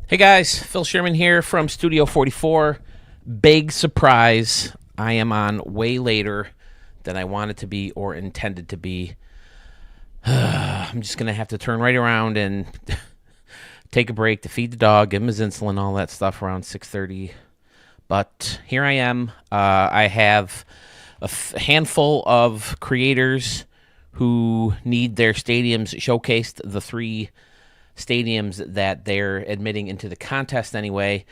Hey guys, Phil Sherman here from Studio 44. Big surprise. I am on way later than I wanted to be or intended to be. I'm just going to have to turn right around and take a break to feed the dog, give him his insulin, all that stuff around 6:30. But here I am. I have a handful of creators who need their stadiums showcased, the three stadiums that they're admitting into the contest anyway.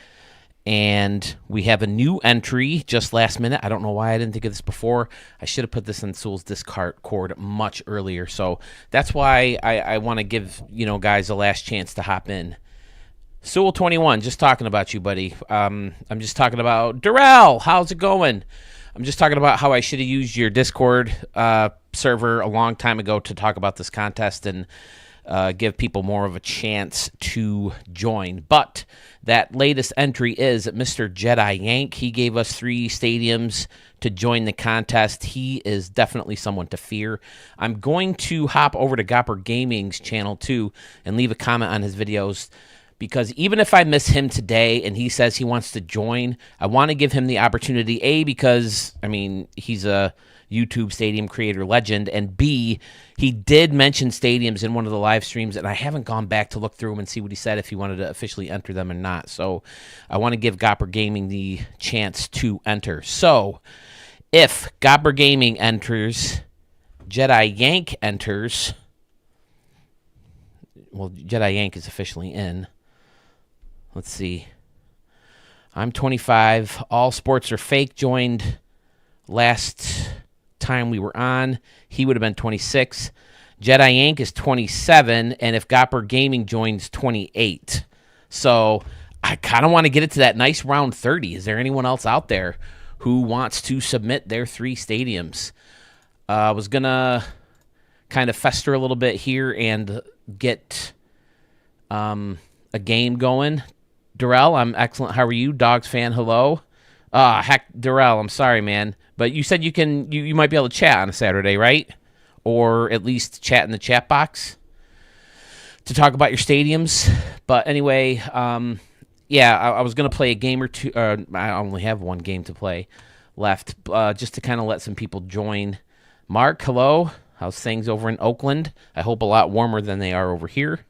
And we have a new entry just last minute. I don't know why I didn't think of this before. I should have put this in Sewell's Discord much earlier. So that's why I want to give guys a last chance to hop in. Sewell 21, just talking about you, buddy. I'm just talking about Darrell. How's it going? I'm just talking about how I should have used your Discord server a long time ago to talk about this contest and give people more of a chance to join. But that latest entry is Mr. Jedi Yank. He gave us 3 stadiums to join the contest. He is definitely someone to fear. I'm going to hop over to Gopper Gaming's channel too and leave a comment on his videos, because even if I miss him today and he says he wants to join, I want to give him the opportunity, A, because, I mean, he's a YouTube stadium creator legend, and B, he did mention stadiums in one of the live streams, and I haven't gone back to look through them and see what he said, if he wanted to officially enter them or not. So I want to give Gopper Gaming the chance to enter. So if Gopper Gaming enters, Jedi Yank enters, well, Jedi Yank is officially in. Let's see. I'm 25. All Sports Are Fake joined last time we were on. He would have been 26. Jedi Yank is 27, and if Gopper Gaming joins, 28. So I kind of want to get it to that nice round 30. Is there anyone else out there who wants to submit their 3 stadiums? I was going to kind of fester a little bit here and get a game going. Darrell, I'm excellent. How are you? Dogs fan, hello. Heck, Darrell, I'm sorry, man. But you said you might be able to chat on a Saturday, right? Or at least chat in the chat box to talk about your stadiums. But anyway, yeah, I was going to play a game or two. I only have one game to play left, just to kind of let some people join. Mark, hello. How's things over in Oakland? I hope a lot warmer than they are over here.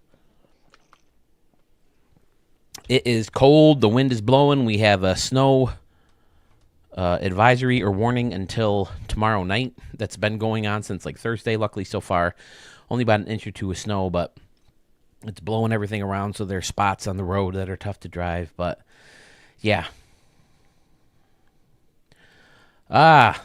It is cold. The wind is blowing. We have a snow advisory or warning until tomorrow night. That's been going on since like Thursday. Luckily, so far, only about an inch or 2 of snow, but it's blowing everything around, so there are spots on the road that are tough to drive. But yeah.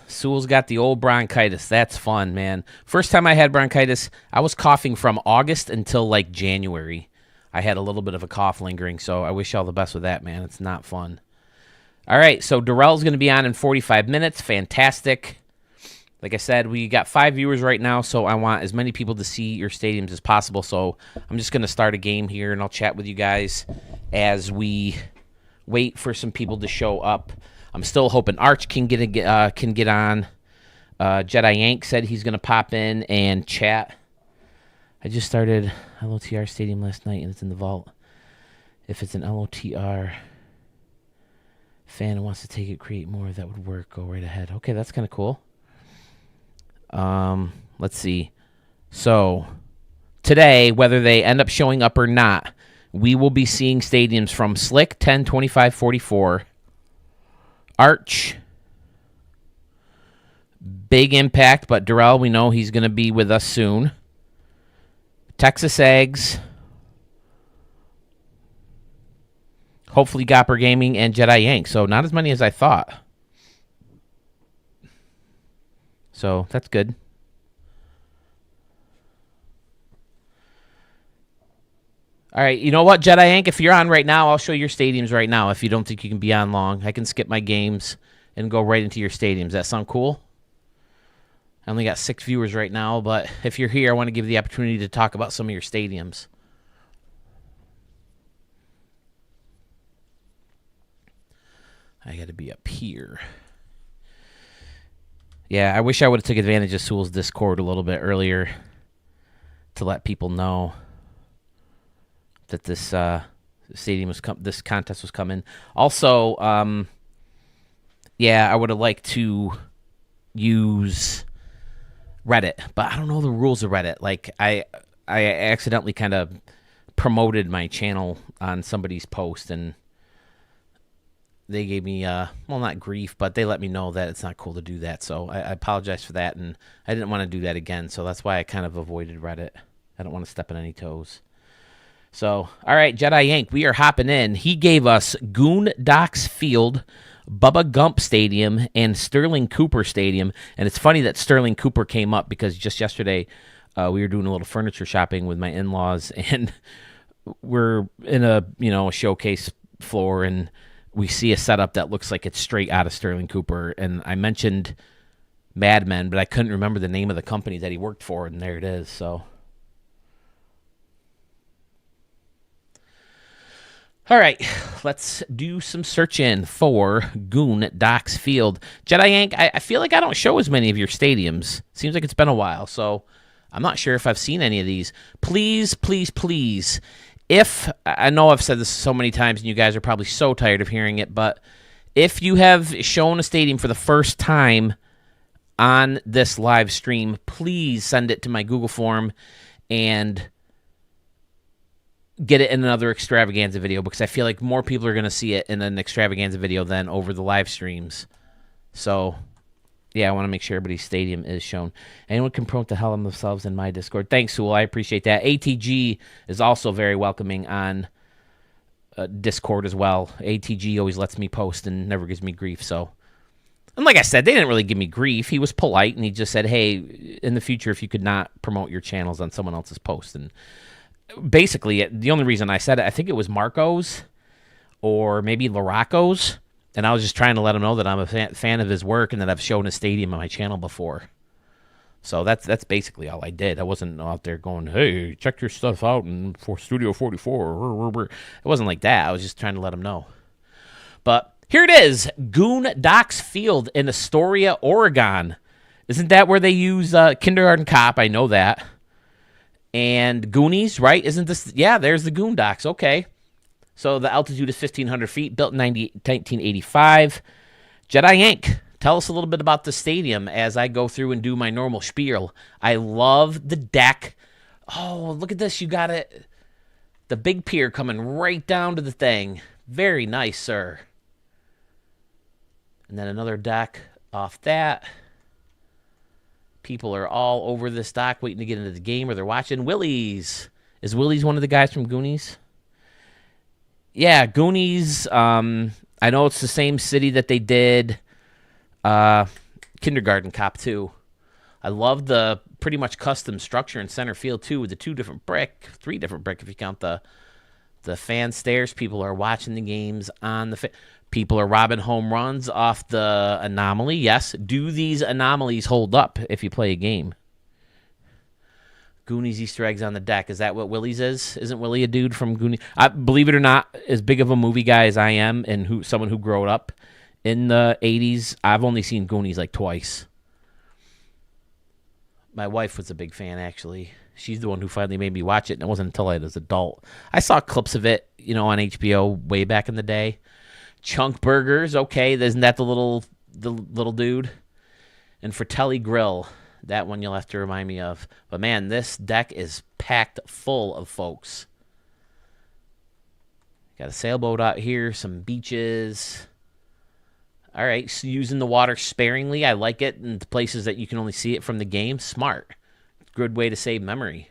Sewell's got the old bronchitis. That's fun, man. First time I had bronchitis, I was coughing from August until like January. I had a little bit of a cough lingering, so I wish you all the best with that, man. It's not fun. All right, so Darrell's going to be on in 45 minutes. Fantastic. Like I said, we got 5 viewers right now, so I want as many people to see your stadiums as possible. So I'm just going to start a game here, and I'll chat with you guys as we wait for some people to show up. I'm still hoping Arch can get on. Jedi Yank said he's going to pop in and chat. I just started LOTR Stadium last night, and it's in the vault. If it's an LOTR fan who wants to take it, create more, that would work. Go right ahead. Okay, that's kind of cool. Let's see. So today, whether they end up showing up or not, we will be seeing stadiums from Slick 10, 25, 44, Arch, Big Impact, but Darrell, we know he's going to be with us soon. Texas Eggs, hopefully Gopper Gaming, and Jedi Yank. So not as many as I thought. So that's good. All right, you know what, Jedi Yank? If you're on right now, I'll show your stadiums right now. If you don't think you can be on long, I can skip my games and go right into your stadiums. That sound cool? I only got 6 viewers right now, but if you're here, I want to give you the opportunity to talk about some of your stadiums. I got to be up here. Yeah, I wish I would have took advantage of Sewell's Discord a little bit earlier to let people know that this This contest was coming. Also, yeah, I would have liked to use Reddit, but I don't know the rules of Reddit. Like I accidentally kind of promoted my channel on somebody's post, and they gave me well, not grief, but they let me know that it's not cool to do that. So I apologize for that, and I didn't want to do that again. So that's why I kind of avoided Reddit. I don't want to step on any toes. So, all right, Jedi Yank, we are hopping in. He gave us Goon Docks Field, Bubba Gump Stadium, and Sterling Cooper Stadium. And it's funny that Sterling Cooper came up because just yesterday we were doing a little furniture shopping with my in-laws, and we're in a showcase floor, and we see a setup that looks like it's straight out of Sterling Cooper. And I mentioned Mad Men, but I couldn't remember the name of the company that he worked for, and there it is. So, all right, let's do some searching for Goon Docks Field. Jedi Yank, I feel like I don't show as many of your stadiums. Seems like it's been a while, so I'm not sure if I've seen any of these. Please, please, please, if, I know I've said this so many times and you guys are probably so tired of hearing it, but if you have shown a stadium for the first time on this live stream, please send it to my Google form and get it in another extravaganza video, because I feel like more people are going to see it in an extravaganza video than over the live streams. So, yeah, I want to make sure everybody's stadium is shown. Anyone can promote the hell of themselves in my Discord. Thanks, Sewell. I appreciate that. ATG is also very welcoming on Discord as well. ATG always lets me post and never gives me grief. So, and like I said, they didn't really give me grief. He was polite, and he just said, hey, in the future, if you could not promote your channels on someone else's post. And basically, the only reason I said it, I think it was Marco's or maybe Laraco's, and I was just trying to let him know that I'm a fan of his work and that I've shown his stadium on my channel before. So that's basically all I did. I wasn't out there going, hey, check your stuff out for Studio 44. It wasn't like that. I was just trying to let him know. But here it is, Goon Docks Field in Astoria, Oregon. Isn't that where they use Kindergarten Cop? I know that. And Goonies, right? Isn't this? Yeah, there's the Goon Docks. Okay. So the altitude is 1,500 feet, built in 1985. Jedi Yank, tell us a little bit about the stadium as I go through and do my normal spiel. I love the deck. Oh, look at this. You got it. The big pier coming right down to the thing. Very nice, sir. And then another deck off that. People are all over this dock waiting to get into the game, or they're watching. Willie's. Is Willie's one of the guys from Goonies? Yeah, Goonies. I know it's the same city that they did Kindergarten Cop 2. I love the pretty much custom structure in center field, too, with the 3 different brick if you count the fan stairs. People are watching the games on the people are robbing home runs off the anomaly. Yes. Do these anomalies hold up if you play a game? Goonies Easter eggs on the deck. Is that what Willie's is? Isn't Willie a dude from Goonies? Believe it or not, as big of a movie guy as I am, and someone who grew up in the 80s, I've only seen Goonies like twice. My wife was a big fan, actually. She's the one who finally made me watch it, and it wasn't until I was an adult. I saw clips of it, on HBO way back in the day. Chunk Burgers, okay, isn't that the little dude? And Fratelli Grill, that one you'll have to remind me of. But man, this deck is packed full of folks. Got a sailboat out here, some beaches. All right, so using the water sparingly, I like it in the places that you can only see it from the game. Smart. Good way to save memory.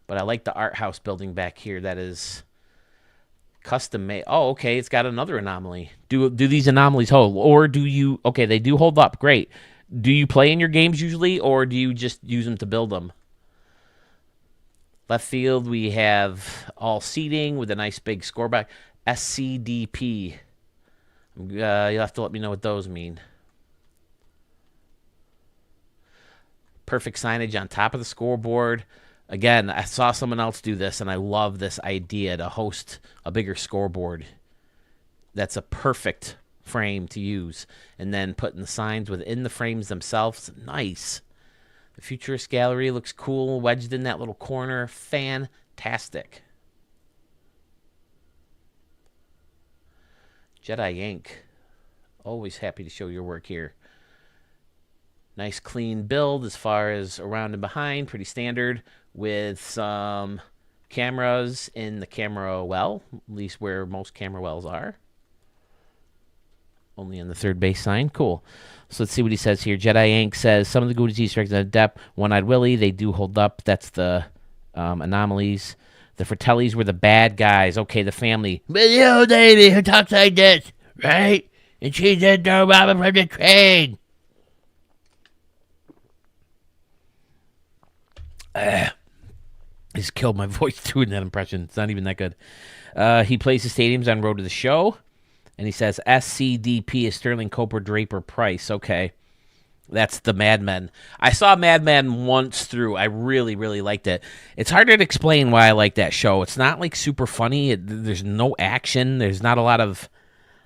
But I like the art house building back here that is custom made. Oh, okay, it's got another anomaly. Do these anomalies hold? Or do you... Okay, they do hold up. Great. Do you play in your games usually, or do you just use them to build them? Left field, we have all seating with a nice big scoreboard. SCDP. You'll have to let me know what those mean. Perfect signage on top of the scoreboard. Again, I saw someone else do this, and I love this idea to host a bigger scoreboard. That's a perfect frame to use. And then putting the signs within the frames themselves. Nice. The Futurist Gallery looks cool, wedged in that little corner. Fantastic. Jedi Yank. Always happy to show your work here. Nice clean build as far as around and behind. Pretty standard with some cameras in the camera well. At least where most camera wells are. Only in the third base sign. Cool. So let's see what he says here. Jedi Yank says, some of the Goonies Easter eggs on depth. One-Eyed Willie, they do hold up. That's the anomalies. The Fratellis were the bad guys. Okay, the family. But the old lady who talks like this, right? And she's a door robber from the train. He's killed my voice doing that impression. It's not even that good. He plays the stadiums on Road to the Show. And he says SCDP is Sterling Cooper Draper Price. Okay. That's the Mad Men. I saw Mad Men once through. I really, really liked it. It's hard to explain why I like that show. It's not like super funny. There's no action. There's not a lot of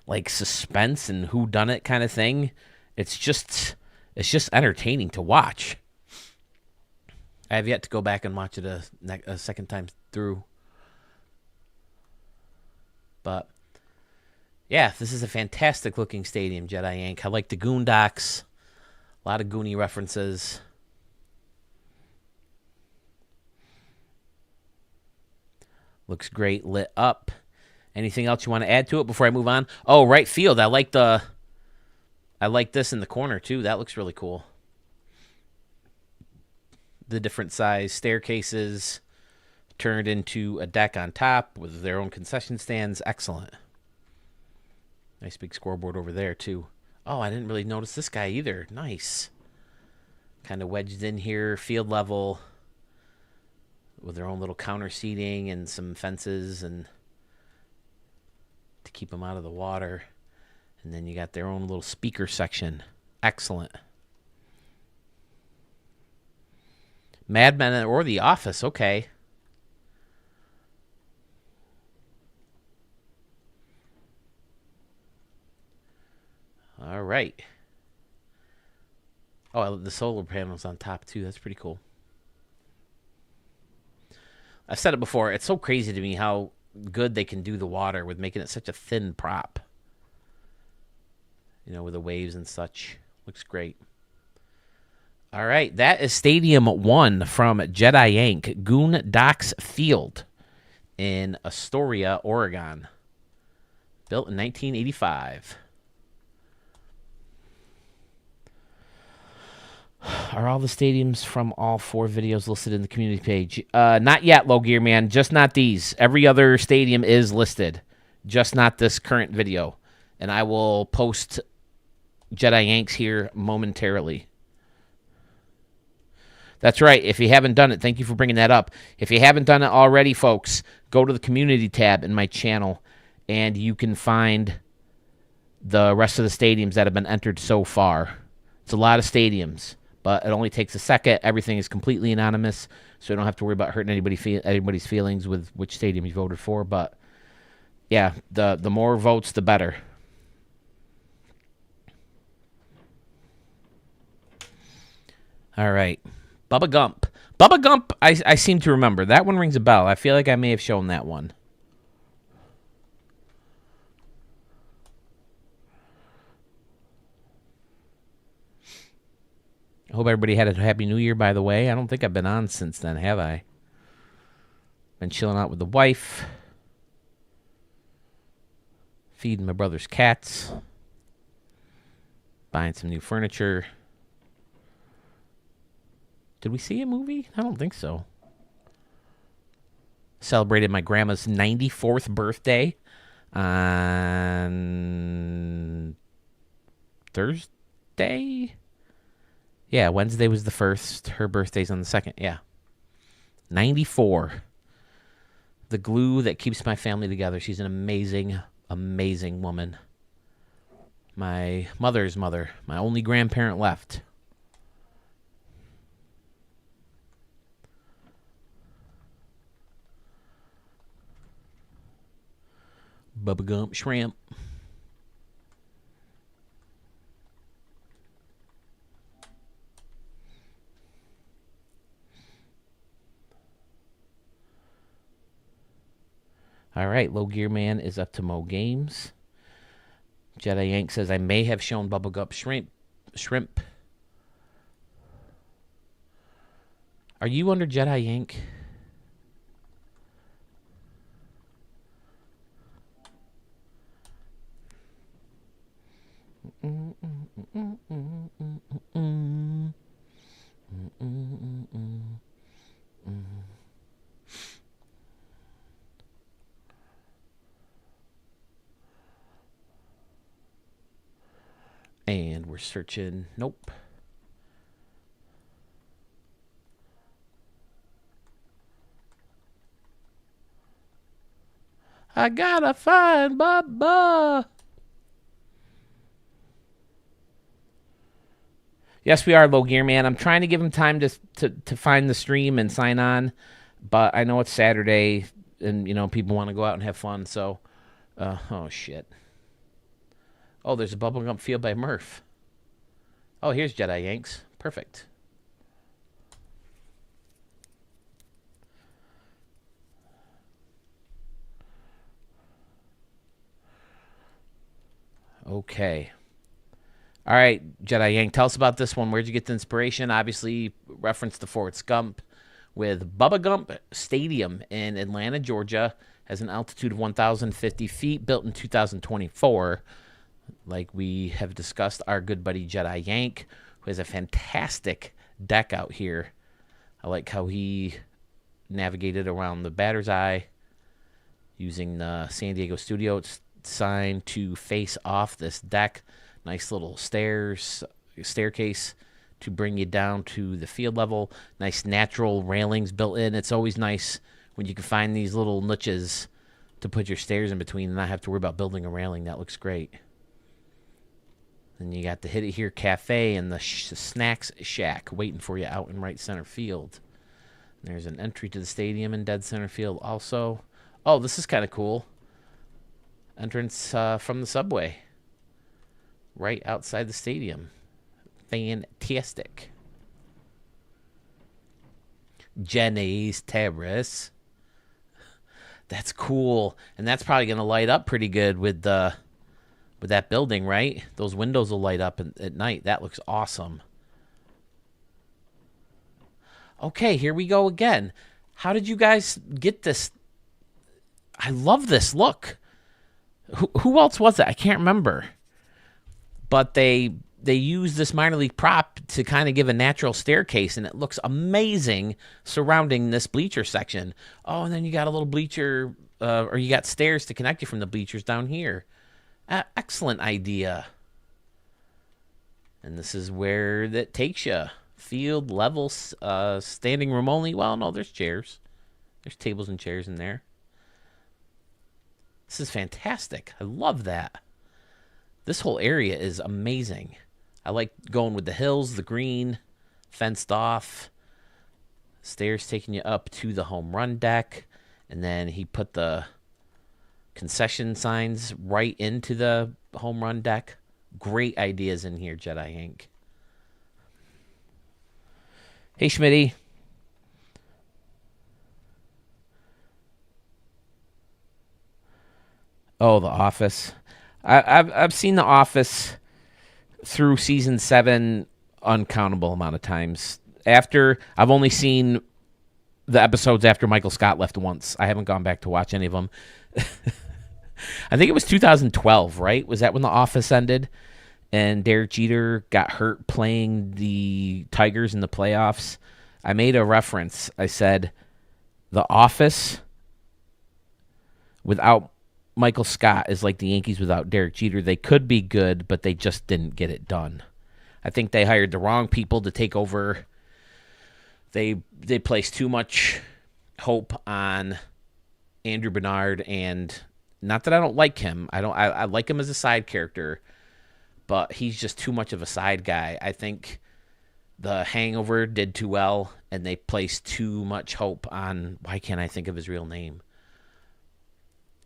like suspense and whodunit kind of thing. It's just entertaining to watch. I have yet to go back and watch it a second time through. But yeah, this is a fantastic looking stadium, Jedi Yank. I like the Goondocks. A lot of Goonie references. Looks great, lit up. Anything else you want to add to it before I move on? Oh, right field. I like this in the corner too. That looks really cool. The different size staircases turned into a deck on top with their own concession stands. Excellent. Nice big scoreboard over there too. Oh, I didn't really notice this guy either. Nice. Kind of wedged in here, field level, with their own little counter seating and some fences and to keep them out of the water. And then you got their own little speaker section. Excellent. Mad Men or The Office. Okay. All right. Oh, the solar panels on top, too. That's pretty cool. I've said it before. It's so crazy to me how good they can do the water with making it such a thin prop. You know, with the waves and such. Looks great. All right. That is Stadium 1 from Jedi Yank, Goondocks Field in Astoria, Oregon. Built in 1985. Are all the stadiums from all 4 videos listed in the community page? Not yet, Low Gear Man. Just not these. Every other stadium is listed. Just not this current video. And I will post Jedi Yanks here momentarily. That's right. If you haven't done it, thank you for bringing that up. If you haven't done it already, folks, go to the community tab in my channel, and you can find the rest of the stadiums that have been entered so far. It's a lot of stadiums. But it only takes a second. Everything is completely anonymous, so you don't have to worry about hurting anybody's feelings with which stadium you voted for. But, yeah, the more votes, the better. All right. Bubba Gump. Bubba Gump, I seem to remember. That one rings a bell. I feel like I may have shown that one. I hope everybody had a Happy New Year, by the way. I don't think I've been on since then, have I? Been chilling out with the wife. Feeding my brother's cats. Buying some new furniture. Did we see a movie? I don't think so. Celebrated my grandma's 94th birthday on Thursday? Yeah, Wednesday was the 1st. Her birthday's on the 2nd. Yeah. 94. The glue that keeps my family together. She's an amazing, amazing woman. My mother's mother. My only grandparent left. Bubba Gump shrimp. All right, Low Gear Man is up to Mo Games. Jedi Yank says, I may have shown Bubba Gump shrimp. Are you under Jedi Yank? And we're searching. Nope. I gotta find Bubba. Yes, we are, Low Gear Man. I'm trying to give him time to find the stream and sign on, but I know it's Saturday, and people want to go out and have fun. So, oh shit. Oh, there's a bubblegum field by Murph. Oh, here's Jedi Yanks. Perfect. Okay. All right, Jedi Yank, tell us about this one. Where'd you get the inspiration? Obviously, reference to Forrest Gump with Bubba Gump Stadium in Atlanta, Georgia. Has an altitude of 1,050 feet, built in 2024. Like we have discussed, our good buddy Jedi Yank, who has a fantastic deck out here. I like how he navigated around the batter's eye using the San Diego studio sign to face off this deck. Nice little staircase to bring you down to the field level. Nice natural railings built in. It's always nice when you can find these little niches to put your stairs in between and not have to worry about building a railing. That looks great. And you got the Hit It Here Cafe and the Snacks Shack waiting for you out in right center field. There's an entry to the stadium in dead center field also. Oh, this is kind of cool. Entrance from the subway. Right outside the stadium. Fantastic. Jenny's Terrace. That's cool. And that's probably going to light up pretty good with that building, right? Those windows will light up at night. That looks awesome. Okay, here we go again. How did you guys get this? I love this look. Who else was it? I can't remember. But they use this minor league prop to kind of give a natural staircase, and it looks amazing surrounding this bleacher section. Oh, and then you got a little bleacher, or you got stairs to connect you from the bleachers down here. Excellent idea. And this is where that takes you. Field level, standing room only. Well, no, there's chairs. There's tables and chairs in there. This is fantastic. I love that. This whole area is amazing. I like going with the hills, the green, fenced off. Stairs taking you up to the home run deck. And then he put the concession signs right into the home run deck. Great ideas in here, Jedi Yank. Hey, Schmitty. Oh, The Office. I've seen The Office through season 7 uncountable amount of times. I've only seen the episodes after Michael Scott left once. I haven't gone back to watch any of them. I think it was 2012, right? Was that when The Office ended? And Derek Jeter got hurt playing the Tigers in the playoffs. I made a reference. I said, The Office without Michael Scott is like the Yankees without Derek Jeter. They could be good, but they just didn't get it done. I think they hired the wrong people to take over. They placed too much hope on Andrew Bernard, and not that I don't like him. I like him as a side character, but he's just too much of a side guy. I think The Hangover did too well, and they placed too much hope on, why can't I think of his real name?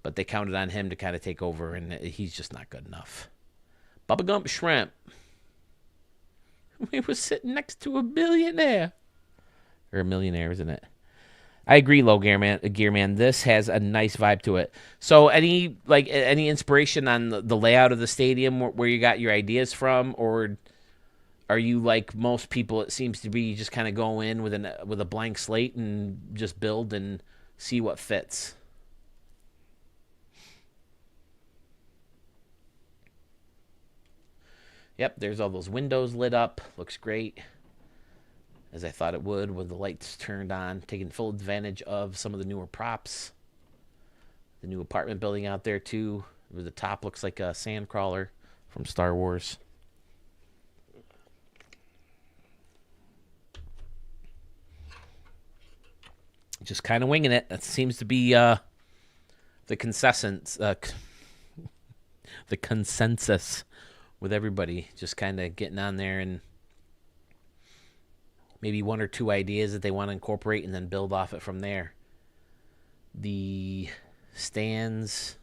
But they counted on him to kind of take over, and he's just not good enough. Bubba Gump Shrimp. We were sitting next to a billionaire. Or a millionaire, isn't it? I agree, low gear man. This has a nice vibe to it. So, any inspiration on the layout of the stadium where you got your ideas from, or are you like most people? It seems to be just kind of go in with a blank slate and just build and see what fits. Yep, there's all those windows lit up. Looks great, as I thought it would, with the lights turned on, taking full advantage of some of the newer props. The new apartment building out there, too, where the top looks like a sand crawler from Star Wars. Just kind of winging it. That seems to be the consensus. The consensus with everybody. Just kind of getting on there and maybe one or two ideas that they want to incorporate and then build off it from there. The stands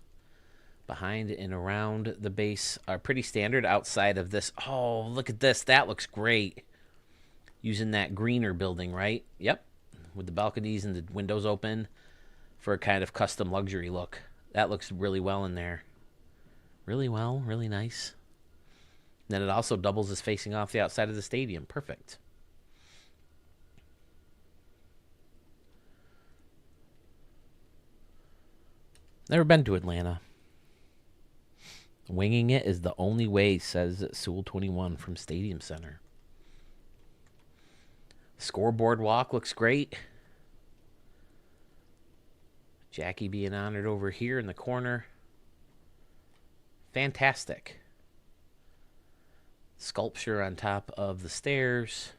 behind and around the base are pretty standard outside of this. Oh, look at this. That looks great. Using that greener building, right? Yep. With the balconies and the windows open for a kind of custom luxury look. That looks really well in there. Really well, really nice. Then it also doubles as facing off the outside of the stadium. Perfect. Never been to Atlanta. Winging it is the only way, says Sewell 21 from Stadium Center. Scoreboard walk looks great. Jackie being honored over here in the corner. Fantastic. Sculpture on top of the stairs.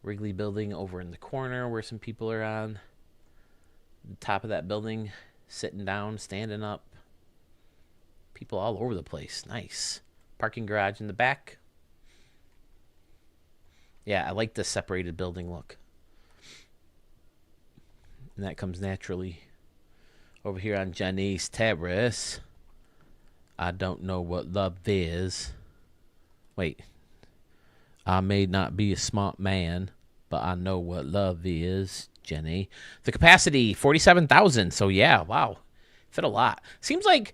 Wrigley building over in the corner where some people are on the top of that building, sitting down, standing up. People all over the place. Nice. Parking garage in the back. Yeah, I like the separated building look. And that comes naturally. Over here on Janice Terrace. I don't know what love is. Wait. I may not be a smart man, but I know what love is, Jenny. The capacity, 47,000. So yeah, wow. Fit a lot. Seems like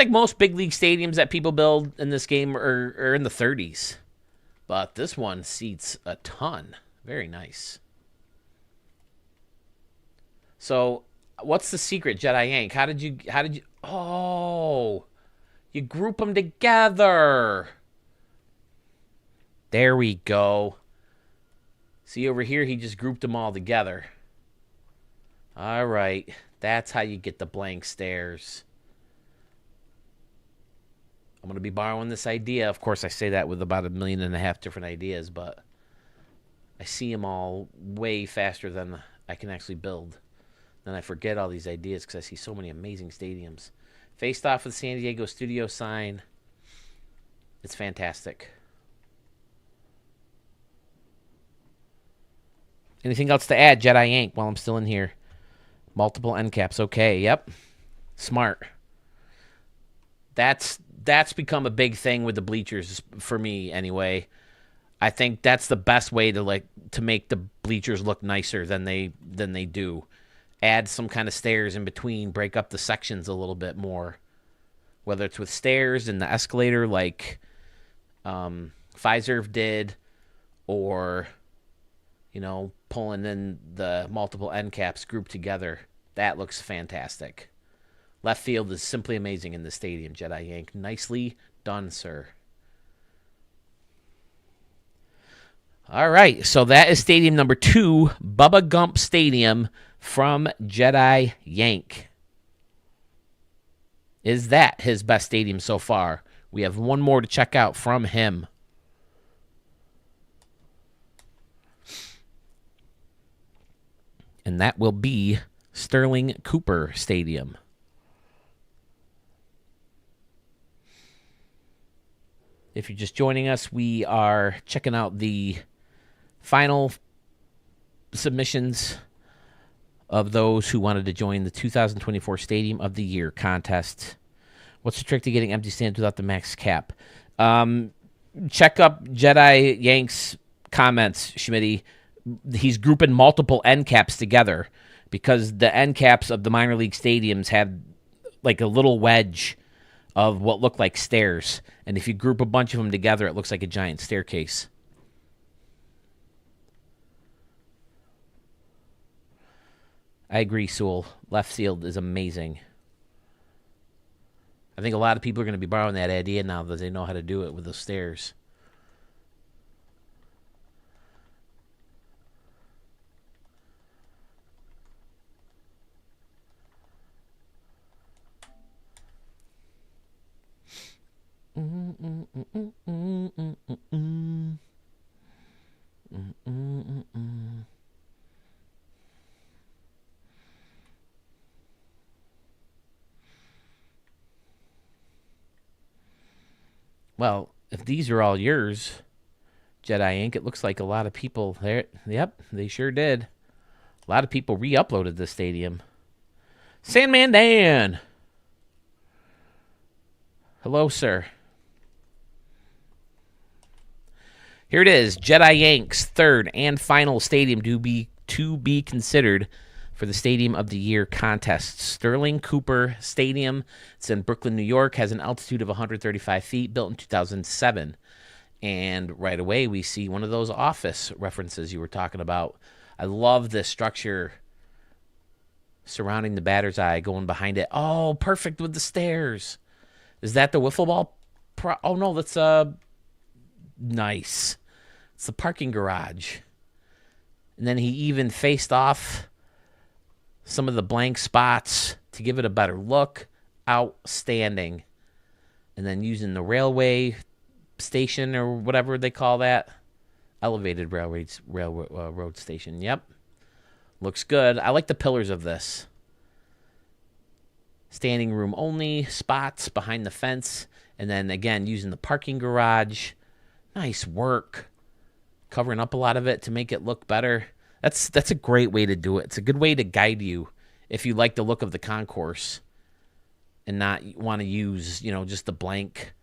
most big league stadiums that people build in this game are in the 30s. But this one seats a ton. Very nice. So, what's the secret, Jedi Yank? How did you Oh, you group them together. There we go. See over here, he just grouped them all together. All right. That's how you get the blank stairs. I'm going to be borrowing this idea. Of course, I say that with about 1.5 million different ideas, but I see them all way faster than I can actually build. Then I forget all these ideas because I see so many amazing stadiums. Faced off of the San Diego studio sign. It's fantastic. Anything else to add, Jedi Yank, while I'm still in here? Multiple end caps. Okay, yep. Smart. That's become a big thing with the bleachers for me anyway. I think that's the best way to make the bleachers look nicer than they do. Add some kind of stairs in between, break up the sections a little bit more. Whether it's with stairs and the escalator like Fiserv did, or pulling in the multiple end caps grouped together. That looks fantastic. Left field is simply amazing in the stadium, Jedi Yank. Nicely done, sir. All right, so that is stadium number 2, Bubba Gump Stadium from Jedi Yank. Is that his best stadium so far? We have one more to check out from him. And that will be Sterling Cooper Stadium. If you're just joining us, we are checking out the final submissions of those who wanted to join the 2024 Stadium of the Year contest. What's the trick to getting empty stands without the max cap? Check up Jedi Yank's comments, Schmitty. he's grouping multiple end caps together because the end caps of the minor league stadiums have like a little wedge of what look like stairs. And if you group a bunch of them together, it looks like a giant staircase. I agree, Sewell. Left field is amazing. I think a lot of people are going to be borrowing that idea now that they know how to do it with the stairs. Well, if these are all yours, Jedi Ink, it looks like a lot of people there. Yep, they sure did. A lot of people re-uploaded this stadium. Sandman Dan. Hello, sir. Here it is, Jedi Yanks' third and final stadium to be considered for the Stadium of the Year contest. Sterling Cooper Stadium. It's in Brooklyn, New York. Has an altitude of 135 feet, built in 2007. And right away, we see one of those office references you were talking about. I love this structure surrounding the batter's eye, going behind it. Oh, perfect with the stairs. Is that the wiffle ball? Oh, no, that's nice. It's the parking garage. And then he even faced off some of the blank spots to give it a better look. Outstanding. And then using the railway station or whatever they call that. Elevated railroad station. Yep. Looks good. I like the pillars of this. Standing room only spots behind the fence. And then again, using the parking garage. Nice work. Covering up a lot of it to make it look better. That's a great way to do it. It's a good way to guide you if you like the look of the concourse and not want to use, just the blank.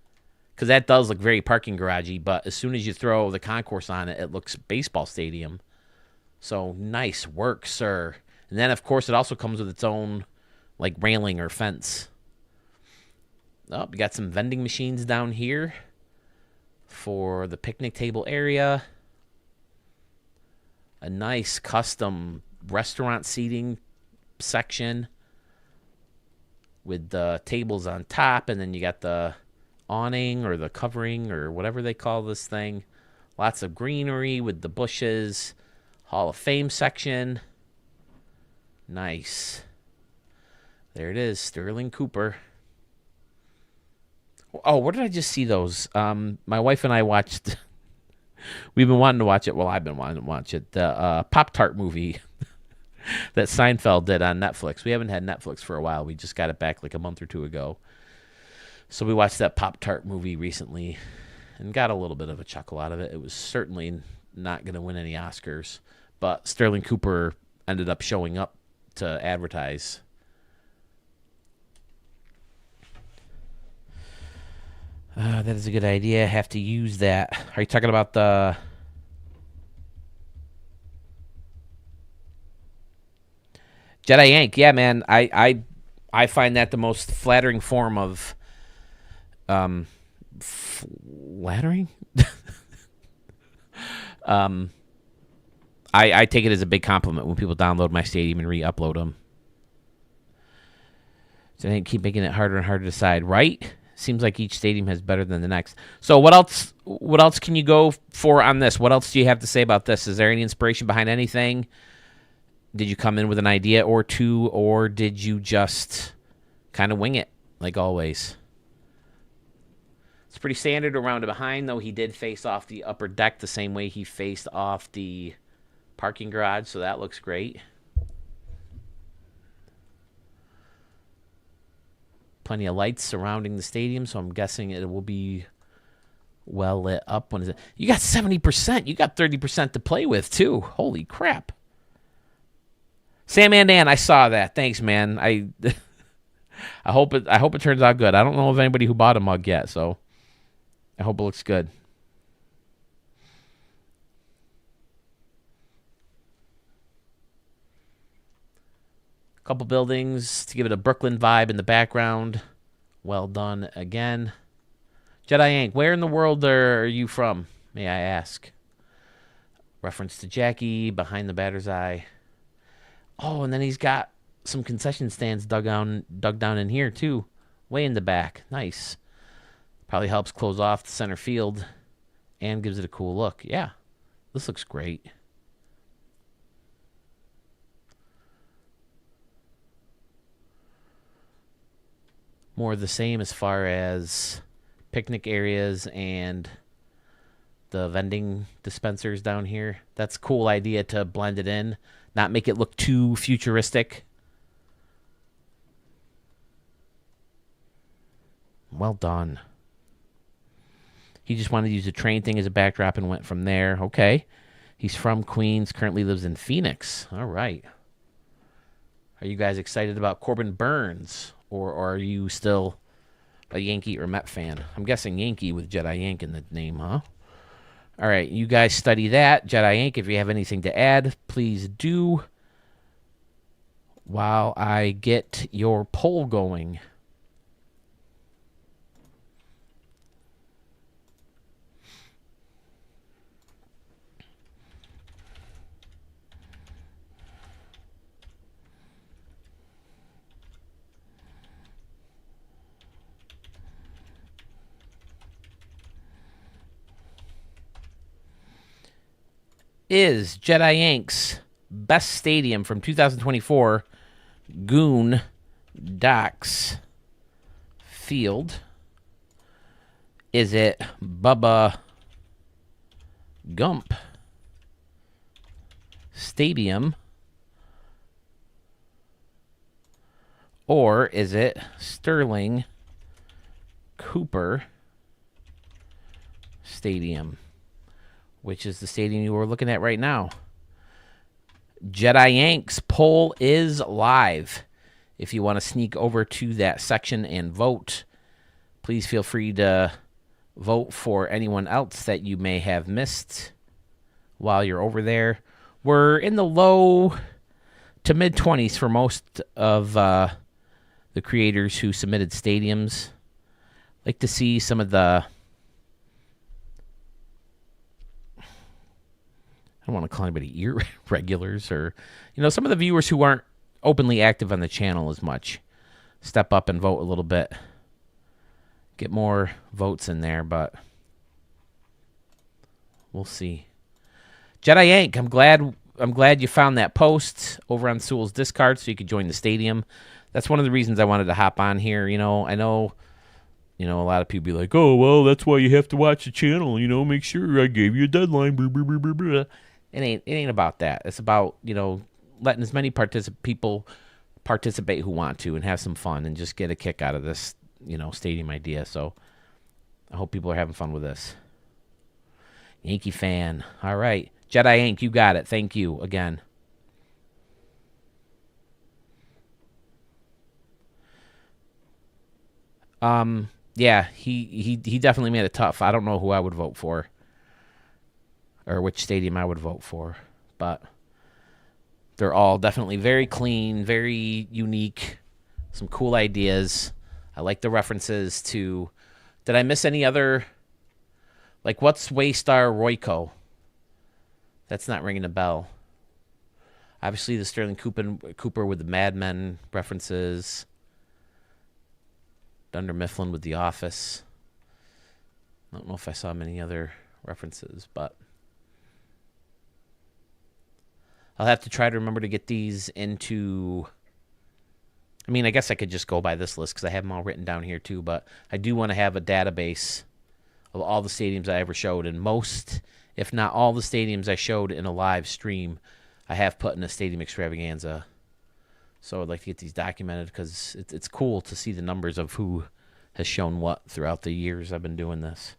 Because that does look very parking garagey, but as soon as you throw the concourse on it, it looks baseball stadium. So nice work, sir. And then, of course, it also comes with its own railing or fence. Oh, we got some vending machines down here for the picnic table area. A nice custom restaurant seating section with the tables on top, and then you got the awning or the covering or whatever they call this thing. Lots of greenery with the bushes. Hall of Fame section. Nice. There it is, Sterling Cooper. Oh, where did I just see those? My wife and I watched... We've been wanting to watch it. Well, I've been wanting to watch it. The Pop-Tart movie that Seinfeld did on Netflix. We haven't had Netflix for a while. We just got it back a month or two ago. So we watched that Pop-Tart movie recently and got a little bit of a chuckle out of it. It was certainly not going to win any Oscars, but Sterling Cooper ended up showing up to advertise. That is a good idea. I have to use that. Are you talking about the... Jedi Yank? Yeah, man. I find that the most flattering form of... flattering? I take it as a big compliment when people download my stadium and re-upload them. So I keep making it harder and harder to decide, right? Seems like each stadium has better than the next. So what else can you go for on this? What else do you have to say about this? Is there any inspiration behind anything? Did you come in with an idea or two, or did you just kind of wing it like always? It's pretty standard around and behind, though he did face off the upper deck the same way he faced off the parking garage, so that looks great. Plenty of lights surrounding the stadium, so I'm guessing it will be well lit up. When is it? You got 70%. You got 30% to play with, too. Holy crap. Sam and Dan, I saw that. Thanks, man. I hope it turns out good. I don't know of anybody who bought a mug yet, so I hope it looks good. Couple buildings to give it a Brooklyn vibe in the background. Well done again. Jedi Yank, where in the world are you from, may I ask? Reference to Jackie, behind the batter's eye. Oh, and then he's got some concession stands dug down in here, too. Way in the back. Nice. Probably helps close off the center field and gives it a cool look. Yeah, this looks great. More of the same as far as picnic areas and the vending dispensers down here. That's a cool idea to blend it in, not make it look too futuristic. Well done. He just wanted to use the train thing as a backdrop and went from there. Okay. He's from Queens, currently lives in Phoenix. All right. Are you guys excited about Corbin Burns? Or are you still a Yankee or Met fan? I'm guessing Yankee with Jedi Yank in the name, huh? All right, you guys study that. Jedi Yank, if you have anything to add, please do while I get your poll going. Is Jedi Yank's best stadium from 2024 Goon Docks Field? Is it Bubba Gump Stadium? Or is it Sterling Cooper Stadium, which is the stadium you are looking at right now? Jedi Yanks poll is live. If you want to sneak over to that section and vote, please feel free to vote for anyone else that you may have missed while you're over there. We're in the low to mid-20s for most of the creators who submitted stadiums. I'd like to see some of the... I don't want to call anybody irregulars or, some of the viewers who aren't openly active on the channel as much. Step up and vote a little bit. Get more votes in there, but we'll see. Jedi Yank, I'm glad you found that post over on Sewell's Discard so you could join the stadium. That's one of the reasons I wanted to hop on here. I know a lot of people be like, oh, well, that's why you have to watch the channel. Make sure I gave you a deadline. Blah, blah, blah, blah, blah. It ain't about that. It's about, letting as many people participate who want to and have some fun and just get a kick out of this, stadium idea. So I hope people are having fun with this. Yankee fan. All right. Jedi Yank, you got it. Thank you again. Yeah, he definitely made it tough. I don't know who I would vote for or which stadium I would vote for, but they're all definitely very clean, very unique, some cool ideas. I like the references to... Did I miss any other... Like, what's Waystar Royco? That's not ringing a bell. Obviously, the Sterling Cooper with the Mad Men references. Dunder Mifflin with The Office. I don't know if I saw many other references, but I'll have to try to remember to get these into... I mean, I guess I could just go by this list because I have them all written down here too, but I do want to have a database of all the stadiums I ever showed, and most, if not all the stadiums I showed in a live stream, I have put in a stadium extravaganza. So I'd like to get these documented because it's cool to see the numbers of who has shown what throughout the years I've been doing this.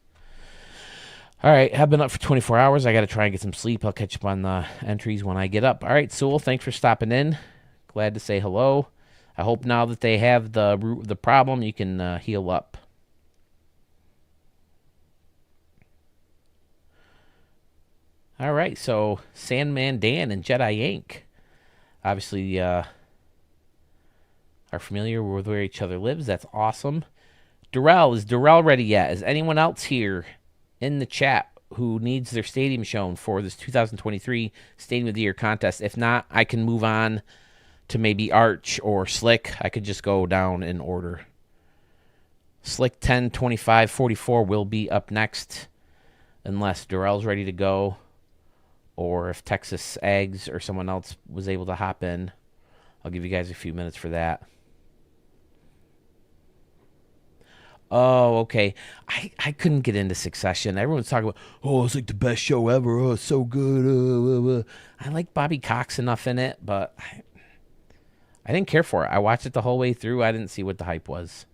All right, I've been up for 24 hours. I got to try and get some sleep. I'll catch up on the entries when I get up. All right, Sewell, thanks for stopping in. Glad to say hello. I hope now that they have the problem, you can heal up. All right, so Sandman Dan and Jedi Yank. Obviously, are familiar with where each other lives. That's awesome. Durrell, is Durrell ready yet? Is anyone else here in the chat who needs their stadium shown for this 2023 Stadium of the Year contest? If not, I can move on to maybe Arch or Slick. I could just go down in order. Slick 10, 25, 44 will be up next unless Durrell's ready to go or if Texas Eggs or someone else was able to hop in. I'll give you guys a few minutes for that. Oh, okay. I couldn't get into Succession. Everyone's talking about, oh, it's like the best show ever. Oh, it's so good. I like Bobby Cox enough in it, but I didn't care for it. I watched it the whole way through. I didn't see what the hype was.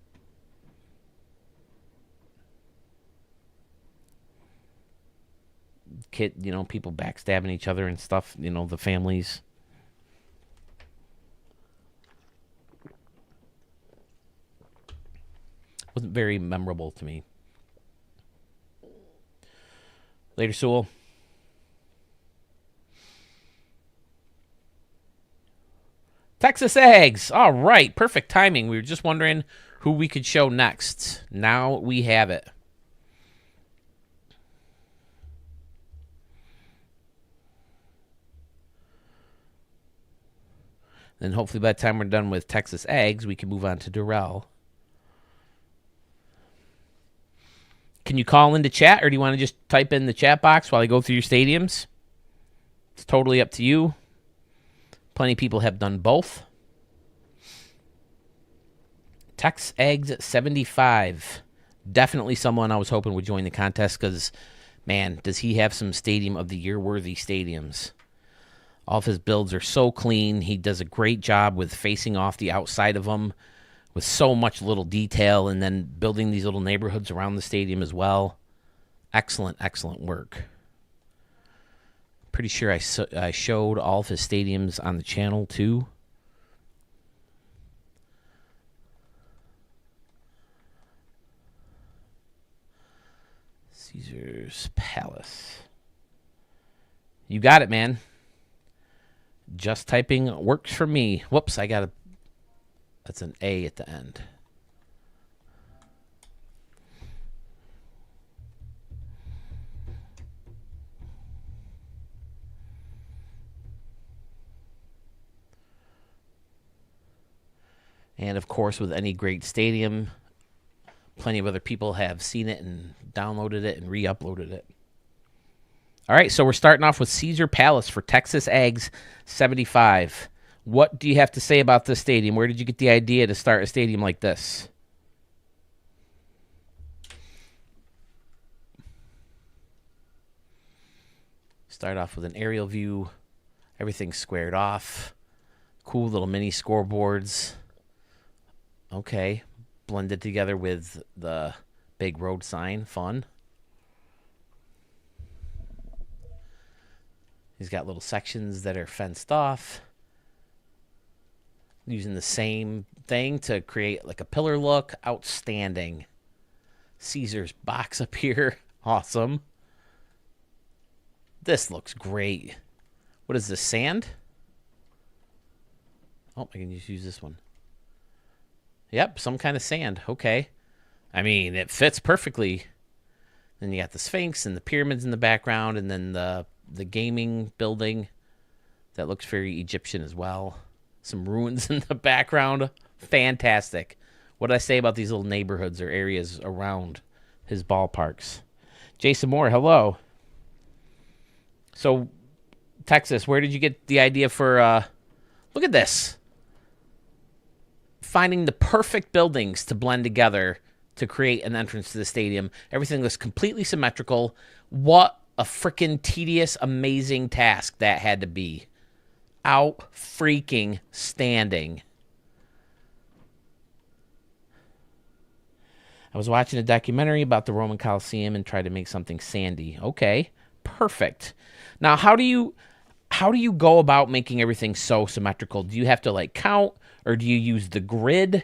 Kid, people backstabbing each other and stuff, the families. Wasn't very memorable to me. Later, Sewell. Texas Eggs. All right. Perfect timing. We were just wondering who we could show next. Now we have it. Then hopefully by the time we're done with Texas Eggs, we can move on to Durrell. Can you call into chat, or do you want to just type in the chat box while I go through your stadiums? It's totally up to you. Plenty of people have done both. Tex Eggs 75. Definitely someone I was hoping would join the contest because, man, does he have some Stadium of the Year worthy stadiums. All of his builds are so clean. He does a great job with facing off the outside of them with so much little detail and then building these little neighborhoods around the stadium as well. Excellent, excellent work. Pretty sure I showed all of his stadiums on the channel too. Caesar's Palace. You got it, man. Just typing works for me. Whoops, that's an A at the end. And of course, with any great stadium, plenty of other people have seen it and downloaded it and re-uploaded it. All right, so we're starting off with Caesar Palace for Texas Eggs 75. What do you have to say about this stadium? Where did you get the idea to start a stadium like this? Start off with an aerial view. Everything's squared off. Cool little mini scoreboards. Okay. Blended together with the big road sign. Fun. He's got little sections that are fenced off. Using the same thing to create like a pillar look. Outstanding. Caesar's box up here. Awesome. This looks great. What is this, sand? Oh, I can just use this one. Yep, some kind of sand. Okay. I mean, it fits perfectly. Then you got the Sphinx and the pyramids in the background, and then the gaming building that looks very Egyptian as well. Some ruins in the background. Fantastic. What did I say about these little neighborhoods or areas around his ballparks? Jason Moore, hello. So, Texas, where did you get the idea for, look at this. Finding the perfect buildings to blend together to create an entrance to the stadium. Everything was completely symmetrical. What a freaking tedious, amazing task that had to be. Out freaking standing. I was watching a documentary about the Roman Colosseum and tried to make something sandy. Okay, perfect. Now, how do you go about making everything so symmetrical? Do you have to like count, or do you use the grid?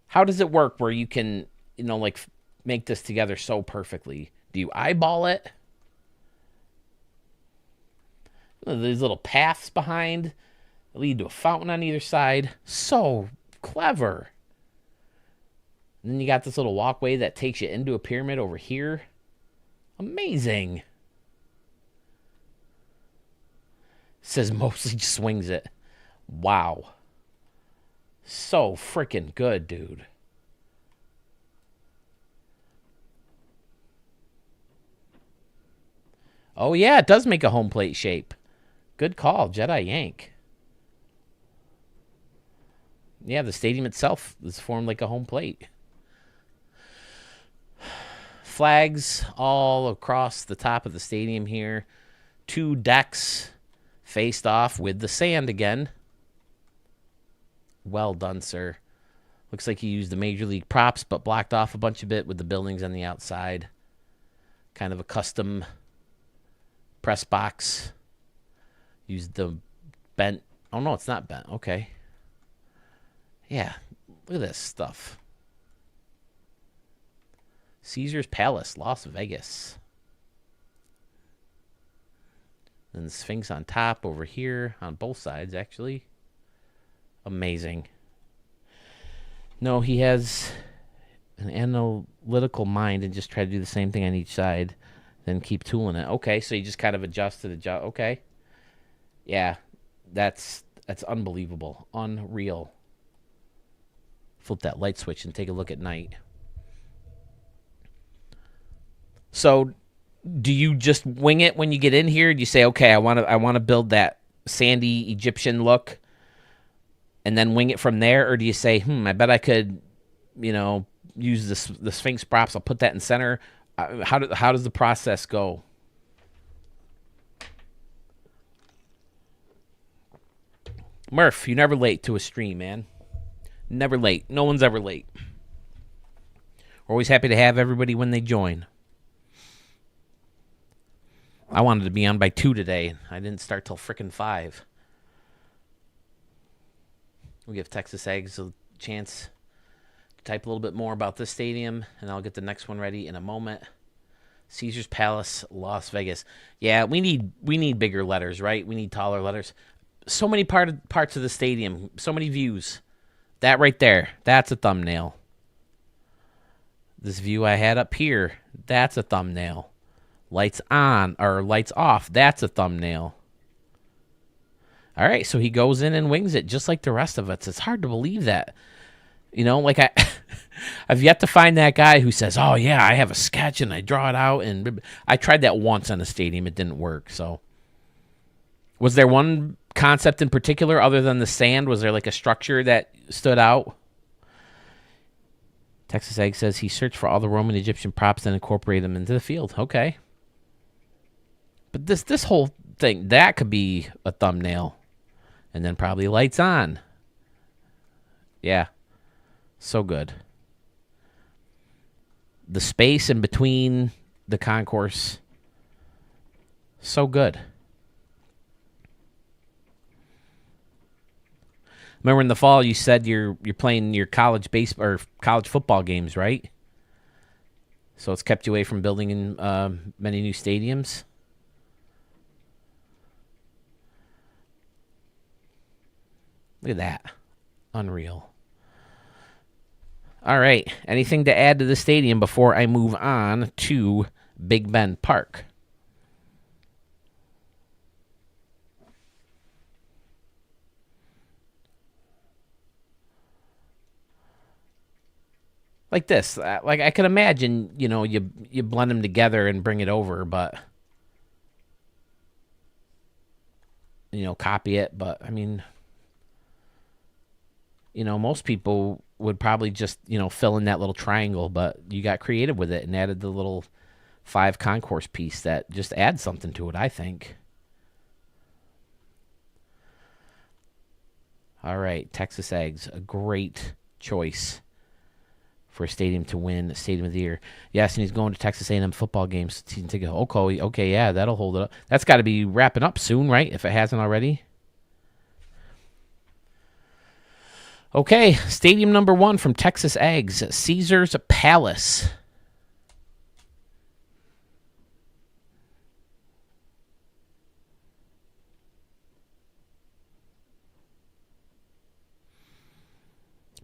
How does it work where you can, like make this together so perfectly? Do you eyeball it? These little paths behind lead to a fountain on either side. So Clever. And then you got this little walkway that takes you into a pyramid over here. Amazing. It says mostly just swings it. Wow. So freaking good, dude. Oh, yeah, it does make a home plate shape. Good call, Jedi Yank. Yeah, the stadium itself is formed like a home plate. Flags all across the top of the stadium here. 2 decks faced off with the sand again. Well done, sir. Looks like he used the Major League props, but blocked off a bunch of it with the buildings on the outside. Kind of a custom press box. Used the bent. Oh, no, it's not bent. Okay. Yeah, look at this stuff. Caesar's Palace, Las Vegas. And the Sphinx on top over here, on both sides, actually. Amazing. No, he has an analytical mind and just try to do the same thing on each side, then keep tooling it. Okay, so you just kind of adjust. Okay. Yeah, that's unbelievable. Unreal. Flip that light switch and take a look at night. So, do you just wing it when you get in here? Do you say, okay, I want to build that sandy Egyptian look, and then wing it from there, or do you say, I bet I could, use the Sphinx props. I'll put that in center. How does the process go? Murph, you're never late to a stream, man. Never late. No one's ever late. We're always happy to have everybody when they join. I wanted to be on by 2 today. I didn't start till frickin' 5. We'll give Texas Eggs a chance to type a little bit more about this stadium, and I'll get the next one ready in a moment. Caesar's Palace, Las Vegas. Yeah, we need bigger letters, right? We need taller letters. So many parts of the stadium, so many views. That right there, that's a thumbnail. This view I had up here, that's a thumbnail. Lights on or lights off, that's a thumbnail. All right, so he goes in and wings it just like the rest of us. It's hard to believe that. I've yet to find that guy who says, oh, yeah, I have a sketch and I draw it out. And I tried that once on a stadium. It didn't work. So was there one concept in particular other than the sand? Was there like a structure that stood out? Texas Egg says he searched for all the Roman Egyptian props and incorporated them into the field. Okay. But this whole thing, that could be a thumbnail. And then probably lights on. Yeah. So good. The space in between the concourse. So good. Remember in the fall you said you're playing your college baseball or college football games, right? So it's kept you away from building in many new stadiums. Look at that. Unreal. All right. Anything to add to the stadium before I move on to Big Bend Park? Like this. Like I could imagine, you blend them together and bring it over, but copy it, but I mean, most people would probably just, fill in that little triangle, but you got creative with it and added the little 5 concourse piece that just adds something to it, I think. All right, Texas Eggs, a great choice for a stadium to win Stadium of the Year. Yes, and he's going to Texas A&M football games. Season ticket. Okay, yeah, that'll hold it up. That's got to be wrapping up soon, right? If it hasn't already. Okay, stadium number 1 from Texas Eggs, Caesar's Palace.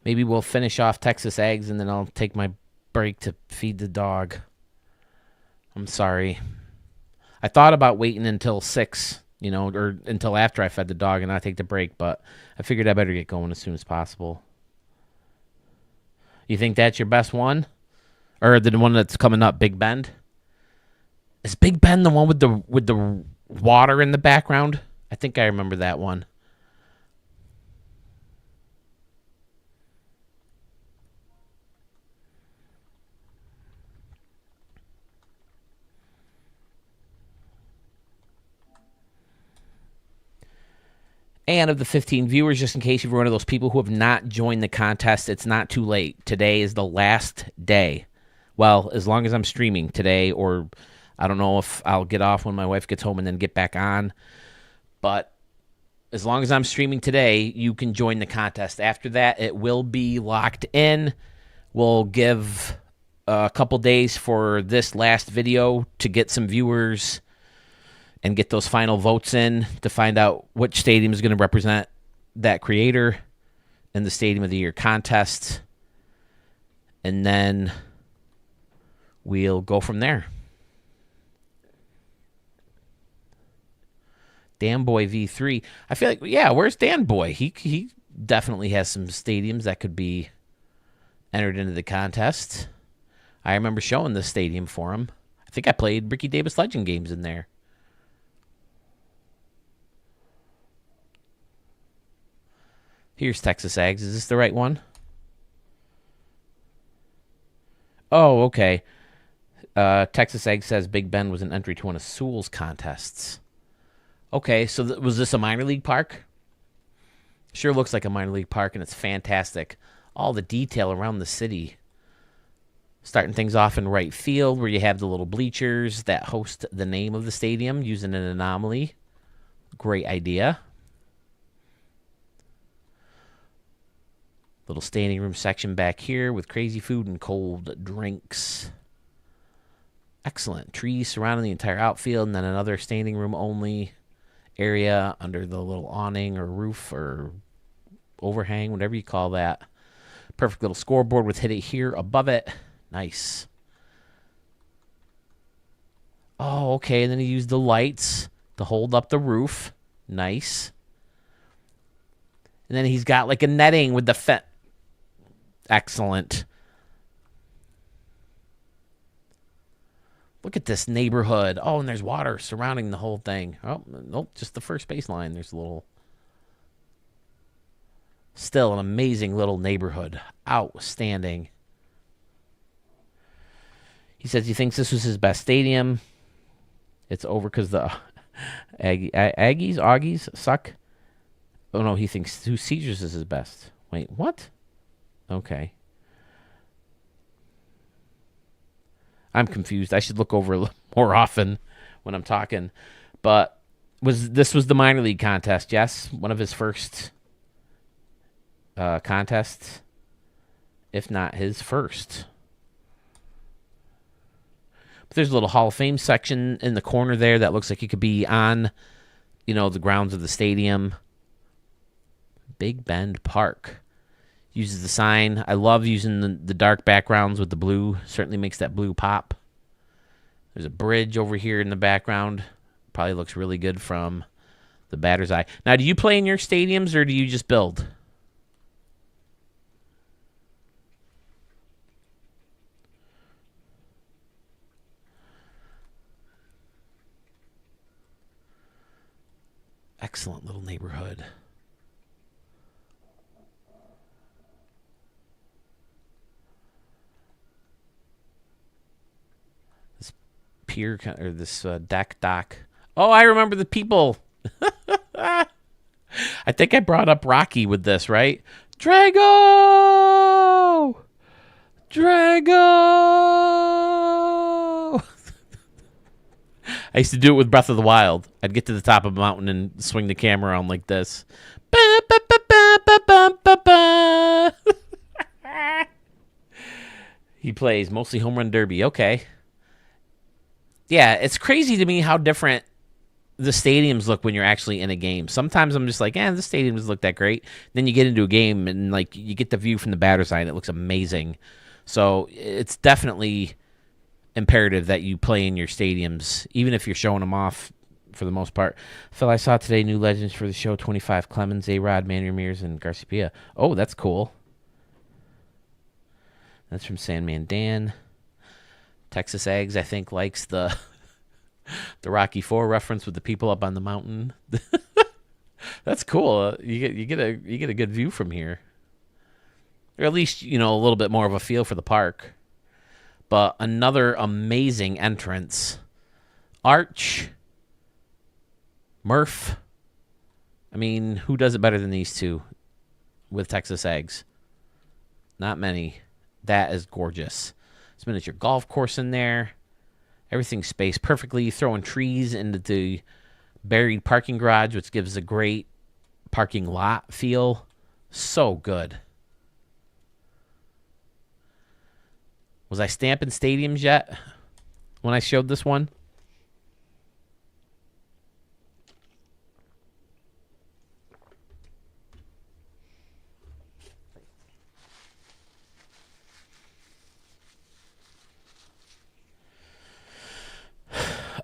Maybe we'll finish off Texas Eggs, and then I'll take my break to feed the dog. I'm sorry. I thought about waiting until 6, or until after I fed the dog and I take the break, but I figured I better get going as soon as possible. You think that's your best one? Or the one that's coming up, Big Bend? Is Big Bend the one with the water in the background? I think I remember that one. And of the 15 viewers, just in case you're one of those people who have not joined the contest, it's not too late. Today is the last day. Well, as long as I'm streaming today, or I don't know if I'll get off when my wife gets home and then get back on. But as long as I'm streaming today, you can join the contest. After that, it will be locked in. We'll give a couple days for this last video to get some viewers and get those final votes in to find out which stadium is going to represent that creator in the Stadium of the Year contest. And then we'll go from there. Dan Boy V3. I feel like, yeah, where's Dan Boy? He definitely has some stadiums that could be entered into the contest. I remember showing this stadium for him. I think I played Ricky Davis Legend games in there. Here's Texas Ags. Is this the right one? Oh, okay. Texas Ag says Big Bend was an entry to one of Sewell's contests. Okay, so was this a minor league park? Sure looks like a minor league park, and it's fantastic. All the detail around the city. Starting things off in right field, where you have the little bleachers that host the name of the stadium using an anomaly. Great idea. Little standing room section back here with crazy food and cold drinks. Excellent. Trees surrounding the entire outfield, and then another standing room only area under the little awning or roof or overhang, whatever you call that. Perfect little scoreboard with Hit It Here above it. Nice. Oh, okay. And then he used the lights to hold up the roof. Nice. And then he's got like a netting with the fence. Excellent. Look at this neighborhood. Oh, and there's water surrounding the whole thing. Oh, nope, just the first baseline. There's a little... Still an amazing little neighborhood. Outstanding. He says he thinks this was his best stadium. It's over because the Aggies suck. Oh, no, he thinks Two Caesars is his best. Wait, what? Okay. I'm confused. I should look over a little more often when I'm talking. But this was the minor league contest, yes? One of his first contests, if not his first. But there's a little Hall of Fame section in the corner there that looks like it could be on, the grounds of the stadium. Big Bend Park. Uses the sign. I love using the dark backgrounds with the blue. Certainly makes that blue pop. There's a bridge over here in the background. Probably looks really good from the batter's eye. Now, do you play in your stadiums or do you just build? Excellent little neighborhood. Pier or this deck dock. Oh, I remember the people. I think I brought up Rocky with this, right? Drago! I used to do it with Breath of the Wild. I'd get to the top of a mountain and swing the camera around like this. He plays mostly home run derby. Okay. Yeah, it's crazy to me how different the stadiums look when you're actually in a game. Sometimes I'm just like, the stadium doesn't look that great. Then you get into a game and like you get the view from the batter's eye and it looks amazing. So it's definitely imperative that you play in your stadiums, even if you're showing them off for the most part. Phil, I saw today new legends for the show: 25 Clemens, A-Rod, Manny Ramirez, and Garcia. Oh, that's cool. That's from Sandman Dan. Texas Eggs, I think, likes the Rocky IV reference with the people up on the mountain. That's cool. You get a good view from here, or at least a little bit more of a feel for the park. But another amazing entrance, Arch, Murph. I mean, who does it better than these two with Texas Eggs? Not many. That is gorgeous. It's miniature golf course in there. Everything's spaced perfectly. Throwing trees into the buried parking garage, which gives a great parking lot feel. So good. Was I stamping stadiums yet when I showed this one?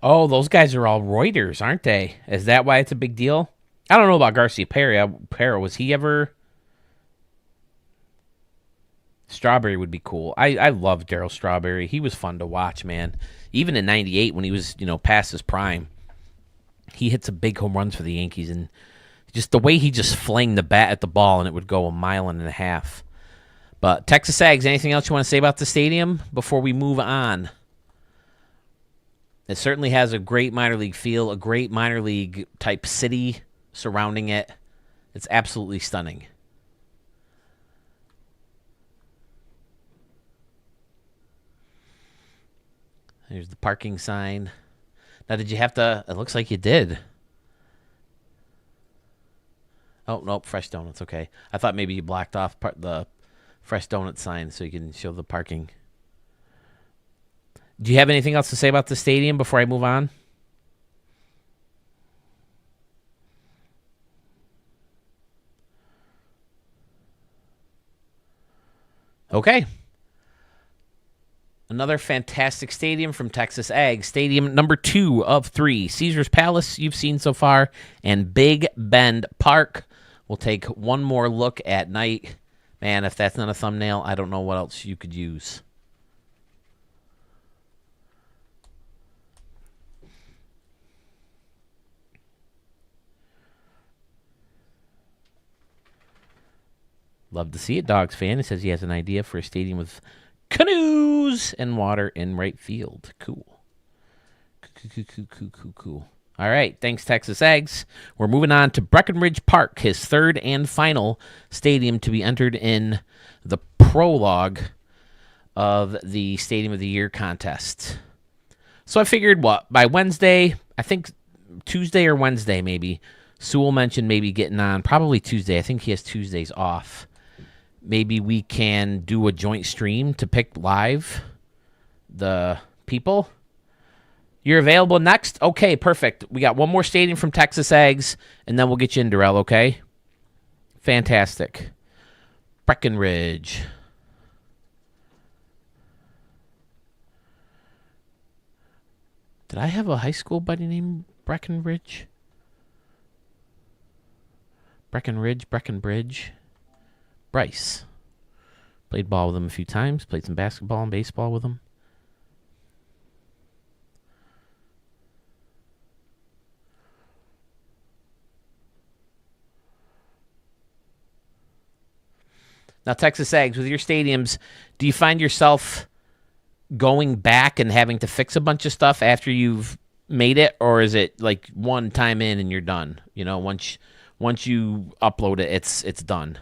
Oh, those guys are all Reuters, aren't they? Is that why it's a big deal? I don't know about Garcia Parra. Was he ever... Strawberry would be cool. I love Darryl Strawberry. He was fun to watch, man. Even in 98 when he was, past his prime, he hit some big home runs for the Yankees. And just the way he just flinged the bat at the ball and it would go a mile and a half. But Texas Ags, anything else you want to say about the stadium before we move on? It certainly has a great minor league feel, a great minor league type city surrounding it. It's absolutely stunning. There's the parking sign. Now, did you have to... It looks like you did. Oh, nope, Fresh Donuts, okay. I thought maybe you blocked off the Fresh Donut sign so you can show the parking. Do you have anything else to say about the stadium before I move on? Okay. Another fantastic stadium from Texas Ag. Stadium number 2 of 3. Caesars Palace, you've seen so far, and Big Bend Park. We'll take one more look at night. Man, if that's not a thumbnail, I don't know what else you could use. Love to see it, Dogs fan. He says he has an idea for a stadium with canoes and water in right field. Cool. Cool. All right. Thanks, Texas Ags. We're moving on to Bracken Ridge Park, his third and final stadium to be entered in the prologue of the Stadium of the Year contest. So I figured, by Wednesday, I think Tuesday or Wednesday maybe, Sewell mentioned maybe getting on, probably Tuesday. I think he has Tuesdays off. Maybe we can do a joint stream to pick live the people. You're available next? Okay, perfect. We got one more stadium from Texas Ags, and then we'll get you in, Darrell, okay? Fantastic. Bracken Ridge. Did I have a high school buddy named Bracken Ridge? Bracken Ridge, Bracken Bridge. Bryce. Played ball with him a few times. Played some basketball and baseball with him. Now, Texas Ags, with your stadiums, do you find yourself going back and having to fix a bunch of stuff after you've made it? Or is it like one time in and you're done? Once you upload it, it's done.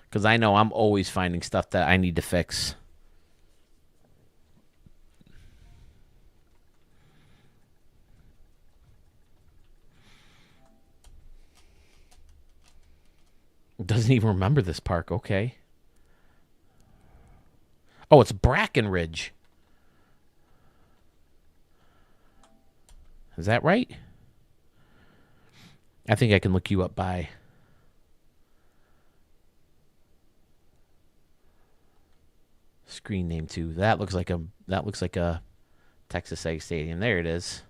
Because I know I'm always finding stuff that I need to fix. Doesn't even remember this park. Okay. Oh, it's Bracken Ridge. Is that right? I think I can look you up by screen name too. That looks like a Texas Ag Stadium. There it is.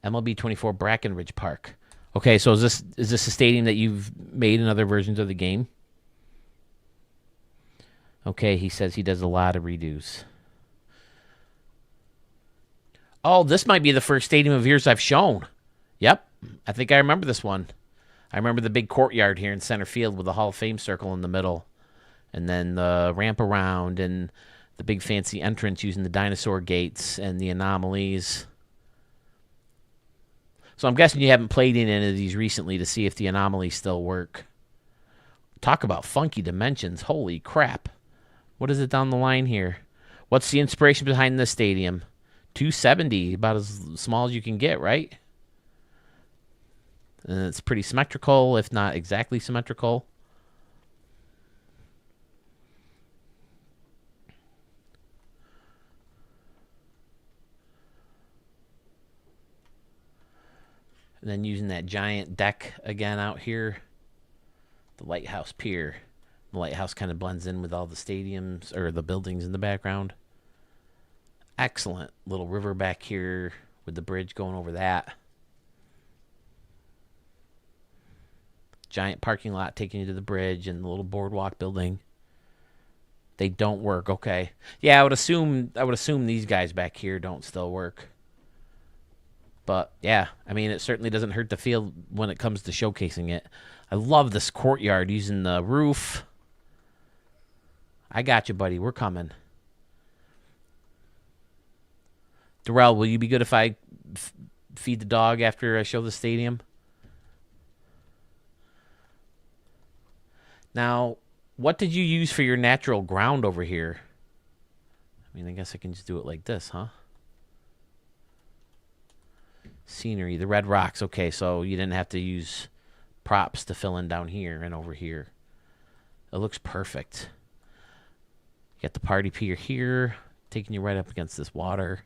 MLB 24 Bracken Ridge Park. Okay, so is this a stadium that you've made in other versions of the game? Okay, he says he does a lot of redos. Oh, this might be the first stadium of yours I've shown. Yep, I think I remember this one. I remember the big courtyard here in center field with the Hall of Fame circle in the middle. And then the ramp around and the big fancy entrance using the dinosaur gates and the anomalies. So I'm guessing you haven't played in any of these recently to see if the anomalies still work. Talk about funky dimensions. Holy crap. What is it down the line here? What's the inspiration behind this stadium? 270, about as small as you can get, right? And it's pretty symmetrical, if not exactly symmetrical. And then using that giant deck again out here. The lighthouse pier. The lighthouse kind of blends in with all the stadiums or the buildings in the background. Excellent little river back here with the bridge going over that. Giant parking lot taking you to the bridge and the little boardwalk building. They don't work. Okay. Yeah, I would assume these guys back here don't still work. But yeah, I mean, it certainly doesn't hurt the field when it comes to showcasing it. I love this courtyard using the roof. I got you, buddy. We're coming. Darrell, will you be good if I feed the dog after I show the stadium? Now, what did you use for your natural ground over here? I mean, I guess I can just do it like this, huh? Scenery, the red rocks. Okay, so you didn't have to use props to fill in down here and over here. It looks perfect. You got the party pier here, taking you right up against this water.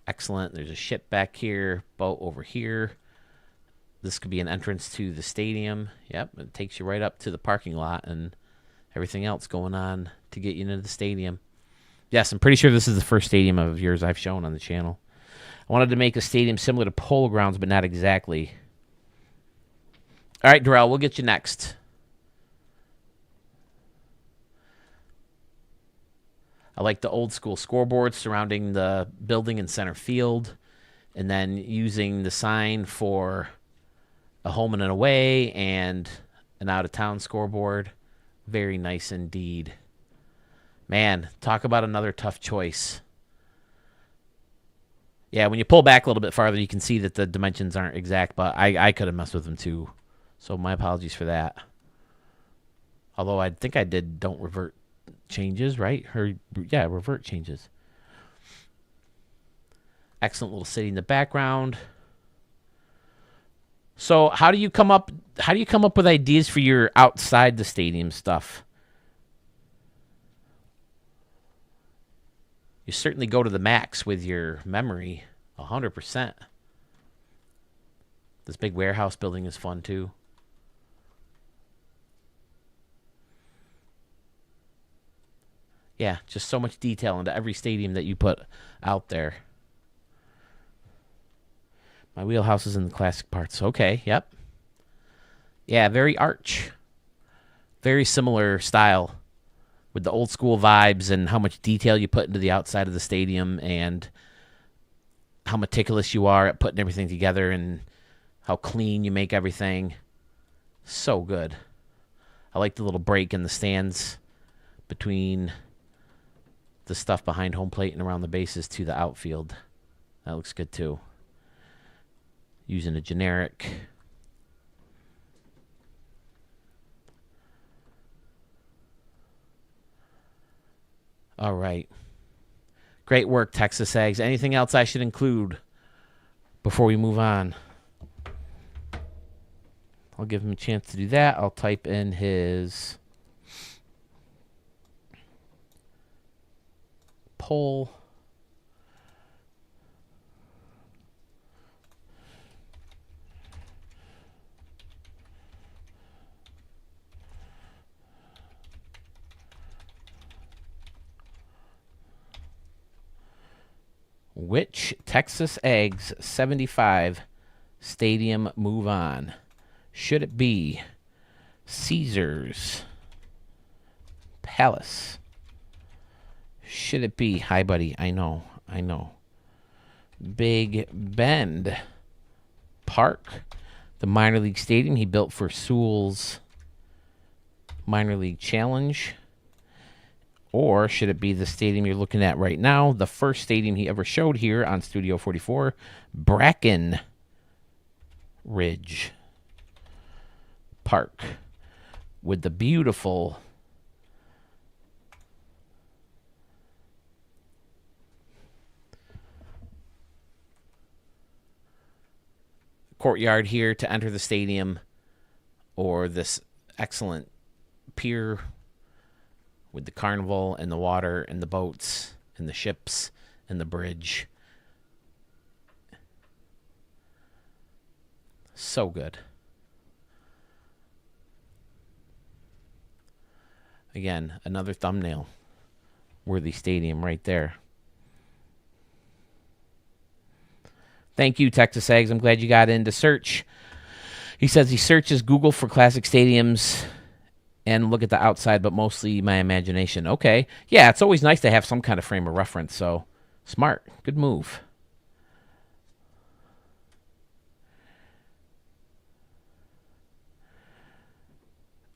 Excellent. There's a ship back here, boat over here. This could be an entrance to the stadium. Yep, it takes you right up to the parking lot and everything else going on to get you into the stadium. Yes, I'm pretty sure this is the first stadium of yours I've shown on the channel. I wanted to make a stadium similar to Polo Grounds, but not exactly. All right, Darrell, we'll get you next. I like the old school scoreboards surrounding the building in center field, and then using the sign for a home and an away and an out-of-town scoreboard. Very nice indeed. Man, talk about another tough choice. Yeah, when you pull back a little bit farther, you can see that the dimensions aren't exact, but I could have messed with them too. So my apologies for that. Although I think I did don't revert changes, right? Or yeah, revert changes. Excellent little city in the background. So how do you come up with ideas for your outside the stadium stuff? You certainly go to the max with your memory, 100%. This big warehouse building is fun too. Yeah, just so much detail into every stadium that you put out there. My wheelhouse is in the classic parts. Okay, yep. Yeah, very arch. Very similar style with the old school vibes and how much detail you put into the outside of the stadium and how meticulous you are at putting everything together and how clean you make everything. So good. I like the little break in the stands between the stuff behind home plate and around the bases to the outfield. That looks good too. Using a generic. All right. Great work, Texas Ags. Anything else I should include before we move on? I'll give him a chance to do that. I'll type in his poll. Which Texas Eggs 75 stadium move on? Should it be Caesars, Palace? Should it be, hi buddy, I know, Big Bend Park, the minor league stadium he built for Sewell's minor league challenge? Or should it be the stadium you're looking at right now, the first stadium he ever showed here on Studio 44, Bracken Ridge Park, with the beautiful courtyard here to enter the stadium, or this excellent pier with the carnival and the water and the boats and the ships and the bridge. So good. Again, another thumbnail worthy stadium right there. Thank you, Texas Eggs. I'm glad you got into search. He says he searches Google for classic stadiums and look at the outside, but mostly my imagination. Okay. Yeah, it's always nice to have some kind of frame of reference, so smart. Good move.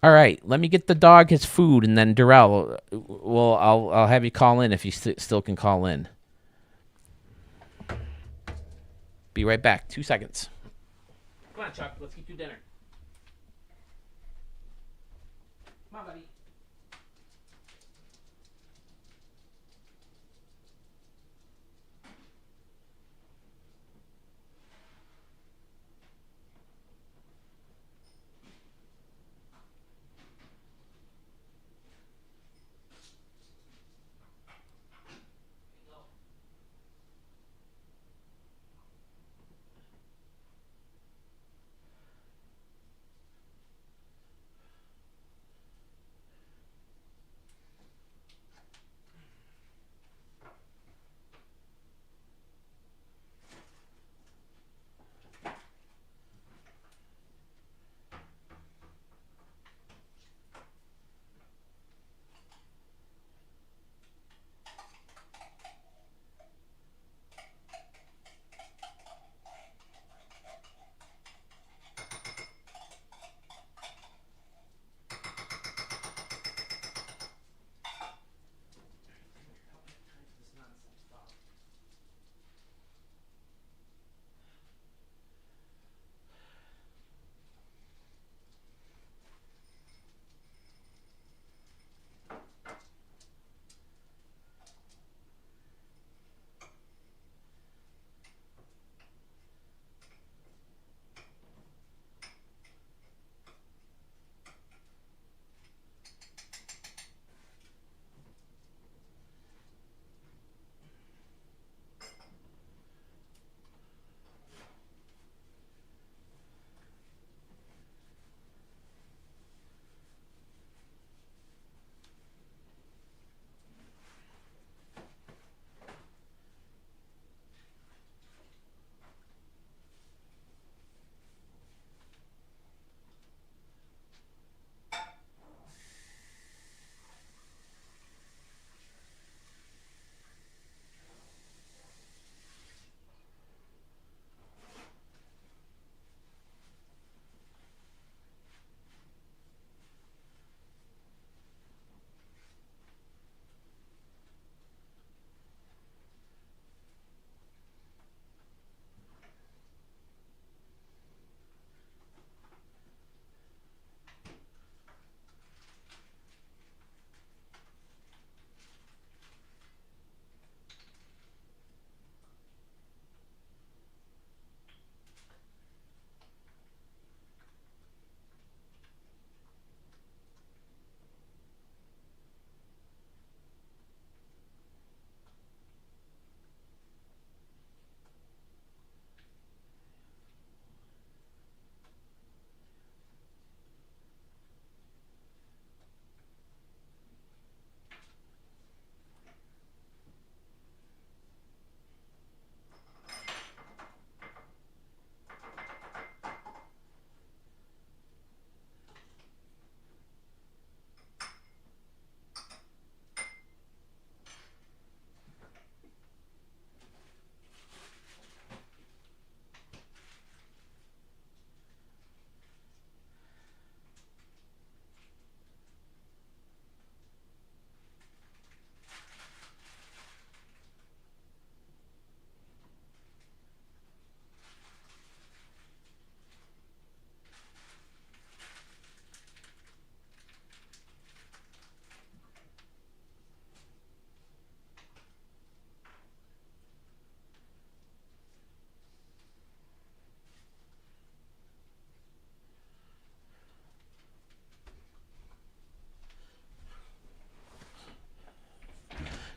All right, let me get the dog his food, and then Darrell, well, I'll have you call in if you still can call in. Be right back. 2 seconds. Come on, Chuck. Let's get you dinner. Come on, buddy.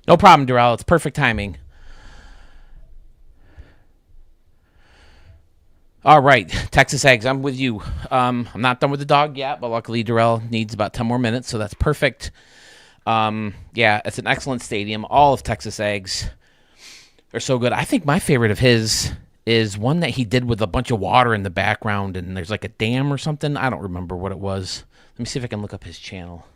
No problem, Darrell. It's perfect timing. All right, Texas eggs. I'm with you. I'm not done with the dog yet, but luckily Darrell needs about 10 more minutes, so that's perfect. Yeah, it's an excellent stadium. All of Texas eggs are so good. I think my favorite of his is one that he did with a bunch of water in the background, and there's like a dam or something. I don't remember what it was. Let me see if I can look up his channel.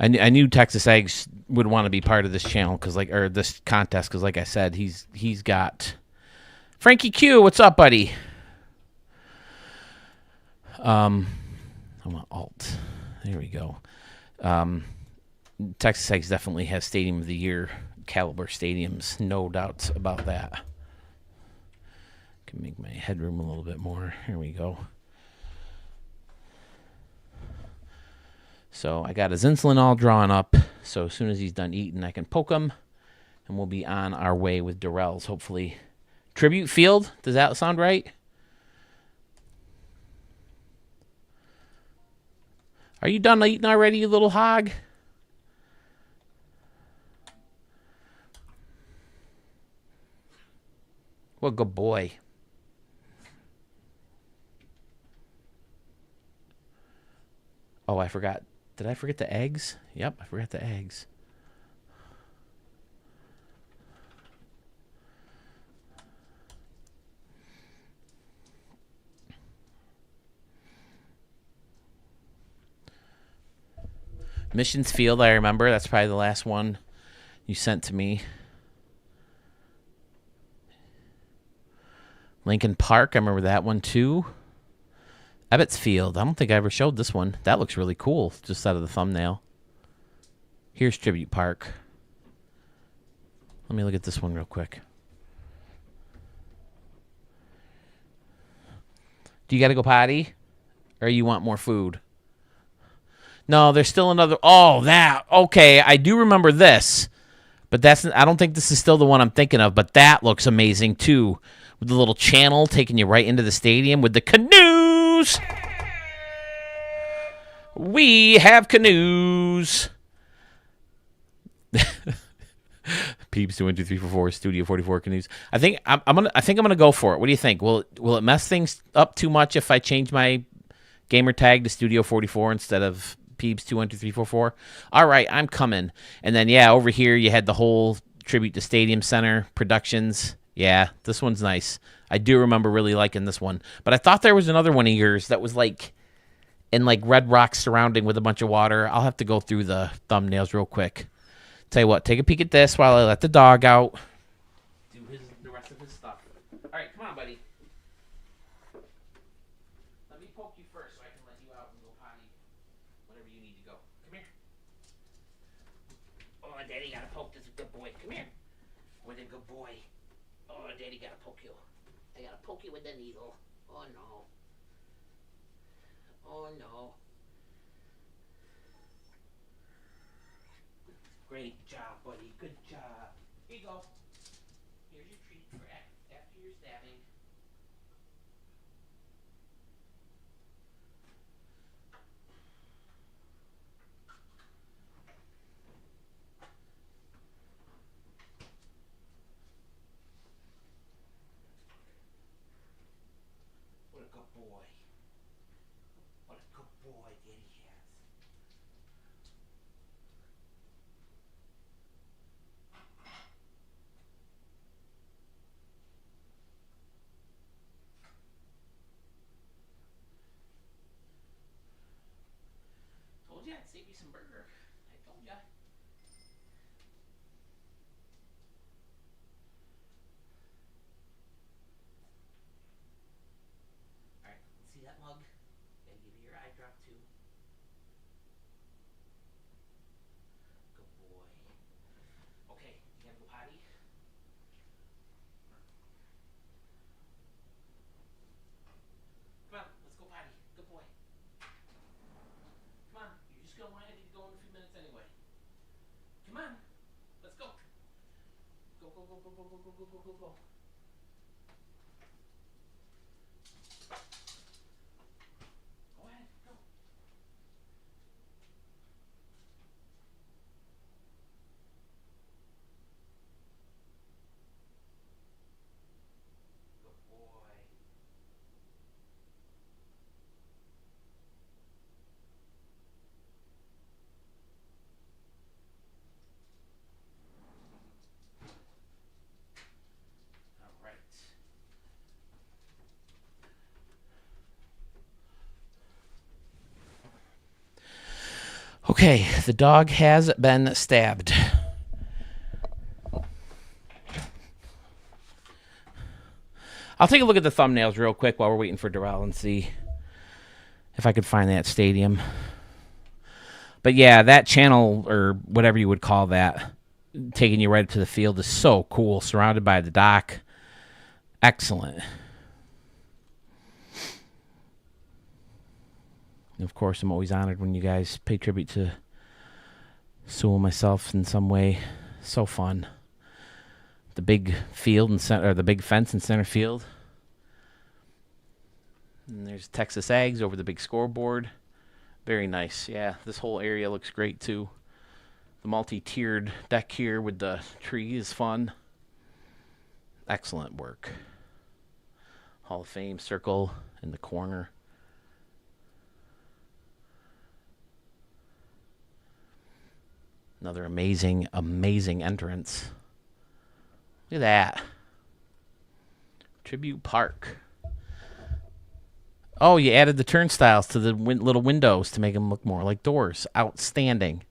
I knew Texas Eggs would want to be part of this channel or this contest because, like I said, he's got Frankie Q. What's up, buddy? I want alt. There we go. Texas Eggs definitely has Stadium of the Year caliber stadiums, no doubts about that. Can make my headroom a little bit more. Here we go. So I got his insulin all drawn up. So as soon as he's done eating, I can poke him, and we'll be on our way with Darrell's, hopefully. Tribute Field, does that sound right? Are you done eating already, you little hog? What a good boy. Oh, I forgot. Did I forget the eggs? Yep, I forgot the eggs. Missions Field, I remember. That's probably the last one you sent to me. Lincoln Park, I remember that one too. Ebbets Field, I don't think I ever showed this one. That looks really cool, just out of the thumbnail. Here's Tribute Park. Let me look at this one real quick. Do you got to go potty? Or you want more food? No, there's still another. Oh, that. Okay, I do remember this. But I don't think this is still the one I'm thinking of. But that looks amazing, too. With the little channel taking you right into the stadium with the canoes. We have canoes. Peeps 2 1 2 3 4 4 Studio 44 canoes. I think I'm gonna go for it. What do you think? Will it mess things up too much if I change my gamer tag to Studio 44 instead of Peeps 2 1 2 3 4 4? All right, I'm coming. And then yeah, over here you had the whole tribute to Stadium Center Productions. Yeah, this one's nice. I do remember really liking this one. But I thought there was another one of yours that was like in like red rocks surrounding with a bunch of water. I'll have to go through the thumbnails real quick. Tell you what, take a peek at this while I let the dog out. Do the rest of his stuff. All right, come on, buddy. Let me poke you first so I can let you out and go potty whenever you need to go. Come here. Oh, Daddy got to poke. This is a good boy. Come here. What a good boy. Oh, Daddy got to poke you. I got to poke you with the needle. Oh, no. Oh, no. Great job, buddy. Good job. Here you go. Here's your treat for after your stabbing. What a good boy. What a good boy Daddy has. Told you I'd save you some burger. I told you. Alright, see that mug? Gotta give you your eye drop too. Good boy. Okay, you gotta go potty? Come on, let's go potty. Good boy. Come on, you're just gonna whine. I need to go in a few minutes anyway. Come on, let's go. Go, go, go, go, go, go, go, go, go, go, go. Okay, the dog has been stabbed. I'll take a look at the thumbnails real quick while we're waiting for Darrell and see if I could find that stadium. But yeah, that channel, or whatever you would call that, taking you right to the field is so cool, surrounded by the dock. Excellent. And of course, I'm always honored when you guys pay tribute to Sewell and myself in some way. So fun. The big field and center, or the big fence in center field. And there's Texas Ags over the big scoreboard. Very nice. Yeah, this whole area looks great too. The multi-tiered deck here with the tree is fun. Excellent work. Hall of Fame circle in the corner. Another amazing, amazing entrance. Look at that. Tribute Park. Oh, you added the turnstiles to the little windows to make them look more like doors. Outstanding.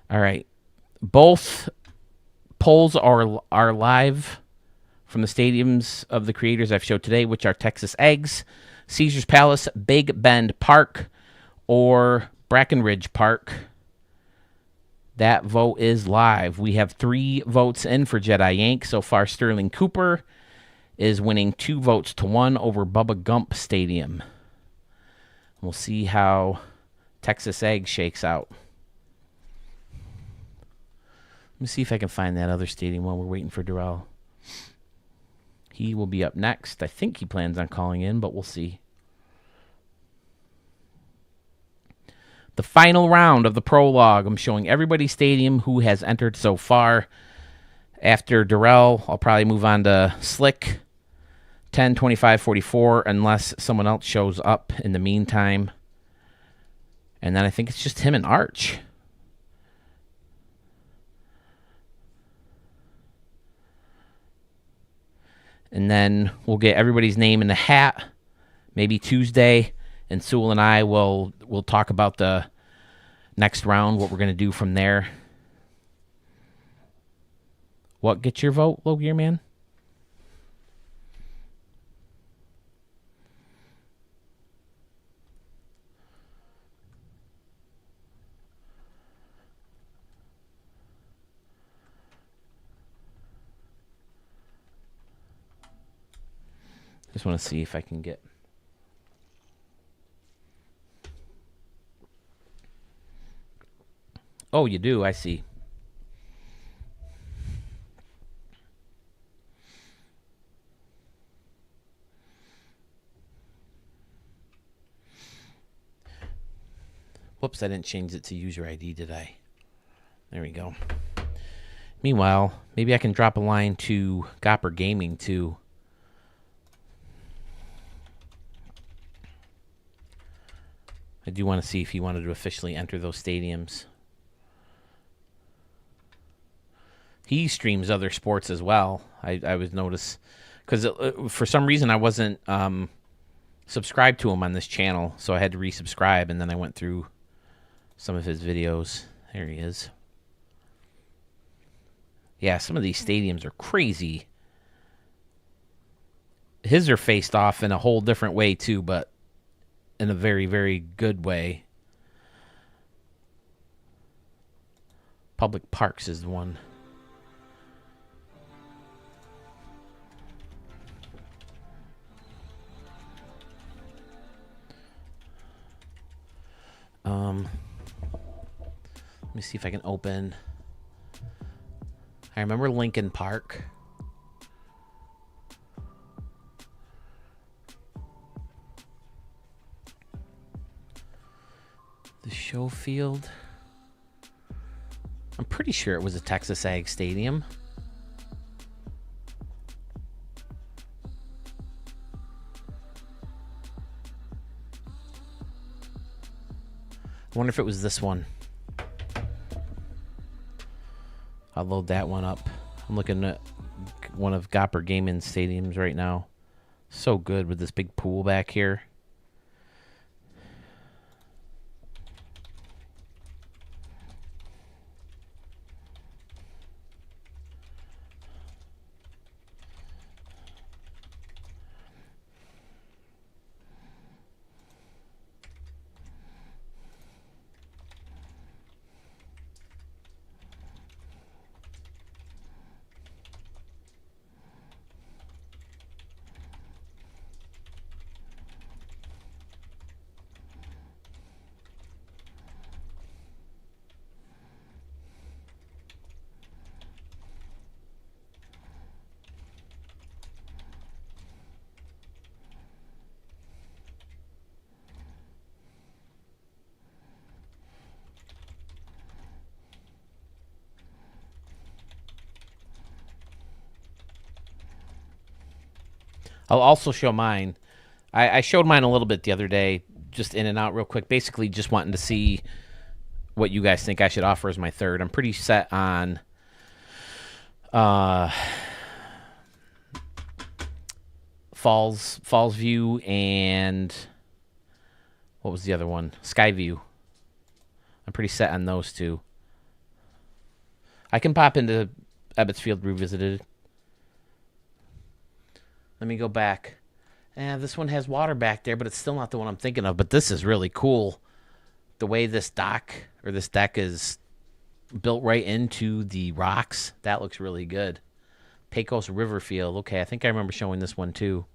All right. Both polls are live from the stadiums of the creators I've showed today, which are Texas Eggs, Caesars Palace, Big Bend Park, or Bracken Ridge Park. That vote is live. We have 3 votes in for Jedi Yank. So far, Sterling Cooper is winning 2 votes to 1 over Bubba Gump Stadium. We'll see how Texas Egg shakes out. Let me see if I can find that other stadium while we're waiting for Darrell. He will be up next. I think he plans on calling in, but we'll see. The final round of the prologue. I'm showing everybody's stadium who has entered so far. After Darrell, I'll probably move on to Slick, 10, 25, 44, unless someone else shows up in the meantime. And then I think it's just him and Arch. And then we'll get everybody's name in the hat, maybe Tuesday, and Sewell and I will talk about the next round, what we're going to do from there. What gets your vote, Low Gear Man? Just want to see if I can get... Oh, you do. I see. Whoops, I didn't change it to user ID, did I? There we go. Meanwhile, maybe I can drop a line to Gopper Gaming, too. I do want to see if he wanted to officially enter those stadiums. He streams other sports as well. I was noticed because for some reason I wasn't subscribed to him on this channel, so I had to resubscribe, and then I went through some of his videos. There he is. Yeah, some of these stadiums are crazy. His are faced off in a whole different way too, but in a very, very good way. Public Parks is the one. Let me see if I can open. I remember Lincoln Park. The show field. I'm pretty sure it was a Texas Ag Stadium. I wonder if it was this one. I'll load that one up. I'm looking at one of Gopper Gaming stadiums right now. So good with this big pool back here. I'll also show mine. I showed mine a little bit the other day, just in and out real quick. Basically, just wanting to see what you guys think I should offer as my third. I'm pretty set on Falls View and what was the other one? Skyview. I'm pretty set on those two. I can pop into Ebbets Field Revisited. Let me go back. This one has water back there, but it's still not the one I'm thinking of. But this is really cool. The way this deck is built right into the rocks. That looks really good. Pecos River Field. Okay, I think I remember showing this one too.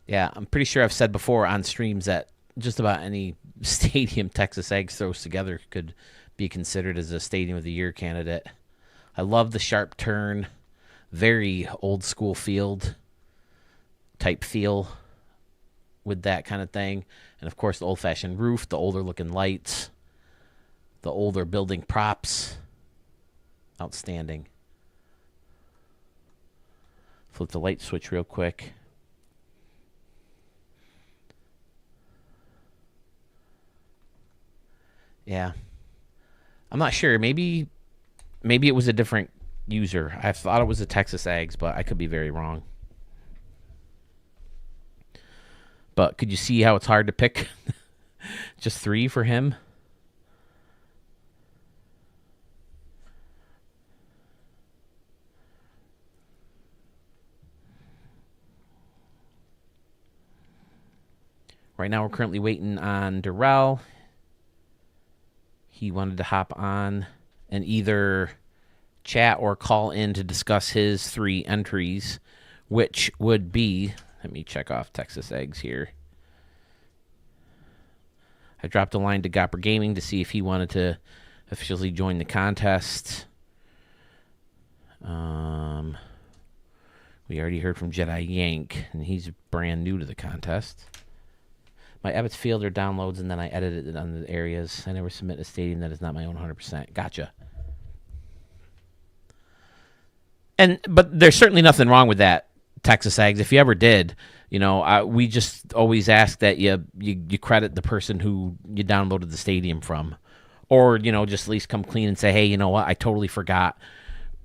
Yeah, I'm pretty sure I've said before on streams that just about any stadium Texas Ag throws together could be considered as a Stadium of the Year candidate. I love the sharp turn. Very old school field type feel with that kind of thing. And of course the old fashioned roof, the older looking lights, the older building props. Outstanding. Flip the light switch real quick. Yeah. I'm not sure. Maybe it was a different user. I thought it was a Texas Ags, but I could be very wrong. But could you see how it's hard to pick just 3 for him? Right now we're currently waiting on Durrell. He wanted to hop on and either chat or call in to discuss his 3 entries, which would be, let me check off Texas Eggs here. I dropped a line to Gopper Gaming to see if he wanted to officially join the contest. We already heard from Jedi Yank, and he's brand new to the contest. My Ebbets Fielder downloads, and then I edited it on the areas. I never submit a stadium that is not my own 100%. Gotcha. But there's certainly nothing wrong with that, Texas Ags. If you ever did, we just always ask that you credit the person who you downloaded the stadium from, or just at least come clean and say, hey, you know what, I totally forgot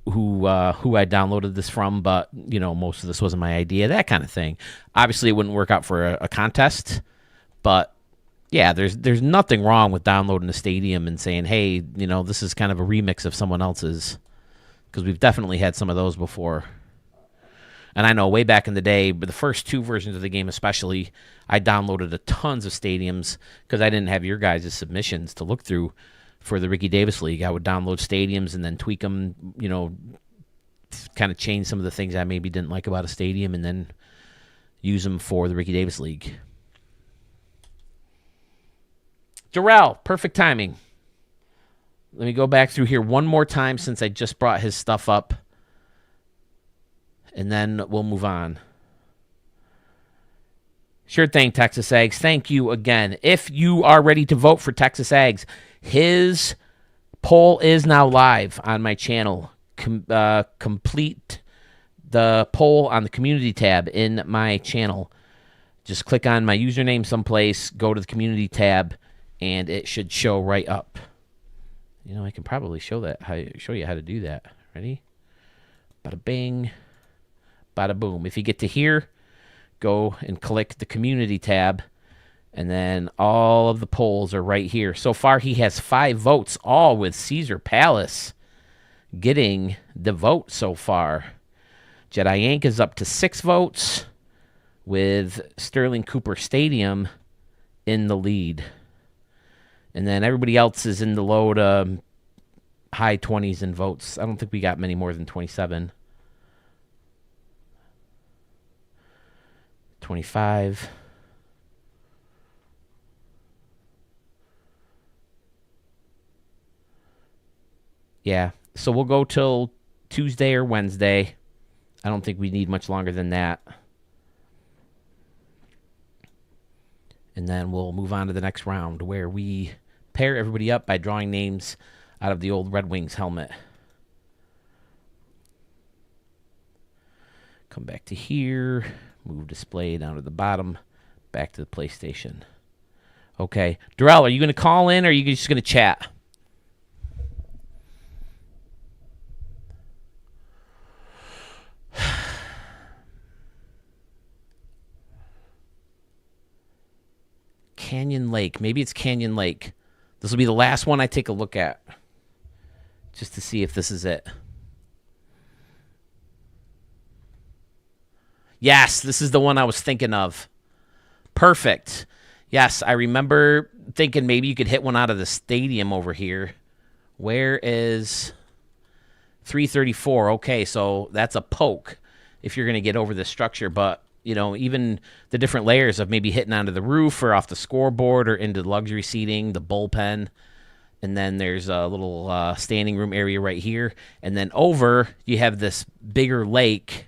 who I downloaded this from, but most of this wasn't my idea, that kind of thing. Obviously, it wouldn't work out for a contest, but yeah, there's nothing wrong with downloading a stadium and saying, hey, this is kind of a remix of someone else's. Because we've definitely had some of those before. And I know way back in the day, but the first 2 versions of the game especially, I downloaded tons of stadiums because I didn't have your guys' submissions to look through for the Ricky Davis League. I would download stadiums and then tweak them, kind of change some of the things I maybe didn't like about a stadium and then use them for the Ricky Davis League. Darrell, perfect timing. Let me go back through here one more time since I just brought his stuff up. And then we'll move on. Sure thing, Texas Ags. Thank you again. If you are ready to vote for Texas Ags, his poll is now live on my channel. Complete the poll on the community tab in my channel. Just click on my username someplace, go to the community tab, and it should show right up. You know, I can probably show you how to do that. Ready? Bada bing, bada boom. If you get to here, go and click the community tab, and then all of the polls are right here. So far, he has 5 votes, all with Caesar Palace getting the vote so far. Jedi Yank is up to 6 votes, with Sterling Cooper Stadium in the lead. And then everybody else is in the low to high 20s in votes. I don't think we got many more than 27. 25. Yeah, so we'll go till Tuesday or Wednesday. I don't think we need much longer than that. And then we'll move on to the next round, where we pair everybody up by drawing names out of the old Red Wings helmet. Come back to here. Move display down to the bottom. Back to the PlayStation. Okay. Darrell, are you going to call in, or are you just going to chat? Canyon Lake. Maybe it's Canyon Lake. This will be the last one I take a look at, just to see if this is it. Yes, this is the one I was thinking of. Perfect. Yes, I remember thinking maybe you could hit one out of the stadium over here. Where is 334? Okay, so that's a poke if you're going to get over the structure, but you know, even the different layers of maybe hitting onto the roof or off the scoreboard or into luxury seating, the bullpen. And then there's a little standing room area right here. And then over, you have this bigger lake.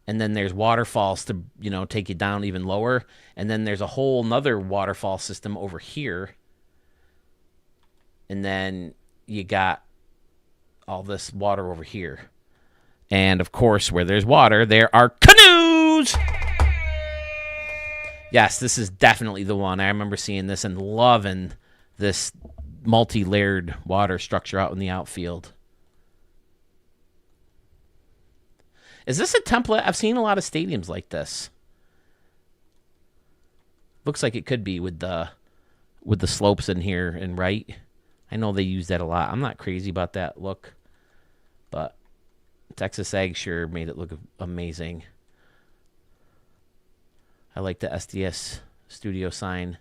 And then there's waterfalls to, you know, take you down even lower. And then there's a whole nother waterfall system over here. And then you got all this water over here. And, of course, where there's water, there are canoes! Yes, this is definitely the one. I remember seeing this and loving this multi-layered water structure out in the outfield. Is this a template? I've seen a lot of stadiums like this. Looks like it could be with the slopes in here and right. I know they use that a lot. I'm not crazy about that look, but Texas Ag sure made it look amazing. I like the SDS studio sign.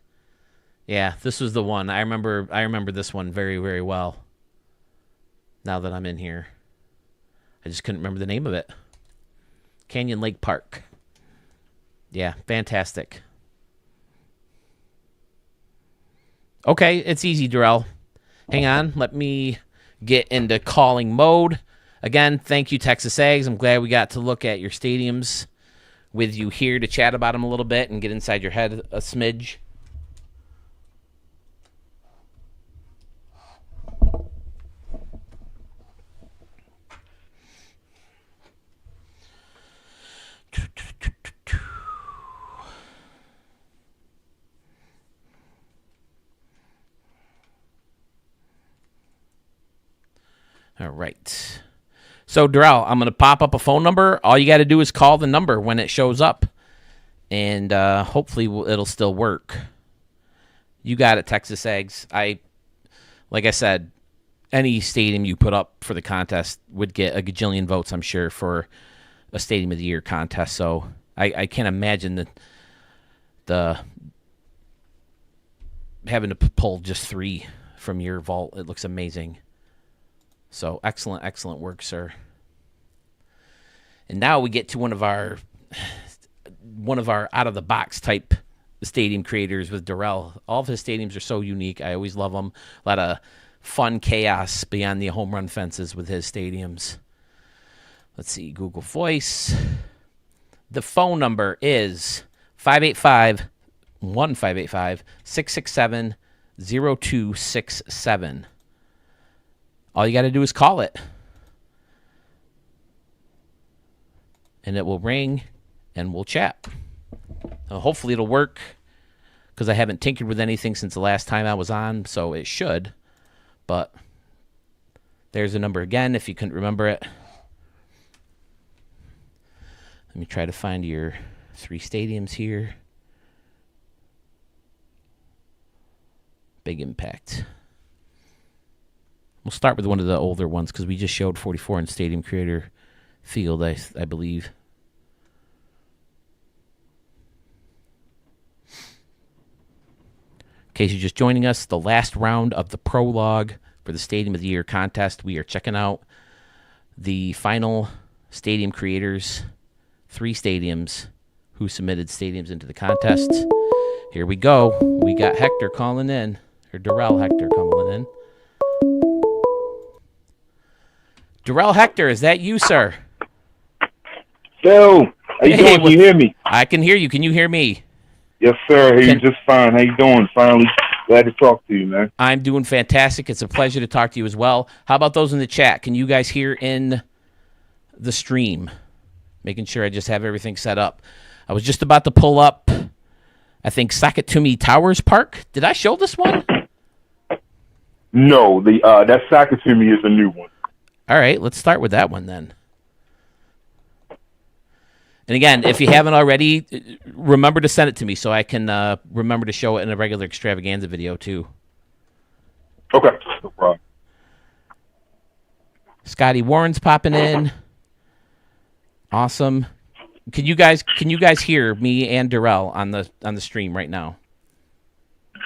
Yeah, this was the one. I remember this one very, very well. Now that I'm in here. I just couldn't remember the name of it. Canyon Lake Park. Yeah, fantastic. Okay, it's easy, Darrell. Hang on. Let me get into calling mode. Again, thank you, Texas Ags. I'm glad we got to look at your stadiums with you here to chat about them a little bit and get inside your head a smidge. All right. So, Darrell, I'm going to pop up a phone number. All you got to do is call the number when it shows up, and hopefully it'll still work. You got it, Texas Ags. Like I said, any stadium you put up for the contest would get a gajillion votes, I'm sure, for a Stadium of the Year contest. So I can't imagine the having to pull just 3 from your vault. It looks amazing. So excellent, excellent work, sir. And now we get to one of our out of the box type stadium creators with Darrell. All of his stadiums are so unique. I always love them. A lot of fun chaos beyond the home run fences with his stadiums. Let's see, Google Voice. The phone number is 585-667-0267. All you got to do is call it. And it will ring, and we'll chat. Hopefully it'll work, because I haven't tinkered with anything since the last time I was on, so it should. But There's a number again if you couldn't remember it. Let me try to find your 3 stadiums here. Big Impact. We'll start with one of the older ones because we just showed 44 in Stadium Creator Field, I believe. In case you're just joining us, the last round of the prologue for the Stadium of the Year contest. We are checking out the final stadium creators, 3 stadiums who submitted stadiums into the contest. Here we go. We got Hector calling in, or Darrell Hector calling in. Darrell Hector, is that you, sir? Yo, how you doing? Can you hear me? I can hear you. Can you hear me? Yes, sir. Hey, just fine. How you doing? Finally, glad to talk to you, man. I'm doing fantastic. It's a pleasure to talk to you as well. How about those in the chat? Can you guys hear in the stream? Making sure I just have everything set up. I was just about to pull up, I think, Sakatumi Towers Park. Did I show this one? No, that Sakatumi is a new one. All right, let's start with that one then. And again, if you haven't already, remember to send it to me so I can remember to show it in a regular extravaganza video too. Okay, no problem. Scotty Warren's popping in. Awesome. Can you guys hear me and Darrell on the stream right now?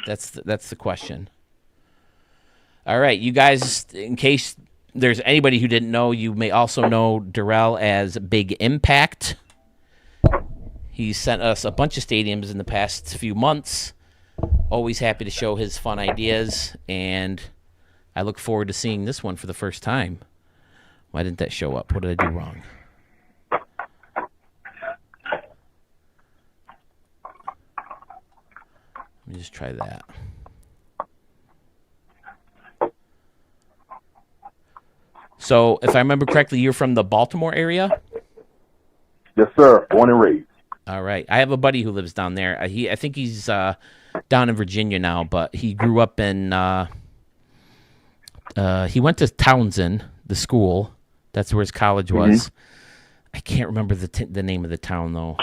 That's the question. All right, you guys, in case there's anybody who didn't know, you may also know Darrell as Big Impact. He's sent us a bunch of stadiums in the past few months. Always happy to show his fun ideas, and I look forward to seeing this one for the first time. Why didn't that show up? What did I do wrong? Let me just try that. So, if I remember correctly, you're from the Baltimore area? Yes, sir. Born and raised. All right. I have a buddy who lives down there. I think he's down in Virginia now, but he grew up in he went to Townsend, the school. That's where his college was. I can't remember the name of the town, though.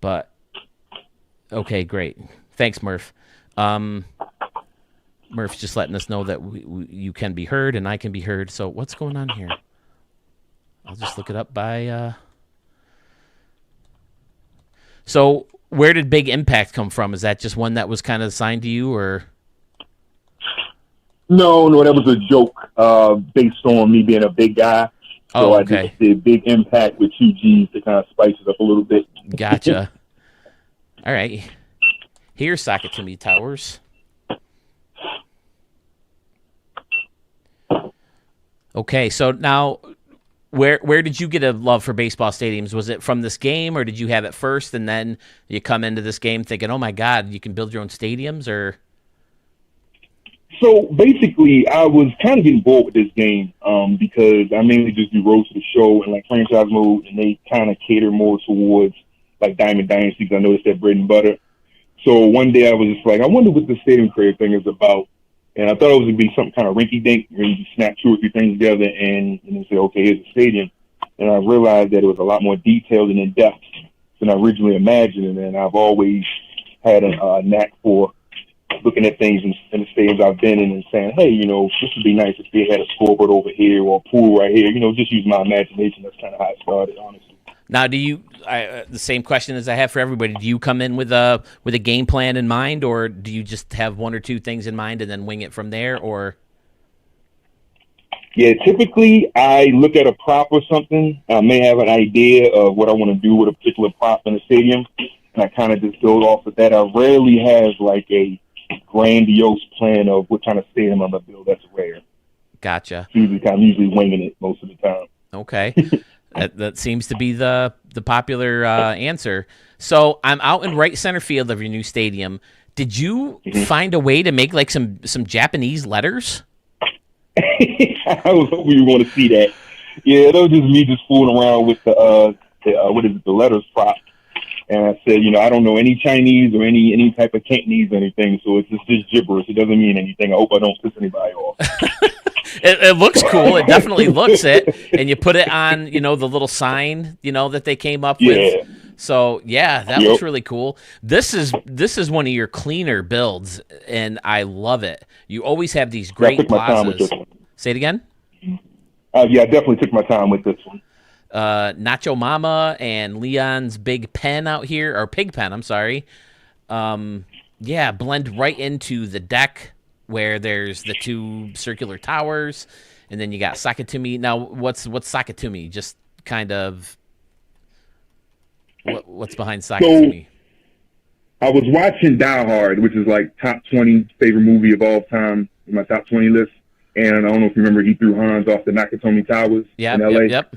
But, okay, great. Thanks, Murph. Murph's just letting us know that you can be heard and I can be heard. So what's going on here? I'll just look it up by... So where did Big Impact come from? Is that just one that was kind of assigned to you, or? No, that was a joke based on me being a big guy. So I just did Big Impact with 2 G's to kind of spice it up a little bit. Gotcha. All right. Here's Sakatumi Towers. Okay, so now... Where did you get a love for baseball stadiums? Was it from this game, or did you have it first and then you come into this game thinking, oh, my God, you can build your own stadiums? Or So basically, I was kind of getting bored with this game because I mainly just do Road to the Show and like franchise mode, and they kind of cater more towards like Diamond Dynasty because I noticed that bread and butter. So one day I was just like, I wonder what the stadium creator thing is about. And I thought it was going to be something kind of rinky-dink, where you snap 2 or 3 things together and then say, okay, here's a stadium. And I realized that it was a lot more detailed and in-depth than I originally imagined. And then I've always had a knack for looking at things in the stadiums I've been in and saying, hey, this would be nice if they had a scoreboard over here or a pool right here. Just use my imagination. That's kind of how it started, honestly. Now, do you the same question as I have for everybody? Do you come in with a game plan in mind, or do you just have 1 or 2 things in mind and then wing it from there? Or yeah, typically I look at a prop or something. I may have an idea of what I want to do with a particular prop in the stadium, and I kind of just build off of that. I rarely have like a grandiose plan of what kind of stadium I'm gonna build. That's rare. Gotcha. I'm usually winging it most of the time. Okay. That seems to be the popular answer. So I'm out in right center field of your new stadium. Did you find a way to make like some Japanese letters? I was hoping you were going to see that. Yeah, that was just me just fooling around with the letters prop. And I said, I don't know any Chinese or any type of Cantonese or anything, so it's just gibberish. It doesn't mean anything. I hope I don't piss anybody off. it looks cool. It definitely looks it. And you put it on, the little sign, that they came up with. So yeah, that looks really cool. This is one of your cleaner builds, and I love it. You always have these great plazas. Say it again. Yeah, I definitely took my time with this one. Nacho Mama and Leon's big pen out here, or pig pen. I'm sorry. Yeah, blend right into the deck where there's the two circular towers, and then you got Sakatumi. Now, what's Sakatumi? Just kind of what's behind Sakatumi? So, I was watching Die Hard, which is like top 20 favorite movie of all time in my top 20 list. And I don't know if you remember, he threw Hans off the Nakatomi Towers in LA. Yep.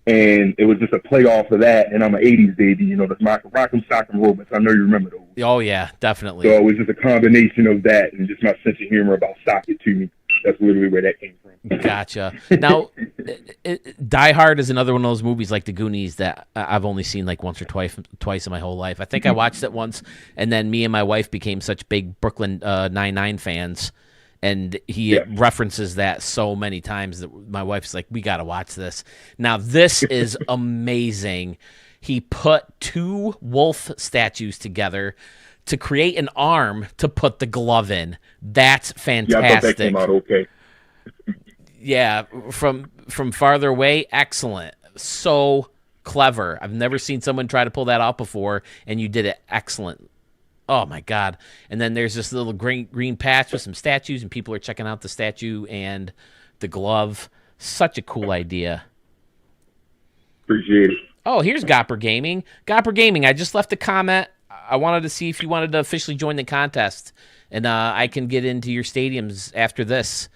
And it was just a play off of that. And I'm an 80s baby, the Rock'em Sock'em Robots. I know you remember those. Oh, yeah, definitely. So it was just a combination of that and just my sense of humor about Sock It To Me. That's literally where that came from. Gotcha. Now, Die Hard is another one of those movies like The Goonies that I've only seen like once or twice in my whole life. I think I watched it once, and then me and my wife became such big Brooklyn Nine-Nine fans. And he references that so many times that my wife's like, we got to watch this. Now, this is amazing. He put two wolf statues together to create an arm to put the glove in. That's fantastic. Yeah, I thought that came out okay. Yeah, from farther away, excellent. So clever. I've never seen someone try to pull that off before, and you did it excellent. Oh, my God. And then there's this little green patch with some statues, and people are checking out the statue and the glove. Such a cool idea. Appreciate it. Oh, here's Gopper Gaming. Gopper Gaming, I just left a comment. I wanted to see if you wanted to officially join the contest, and I can get into your stadiums after this.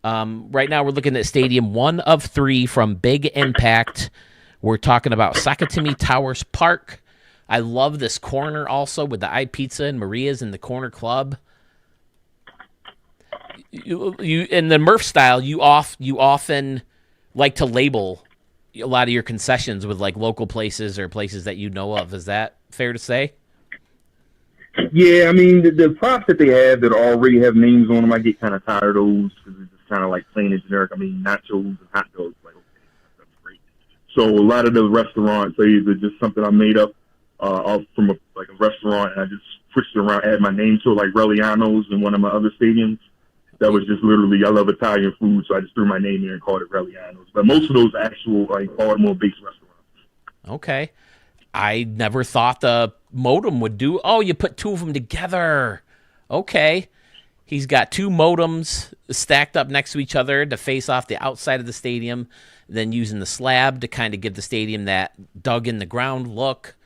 Right now we're looking at Stadium 1 of 3 from Big Impact. We're talking about Sakatumi Towers Park. I love this corner also with the iPizza and Maria's in the corner club. You in the Murph style, you often like to label a lot of your concessions with like local places or places that you know of. Is that fair to say? Yeah, I mean, the props that they have that already have names on them, I get kind of tired of those because it's just kind of like plain and generic. I mean, nachos and hot dogs, like, okay, that's great. So a lot of the restaurants are either just something I made up from a restaurant, and I just switched it around, add my name to it, like Reliano's in one of my other stadiums. That was just literally, I love Italian food, so I just threw my name in and called it Reliano's. But most of those actual, like, Baltimore-based restaurants. Okay. I never thought the modem would do. Oh, you put two of them together. Okay. He's got two modems stacked up next to each other to face off the outside of the stadium, then using the slab to kind of give the stadium that dug-in-the-ground look.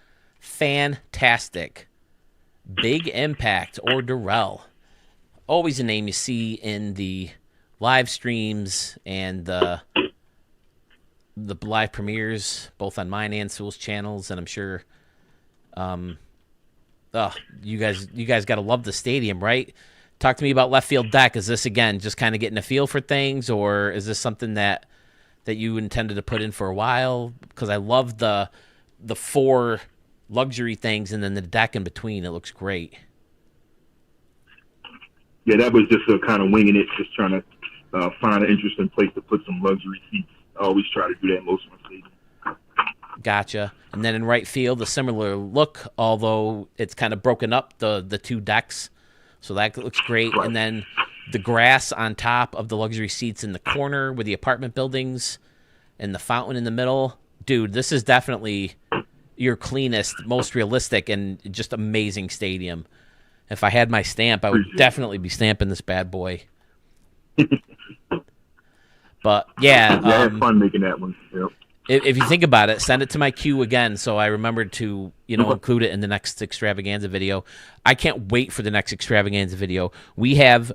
Fantastic. Big Impact or Durrell. Always a name you see in the live streams and the live premieres, both on mine and Sewell's channels, and I'm sure you guys got to love the stadium, right? Talk to me about left field deck. Is this, again, just kind of getting a feel for things, or is this something that you intended to put in for a while? Because I love the 4 luxury things and then the deck in between. It looks great. Yeah, that was just kind of winging it, just trying to find an interesting place to put some luxury seats. I always try to do that in most of my stadiums. Gotcha. And then in right field, a similar look, although it's kind of broken up, the 2 decks. So that looks great. Right. And then the grass on top of the luxury seats in the corner with the apartment buildings and the fountain in the middle. Dude, this is definitely your cleanest, most realistic, and just amazing stadium. If I had my stamp, I would definitely be stamping this bad boy. But yeah, I had fun making that one. Yep. If you think about it, send it to my queue again, so I remembered to include it in the next extravaganza video. I can't wait for the next extravaganza video. We have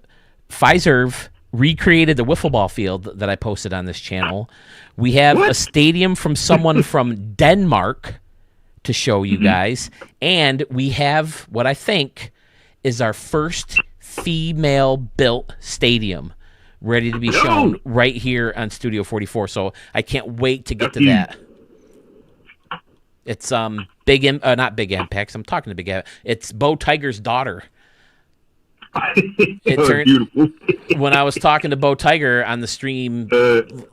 Fiserv recreated the wiffle ball field that I posted on this channel. We have a stadium from someone from Denmark to show you guys, and we have what I think is our first female-built stadium ready to be shown right here on Studio 44. So I can't wait to get to that. It's not Big Impact. I'm talking to Big Impact. It's Bo Tiger's daughter. It was turned beautiful. when I was talking to Bo Tiger on the stream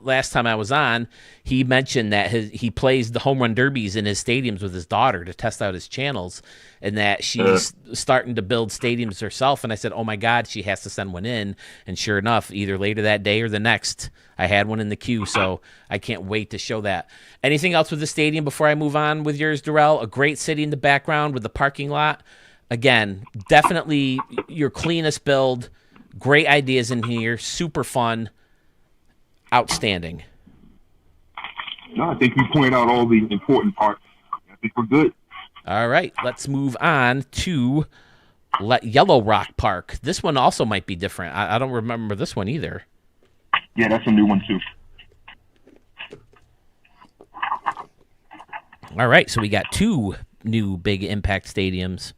last time I was on, he mentioned that he plays the home run derbies in his stadiums with his daughter to test out his channels, and that she's starting to build stadiums herself. And I said, oh my God, she has to send one in. And sure enough, either later that day or the next, I had one in the queue. So I can't wait to show that. Anything else with the stadium before I move on with yours, Darrell? A great city in the background with the parking lot. Again, definitely your cleanest build. Great ideas in here. Super fun. Outstanding. No, I think you pointed out all the important parts. I think we're good. All right, let's move on to Yellow Rock Park. This one also might be different. I don't remember this one either. Yeah, that's a new one too. All right, so we got two new big impact stadiums.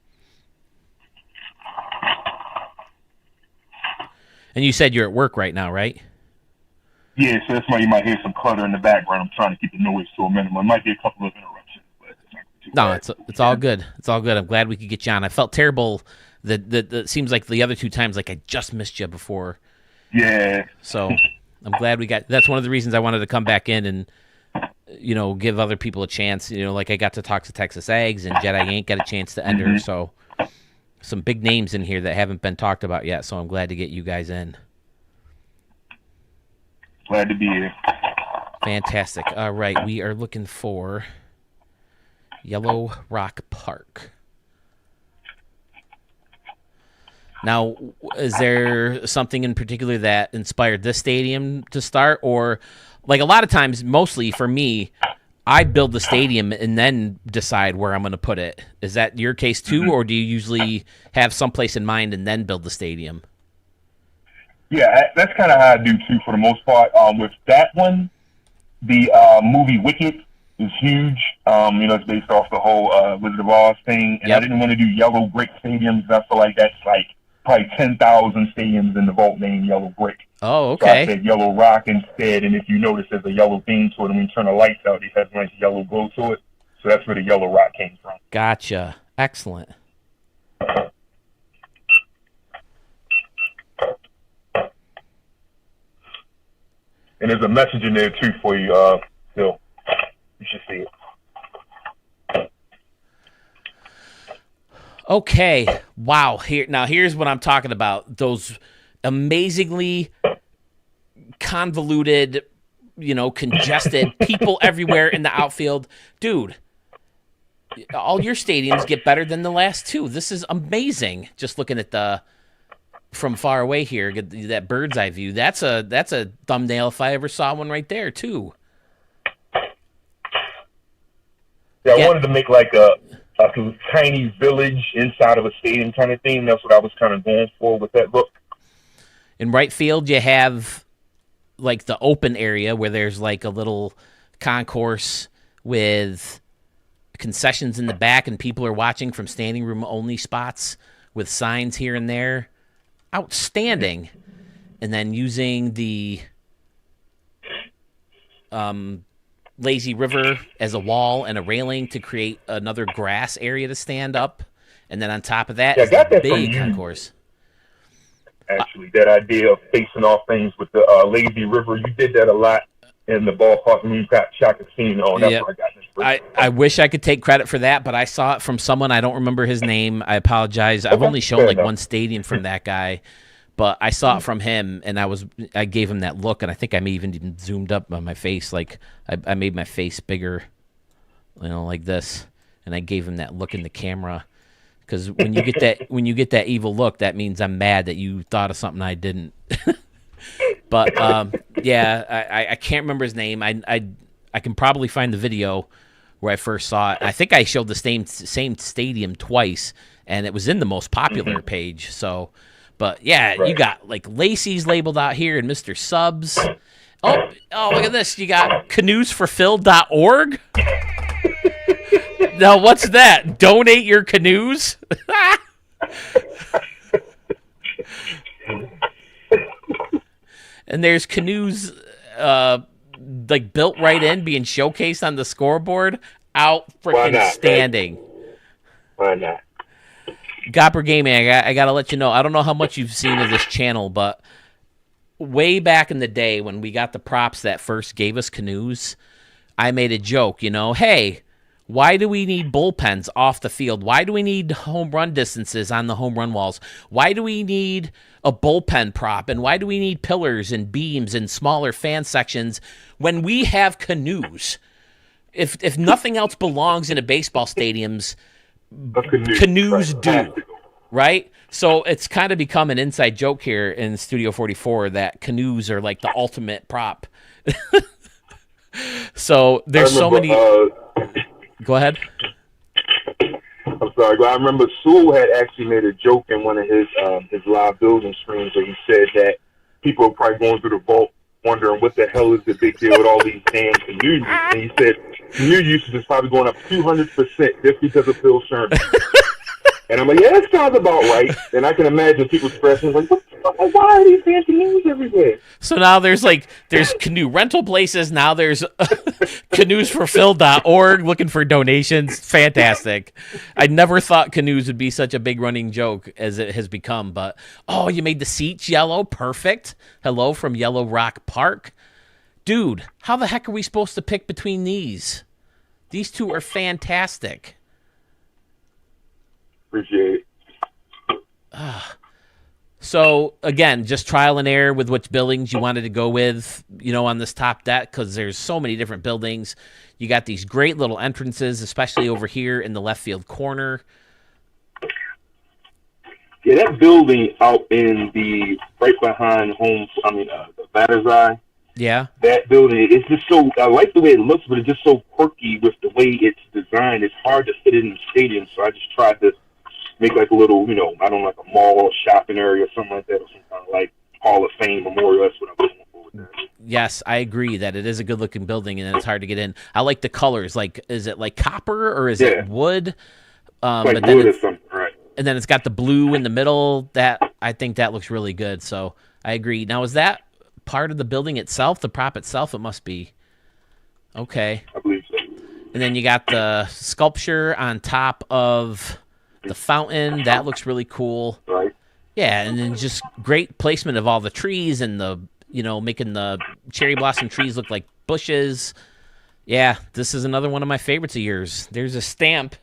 And you said you're at work right now, right? Yeah, so that's why you might hear some clutter in the background. I'm trying to keep the noise to a minimum. It might be a couple of interruptions, but it's not too bad. It's all good. It's all good. I'm glad we could get you on. I felt terrible that it seems like the other two times like I just missed you before. Yeah. So I'm glad we got. That's one of the reasons I wanted to come back in and give other people a chance. Like I got to talk to Texas Ags and Jedi Yank got a chance to enter. So some big names in here that haven't been talked about yet. So I'm glad to get you guys in. Glad to be here. Fantastic. All right, we are looking for Yellow Rock Park. Now, is there something in particular that inspired this stadium to start? Or, like a lot of times, mostly for me, I build the stadium and then decide where I'm going to put it. Is that your case too, or do you usually have someplace in mind and then build the stadium? Yeah, that's kind of how I do too, for the most part. With that one, the movie Wicked is huge. It's based off the whole Wizard of Oz thing, and I didn't want to do yellow brick stadiums. I feel like that's like probably 10,000 stadiums in the vault named Yellow Brick. Oh, okay. So I said Yellow Rock instead, and if you notice, there's a yellow theme to it, and when you turn the lights out, it has a nice yellow glow to it. So that's where the Yellow Rock came from. Gotcha. Excellent. And there's a message in there too for you, Phil. You should see it. Okay. Wow. Here's what I'm talking about. Those amazingly convoluted, congested people everywhere in the outfield. Dude, all your stadiums get better than the last two. This is amazing. Just looking at from far away here, get that bird's eye view. That's a thumbnail if I ever saw one right there too. Yeah, I wanted to make like a tiny village inside of a stadium kind of thing. That's what I was kind of going for with that book. In right field, you have like the open area where there's like a little concourse with concessions in the back, and people are watching from standing room only spots with signs here and there. Outstanding. And then using the lazy river as a wall and a railing to create another grass area to stand up. And then on top of that is the big concourse. Actually, that idea of facing off things with the lazy river, you did that a lot in the ballpark when you got Shaka Scene on. That's where I got this. I wish I could take credit for that, but I saw it from someone. I don't remember his name. I apologize. I've only shown like one stadium from that guy, but I saw it from him, and I gave him that look, and I think I may even zoomed up on my face. Like I made my face bigger, like this, and I gave him that look in the camera. Because when you get that evil look, that means I'm mad that you thought of something I didn't. But I can't remember his name. I can probably find the video where I first saw it. I think I showed the same stadium twice, and it was in the most popular page. So, but yeah, you got like Lacey's labeled out here and Mr. Subs. Oh, look at this. You got canoesforphil.org. Now, what's that? Donate your canoes? And there's canoes like built right in, being showcased on the scoreboard. Out freaking standing. Why not? Gopper Gaming, I got to let you know, I don't know how much you've seen of this channel, but way back in the day when we got the props that first gave us canoes, I made a joke, hey, why do we need bullpens off the field? Why do we need home run distances on the home run walls? Why do we need a bullpen prop? And why do we need pillars and beams and smaller fan sections when we have canoes? If nothing else belongs in a baseball stadiums, canoes do, right? So it's kind of become an inside joke here in Studio 44 that canoes are like the ultimate prop. So there's so many... Go ahead. I'm sorry. I remember Sewell had actually made a joke in one of his live building streams where he said that people are probably going through the vault wondering what the hell is the big deal with all these damn canoe use. And he said canoe usage is probably going up 200% just because of Phil Sherman. And I'm like, yeah, that sounds about right. And I can imagine people expressing like, what the fuck? Why are these damn canoes everywhere? So now there's canoe rental places. Now there's canoesforphil.org looking for donations. Fantastic. I never thought canoes would be such a big running joke as it has become. But, you made the seats yellow. Perfect. Hello from Yellow Rock Park. Dude, how the heck are we supposed to pick between these? These two are fantastic. Appreciate it. So, again, just trial and error with which buildings you wanted to go with, on this top deck, because there's so many different buildings. You got these great little entrances, especially over here in the left field corner. Yeah, that building out in the right behind the batter's eye. Yeah. That building, it's just so, I like the way it looks, but it's just so quirky with the way it's designed. It's hard to fit it in the stadium, so I just tried to make like a little, like a mall shopping area or something like that, or some kind of like Hall of Fame memorial. That's what I'm looking for with that. Yes, I agree that it is a good-looking building and it's hard to get in. I like the colors. Like, is it like copper or is it wood? Like wood or something, right? And then it's got the blue in the middle. I think that looks really good. So I agree. Now, is that part of the building itself, the prop itself? It must be. Okay. I believe so. And then you got the sculpture on top of the fountain. That looks really cool. Right. Yeah, and then just great placement of all the trees and the, making the cherry blossom trees look like bushes. Yeah, this is another one of my favorites of yours. There's a stamp,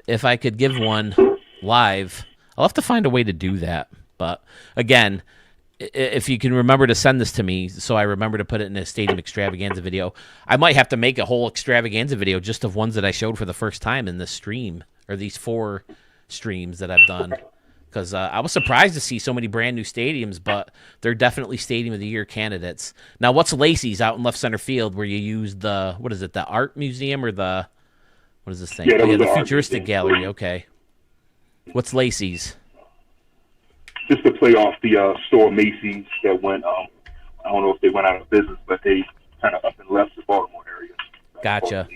if I could give one live. I'll have to find a way to do that. But, again, if you can remember to send this to me so I remember to put it in a Stadium Extravaganza video, I might have to make a whole extravaganza video just of ones that I showed for the first time in this stream, or these 4 streams that I've done, because I was surprised to see so many brand new stadiums, but they're definitely Stadium of the Year candidates. Now, what's Lacey's out in left center field where you use the, what is it, the art museum or the, what is this thing? Yeah, the futuristic gallery. Okay. What's Lacey's? Just to play off the store Macy's that went, I don't know if they went out of business, but they kind of up and left the Baltimore area. Gotcha.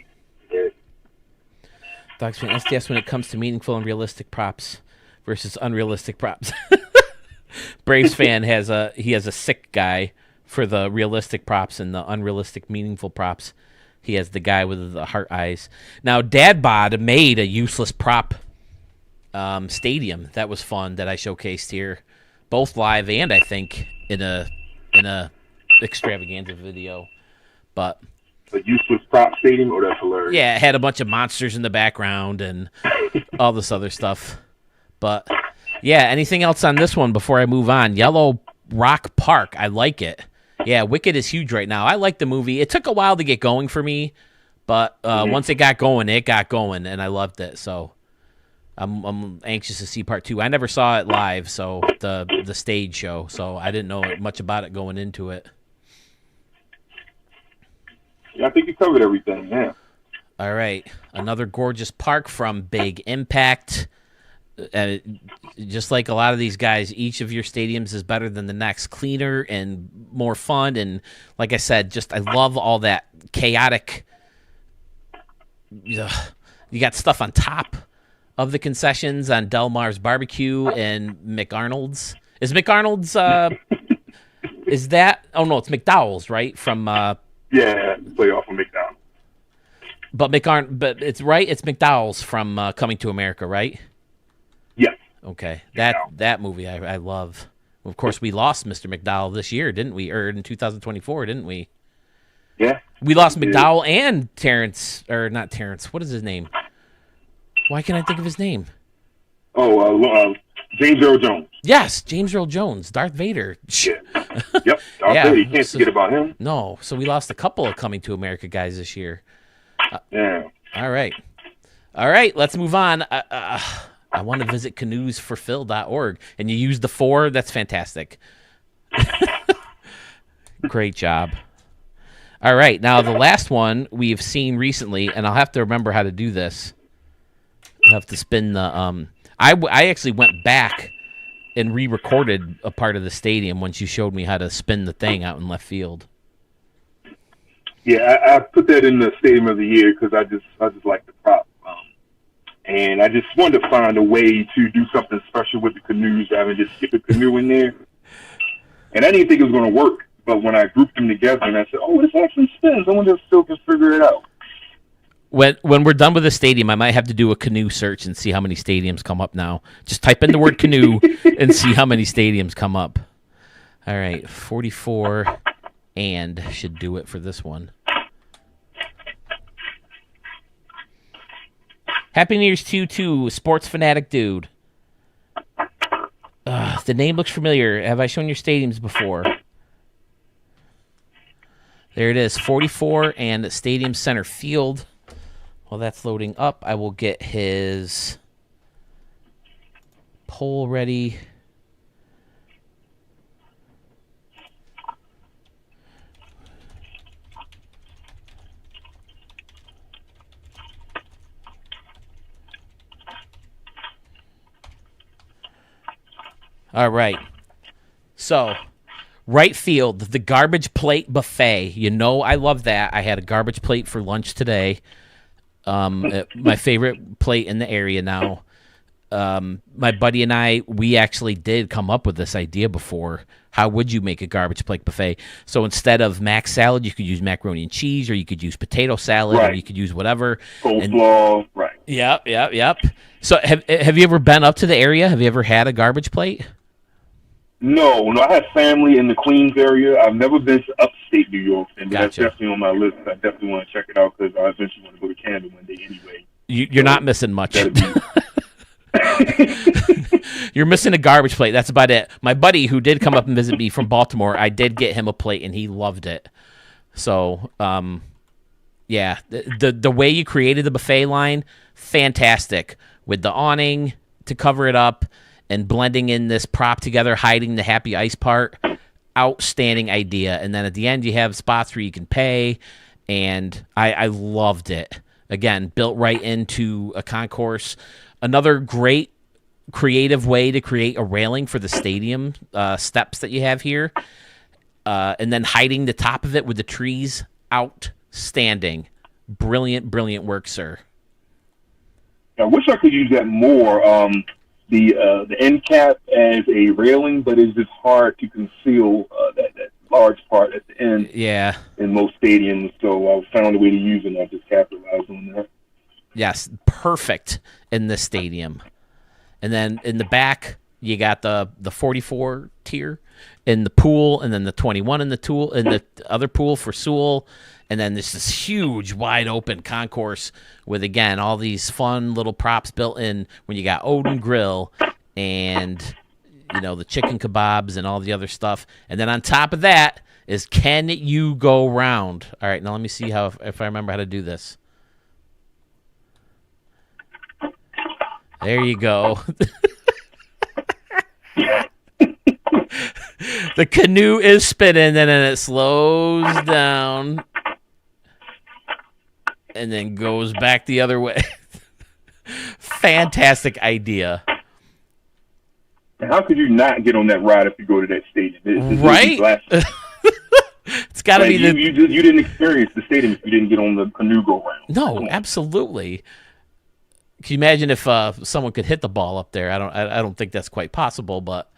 Dogs fan SDS when it comes to meaningful and realistic props versus unrealistic props. Braves fan has a sick guy for the realistic props and the unrealistic meaningful props. He has the guy with the heart eyes. Now, Dad Bod made a useless prop stadium that was fun that I showcased here, both live and I think in a extravaganza video, but. A useless prop stadium, or that's hilarious. Yeah, it had a bunch of monsters in the background and all this other stuff. But, yeah, anything else on this one before I move on? Yellow Rock Park, I like it. Yeah, Wicked is huge right now. I like the movie. It took a while to get going for me, but once it got going, and I loved it. So I'm anxious to see part 2. I never saw it live, so the stage show, so I didn't know much about it going into it. Yeah, I think you covered everything, yeah. All right. Another gorgeous park from Big Impact. Just like a lot of these guys, each of your stadiums is better than the next. Cleaner and more fun. And like I said, I love all that chaotic. You got stuff on top of the concessions on Del Mar's Barbecue and McArnold's. Is McArnold's, is that? Oh, no, it's McDowell's, right? From, yeah, play off of McDowell. But it's right. It's McDowell's from Coming to America, right? Yes. Okay. You That movie I love. Of course, we lost Mr. McDowell this year, didn't we? Or in 2024, didn't we? Yeah. We lost Yeah. McDowell and Terrence, or not Terrence. What is his name? Why can't I think of his name? Oh, James Earl Jones. Yes, James Earl Jones, Darth Vader. Yeah. Yep. Yeah, You can't forget about him. No, so we lost a couple of Coming to America guys this year. Yeah. All right, let's move on. I want to visit canoesforphil.org, and you use the 4. That's fantastic. Great job. All right, now the last one we've seen recently, and I'll have to remember how to do this. I'll have to spin the I actually went back and re-recorded a part of the stadium once you showed me how to spin the thing out in left field. Yeah, I put that in the Stadium of the Year because I just like the prop, and I just wanted to find a way to do something special with the canoes rather than just stick a canoe in there. And I didn't think it was going to work, but when I grouped them together, and I said, "Oh, this actually spins. I wonder if Phil can figure it out." When we're done with the stadium, I might have to do a canoe search and see how many stadiums come up now. Just type in the word canoe and see how many stadiums come up. All right, 44 and should do it for this one. Happy New Year's to you, too, Sports Fanatic Dude. The name looks familiar. Have I shown your stadiums before? There it is, 44 and Stadium Center Field. While that's loading up, I will get his poll ready. All right. So, right field, the garbage plate buffet. You know I love that. I had a garbage plate for lunch today. My favorite plate in the area now. My buddy and I, we actually did come up with this idea before. How would you make a garbage plate buffet? So instead of mac salad, you could use macaroni and cheese, or you could use potato salad, or you could use whatever. Coleslaw, right. Yep. So have you ever been up to the area? Have you ever had a garbage plate? No, I have family in the Queens area. I've never been to upstate New York, and that's definitely on my list. I definitely want to check it out because I eventually want to go to Canada one day anyway. You're not missing much. You're missing a garbage plate. That's about it. My buddy who did come up and visit me from Baltimore, I did get him a plate, and he loved it. So, yeah, the way you created the buffet line, fantastic. With the awning to cover it up and blending in this prop together, hiding the happy ice part, outstanding idea. And then at the end, you have spots where you can pay, and I loved it. Again, built right into a concourse. Another great creative way to create a railing for the stadium steps that you have here, and then hiding the top of it with the trees. Outstanding. Brilliant work, sir. I wish I could use that more. The end cap as a railing, but it's just hard to conceal that large part at the end. Yeah. In most stadiums, so I found a way to use it, and I just capitalized on that. Yes, perfect in this stadium. And then in the back, you got the 44 tier in the pool, and then the 21 in the other pool for Sewell. And then there's this huge, wide open concourse with, again, all these fun little props built in when you got Odin Grill and, the chicken kebabs and all the other stuff. And then on top of that is, can you go round? All right, now let me see if I remember how to do this. There you go. The canoe is spinning, and then it slows down and then goes back the other way. Fantastic idea. And how could you not get on that ride if you go to that stadium? Right? It's got to be you didn't experience the stadium if you didn't get on the canoe go round. No, absolutely. Can you imagine if someone could hit the ball up there? I don't think that's quite possible, but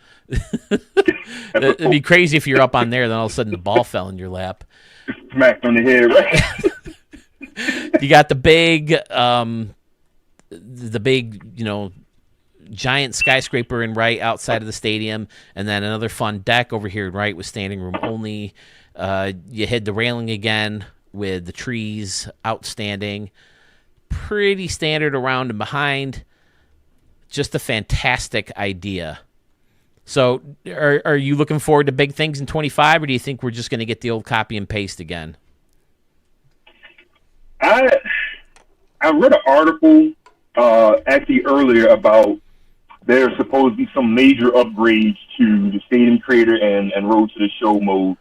it'd be crazy if you're up on there, then all of a sudden the ball fell in your lap. Smacked on the head, right? You got the big, giant skyscraper in right outside of the stadium, and then another fun deck over here in right with standing room only. You hit the railing again with the trees, outstanding. Pretty standard around and behind. Just a fantastic idea. So are you looking forward to big things in 25, or do you think we're just going to get the old copy and paste again? I read an article actually earlier about there's supposed to be some major upgrades to the Stadium Creator and Road to the Show mode.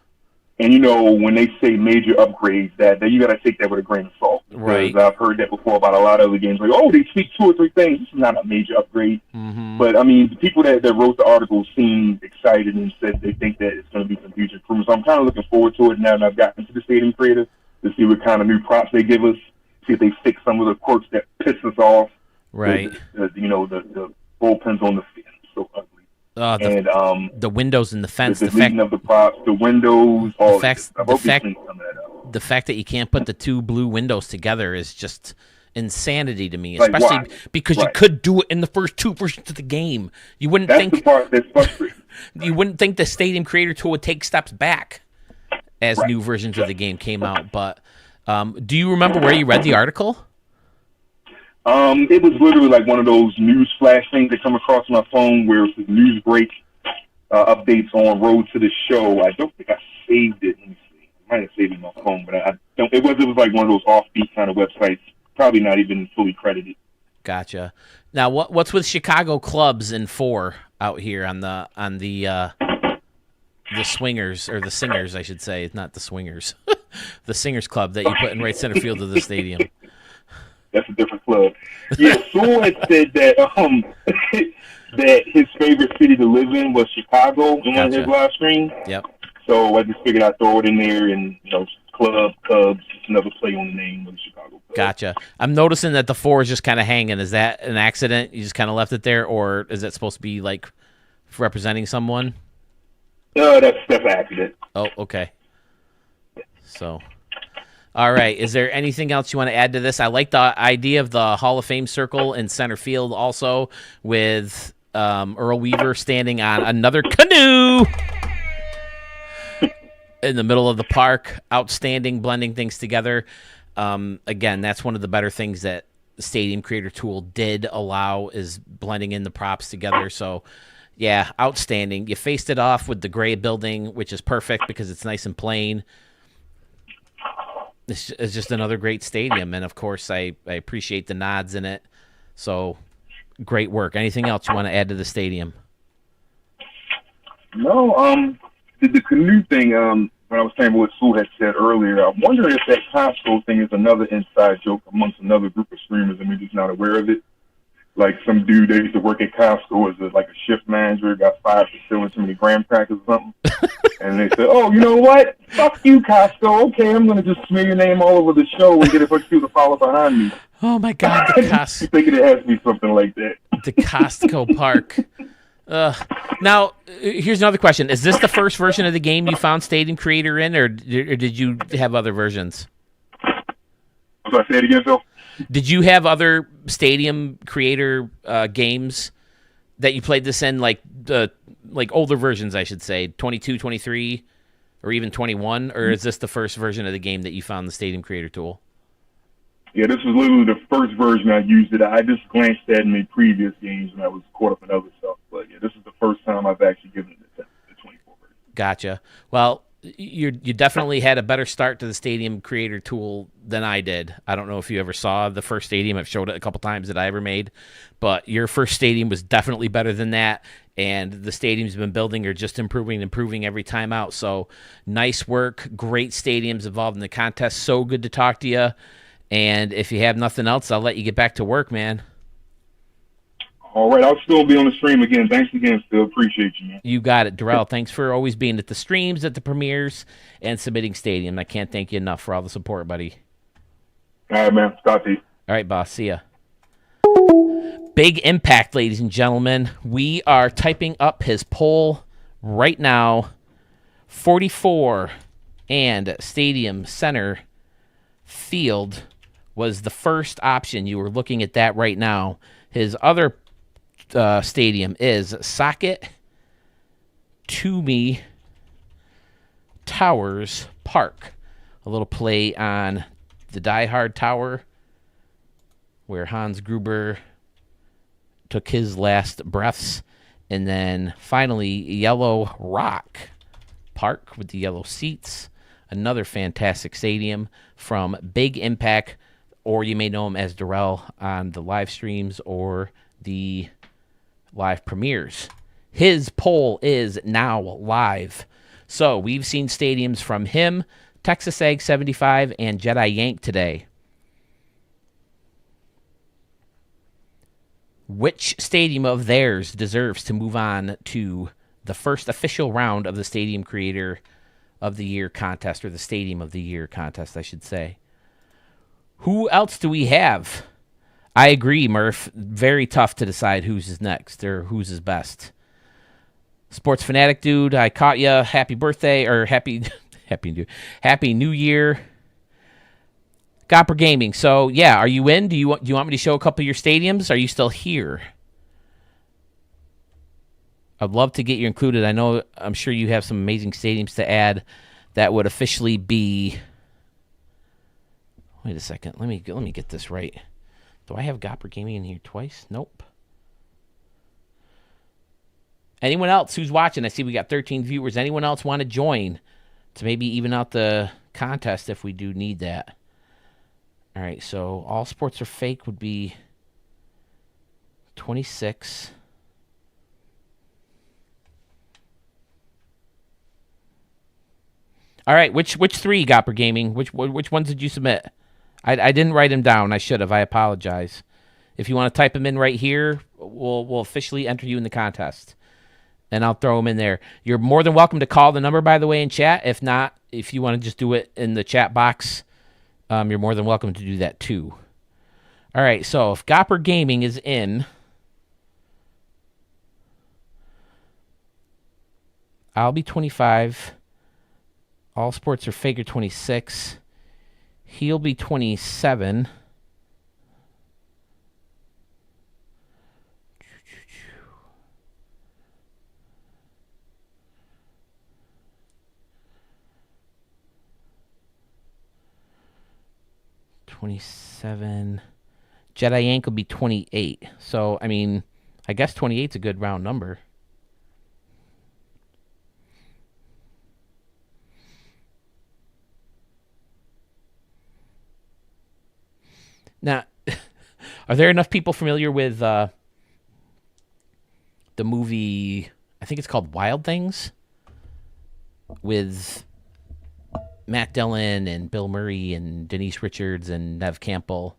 And, you know, when they say major upgrades, that you got to take that with a grain of salt. Right. Because I've heard that before about a lot of other games. Like, oh, they tweak 2 or 3 things. This is not a major upgrade. Mm-hmm. But, I mean, the people that wrote the article seemed excited and said they think that it's going to be some huge improvements. So I'm kind of looking forward to it now that I've gotten into the Stadium Creator to see what kind of new props they give us, see if they fix some of the quirks that piss us off. Right. The bullpens on the field. So ugly. The windows in the fence, the deleting of the props, the windows, all the fact that that you can't put the 2 blue windows together is just insanity to me, especially because you could do it in the first 2 versions of the game. You wouldn't That's the part that's frustrating. You wouldn't think the Stadium Creator tool would take steps back as new versions of the game came out. But do you remember where you read the article? It was literally like one of those news flash things that come across my phone where it's the news break updates on Road to the Show. I don't think I saved it. Let me see. I might have saved it on my phone, but I don't. It was like one of those offbeat kind of websites. Probably not even fully credited. Gotcha. Now, what's with Chicago clubs in 4 out here on the swingers, or the singers, I should say, not the swingers, the singers club that you put in right center field of the stadium? That's a different club. Yeah, Sewell had said that that his favorite city to live in was Chicago in one of his live streams. Yep. So I just figured I'd throw it in there, and club, Cubs, just another play on the name of the Chicago Cubs. Gotcha. I'm noticing that the 4 is just kind of hanging. Is that an accident? You just kind of left it there, or is it supposed to be like representing someone? No, that's an accident. Oh, okay. So. All right. Is there anything else you want to add to this? I like the idea of the Hall of Fame circle in center field also, with Earl Weaver standing on another canoe in the middle of the park. Outstanding, blending things together. Again, that's one of the better things that the Stadium Creator tool did allow, is blending in the props together. So, yeah, outstanding. You faced it off with the gray building, which is perfect because it's nice and plain. It's just another great stadium, and of course, I appreciate the nods in it. So, great work. Anything else you want to add to the stadium? No, the canoe thing. When I was saying what Sue had said earlier, I'm wondering if that Costco thing is another inside joke amongst another group of streamers, and we're just not aware of it. Like some dude that used to work at Costco as a shift manager, got fired for stealing too many graham crackers or something. And they said, oh, you know what? Fuck you, Costco. Okay, I'm going to just smear your name all over the show and get a bunch of people to follow behind me. Oh, my God. I'm thinking it has to be something like that. The Costco park. Now, here's another question. Is this the first version of the game you found Stadium Creator in, or did you have other versions? So I say it again, Phil? Did you have other Stadium Creator games that you played this in, like older versions, I should say, 22, 23, or even 21? Or is this the first version of the game that you found the Stadium Creator tool? Yeah, this was literally the first version I used it. I just glanced at it in the previous games, and I was caught up in other stuff. But, yeah, this is the first time I've actually given it the 24 version. Gotcha. Well, you definitely had a better start to the Stadium Creator tool than I did. I don't know if you ever saw the first stadium. I've showed it a couple times that I ever made, but your first stadium was definitely better than that, and the stadiums you've been building are just improving every time out. So nice work. Great stadiums involved in the contest. So good to talk to you, and if you have nothing else, I'll let you get back to work, man. All right, I'll still be on the stream again. Thanks again, Phil. Appreciate you, man. You got it, Darrell. Thanks for always being at the streams, at the premieres, and submitting Stadium. I can't thank you enough for all the support, buddy. All right, man. Talk to you. All right, boss. See ya. Big impact, ladies and gentlemen. We are typing up his poll right now. 44 and Stadium Center Field was the first option. You were looking at that right now. His other stadium is Sakatumi Towers Park. A little play on the Die Hard Tower, where Hans Gruber took his last breaths. And then finally, Yellow Rock Park with the yellow seats. Another fantastic stadium from Big Impact, or you may know him as Darrell on the live streams or the live premieres. His poll is now live. So we've seen stadiums from him, Texas Ag 75, and Jedi Yank today. Which stadium of theirs deserves to move on to the first official round of the Stadium Creator of the Year contest, or the Stadium of the Year contest, I should say? Who else do we have? I agree, Murph. Very tough to decide who's is next or who's is best. Sports Fanatic Dude, I caught ya. Happy birthday, or happy New Year. Gopper Gaming. So, yeah, are you in? Do you want me to show a couple of your stadiums? Are you still here? I'd love to get you included. I'm sure you have some amazing stadiums to add that would officially be. Wait a second. Let me get this right. Do I have Gopper Gaming in here twice? Nope. Anyone else who's watching? I see we got 13 viewers. Anyone else want to join to maybe even out the contest if we do need that? All right, so all sports are fake would be 26. All right, which three, Gopper Gaming? Which ones did you submit? I didn't write them down. I should have. I apologize. If you want to type them in right here, we'll officially enter you in the contest, and I'll throw them in there. You're more than welcome to call the number, by the way, in chat. If not, if you want to just do it in the chat box, you're more than welcome to do that too. All right, so if Gopper Gaming is in, I'll be 25. All sports are fake, 26. He'll be 27. Jedi Yank will be 28. So, I guess 28's a good round number. Now, are there enough people familiar with the movie, I think it's called Wild Things, with Matt Dillon and Bill Murray and Denise Richards and Nev Campbell?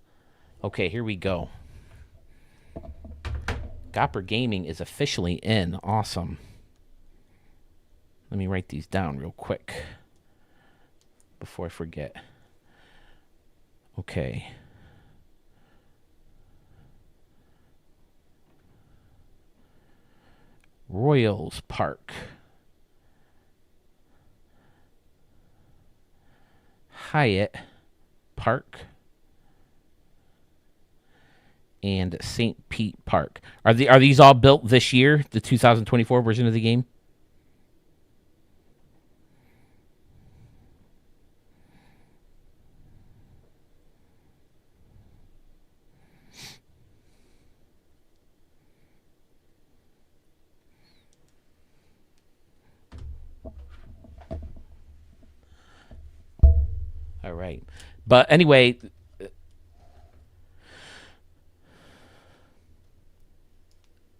Okay, here we go. Gopper Gaming is officially in. Awesome. Let me write these down real quick before I forget. Okay. Royals Park. Hyatt Park. And St. Pete Park. Are these all built this year, the 2024 version of the game? All right. But anyway,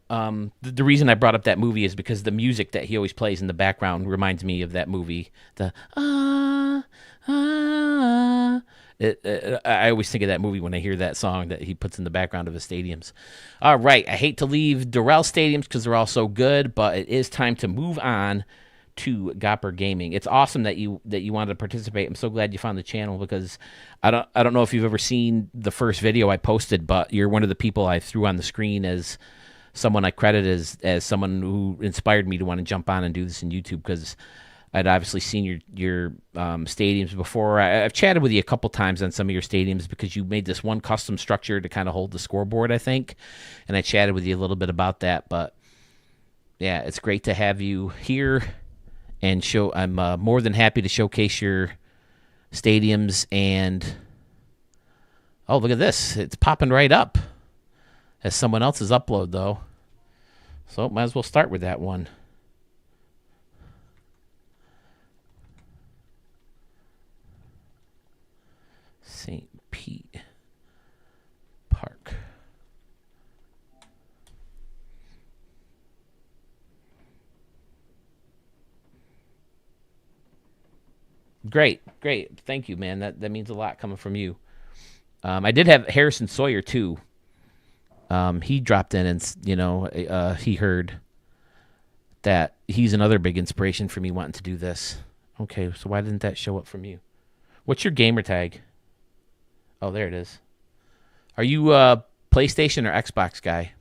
the reason I brought up that movie is because the music that he always plays in the background reminds me of that movie. I always think of that movie when I hear that song that he puts in the background of his stadiums. All right. I hate to leave Darrell stadiums because they're all so good, but it is time to move on to Gopper Gaming. It's awesome that you wanted to participate. I'm so glad you found the channel, because I don't know if you've ever seen the first video I posted, but you're one of the people I threw on the screen as someone I credit as someone who inspired me to want to jump on and do this in YouTube, because I'd obviously seen your stadiums before. I've chatted with you a couple times on some of your stadiums because you made this one custom structure to kind of hold the scoreboard, I think, and I chatted with you a little bit about that. But yeah, it's great to have you here and show. I'm more than happy to showcase your stadiums. And oh, look at this! It's popping right up as someone else's upload, though. So might as well start with that one. St. Pete Park. Great. Thank you, man. That means a lot coming from you. I did have Harrison Sawyer too. He dropped in and he heard that he's another big inspiration for me wanting to do this. Okay, so why didn't that show up from you? What's your gamer tag? Oh, there it is. Are you a PlayStation or Xbox guy?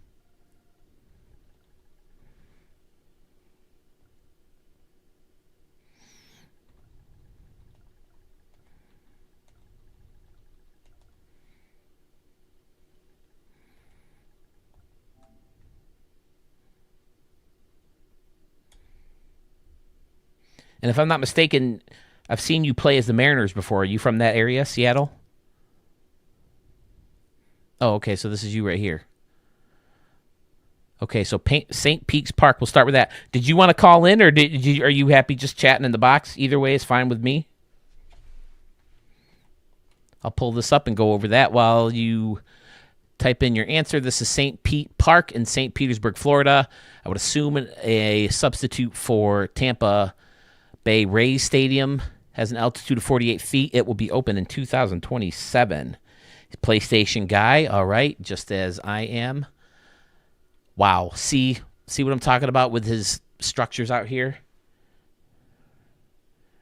And if I'm not mistaken, I've seen you play as the Mariners before. Are you from that area, Seattle? Oh, okay, so this is you right here. Okay, so St. Pete's Park. We'll start with that. Did you want to call in, or are you happy just chatting in the box? Either way is fine with me. I'll pull this up and go over that while you type in your answer. This is St. Pete Park in St. Petersburg, Florida. I would assume a substitute for Tampa Bay Rays Stadium. Has an altitude of 48 feet. It will be open in 2027. PlayStation guy, all right, just as I am. Wow, see what I'm talking about with his structures out here?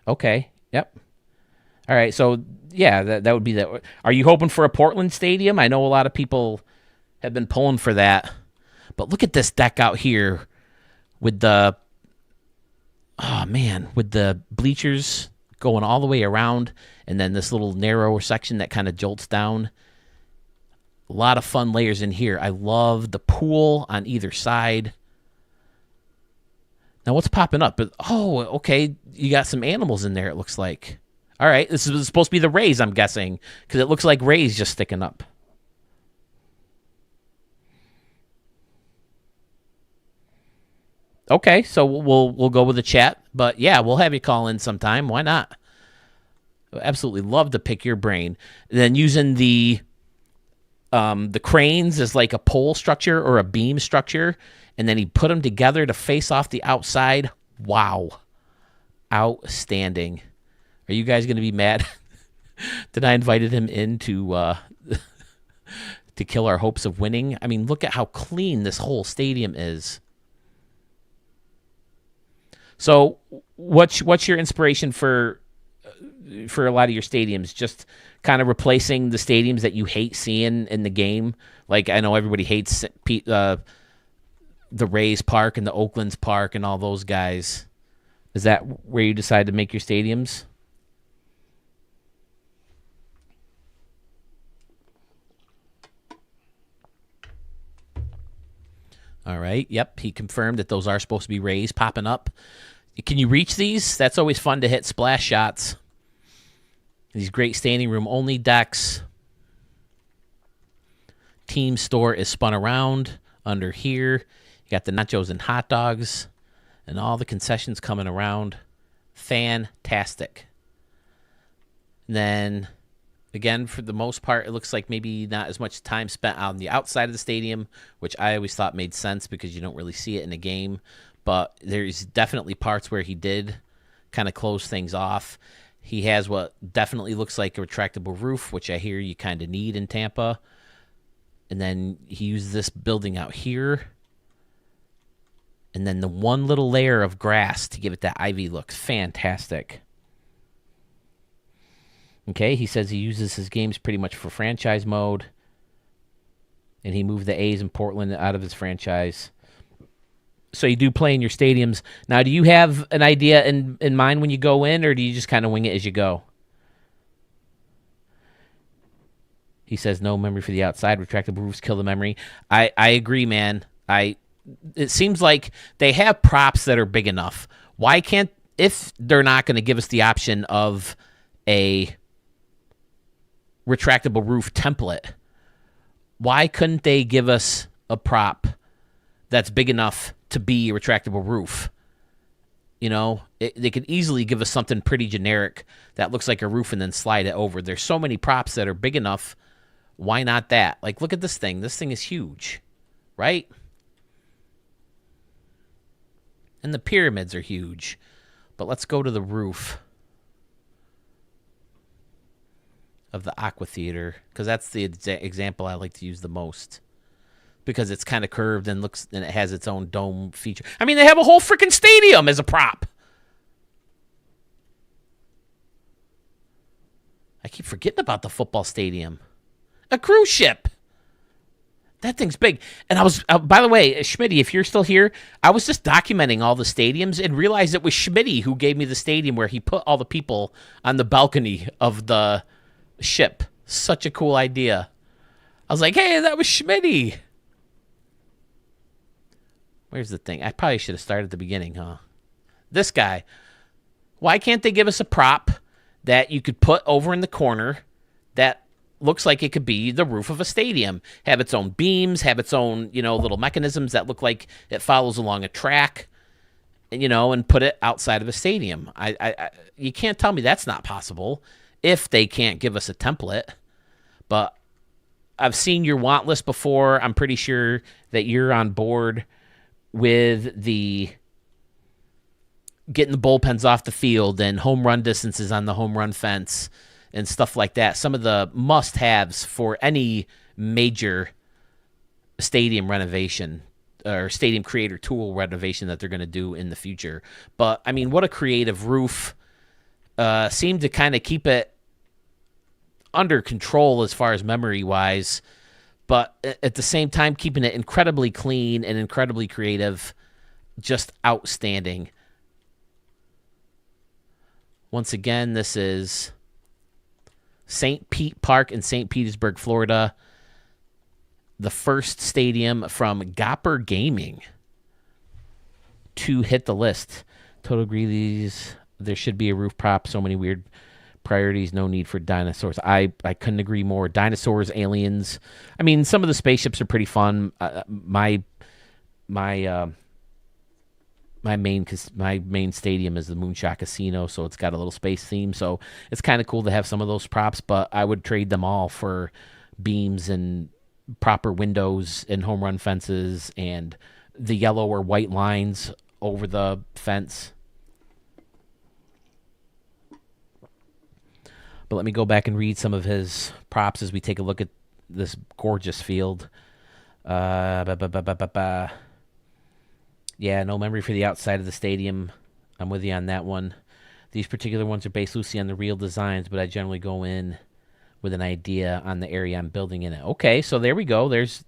Okay, yep. All right, so yeah, that would be that. Are you hoping for a Portland stadium? I know a lot of people have been pulling for that. But look at this deck out here with the, with the bleachers going all the way around, and then this little narrower section that kind of jolts down. A lot of fun layers in here. I love the pool on either side. Now, what's popping up? Okay, you got some animals in there, it looks like. All right, this is supposed to be the Rays, I'm guessing, because it looks like Rays just sticking up. Okay, so we'll go with the chat, but yeah, we'll have you call in sometime. Why not? Absolutely love to pick your brain. And then using the cranes as like a pole structure or a beam structure, and then he put them together to face off the outside. Wow, outstanding. Are you guys going to be mad that I invited him in to kill our hopes of winning? I mean, look at how clean this whole stadium is. So, what's your inspiration for a lot of your stadiums? Just kind of replacing the stadiums that you hate seeing in the game. Like, I know everybody hates the Rays Park and the Oakland's Park and all those guys. Is that where you decide to make your stadiums? All right. Yep. He confirmed that those are supposed to be Rays popping up. Can you reach these? That's always fun to hit splash shots. These great standing room only decks. Team store is spun around under here. You got the nachos and hot dogs and all the concessions coming around. Fantastic. And then, again, for the most part, it looks like maybe not as much time spent on the outside of the stadium, which I always thought made sense because you don't really see it in a game. But there's definitely parts where he did kind of close things off. He has what definitely looks like a retractable roof, which I hear you kind of need in Tampa. And then he used this building out here. And then the one little layer of grass to give it that ivy look. Fantastic. Okay, he says he uses his games pretty much for franchise mode. And he moved the A's in Portland out of his franchise. So you do play in your stadiums. Now, do you have an idea in mind when you go in, or do you just kind of wing it as you go? He says no memory for the outside. Retractable roofs kill the memory. I agree, man. It seems like they have props that are big enough. Why can't, if they're not going to give us the option of a retractable roof template, why couldn't they give us a prop that's big enough to be a retractable roof? You know, they could easily give us something pretty generic that looks like a roof and then slide it over. There's so many props that are big enough. Why not that? Like, look at this thing. This thing is huge, right? And the pyramids are huge. But let's go to the roof of the Aqua Theater, because that's the example I like to use the most, because it's kind of curved and looks, and it has its own dome feature. I mean, they have a whole freaking stadium as a prop. I keep forgetting about the football stadium. A cruise ship. That thing's big. And I was, by the way, Schmitty, if you're still here, I was just documenting all the stadiums and realized it was Schmitty who gave me the stadium where he put all the people on the balcony of the ship. Such a cool idea. I was like, hey, that was Schmitty. Where's the thing? I probably should have started at the beginning, huh? This guy. Why can't they give us a prop that you could put over in the corner that looks like it could be the roof of a stadium, have its own beams, have its own, little mechanisms that look like it follows along a track, and put it outside of a stadium. You can't tell me that's not possible if they can't give us a template. But I've seen your want list before. I'm pretty sure that you're on board with the getting the bullpens off the field and home run distances on the home run fence and stuff like that. Some of the must-haves for any major stadium renovation or stadium creator tool renovation that they're going to do in the future. But, I mean, what a creative roof. Seemed to kind of keep it under control as far as memory-wise, but at the same time keeping it incredibly clean and incredibly creative. Just outstanding. Once again, this is St. Pete Park in St. Petersburg, Florida. The first stadium from Gopper Gaming to hit the list. Total agree there should be a roof prop. So many weird priorities. No need for dinosaurs. I couldn't agree more. Dinosaurs, aliens. I mean, some of the spaceships are pretty fun. My main stadium is the Moonshot Casino, so it's got a little space theme. So it's kind of cool to have some of those props, but I would trade them all for beams and proper windows and home run fences and the yellow or white lines over the fence. But let me go back and read some of his props as we take a look at this gorgeous field. Yeah, no memory for the outside of the stadium. I'm with you on that one. These particular ones are based loosely on the real designs, but I generally go in with an idea on the area I'm building in it. Okay, so there we go. There's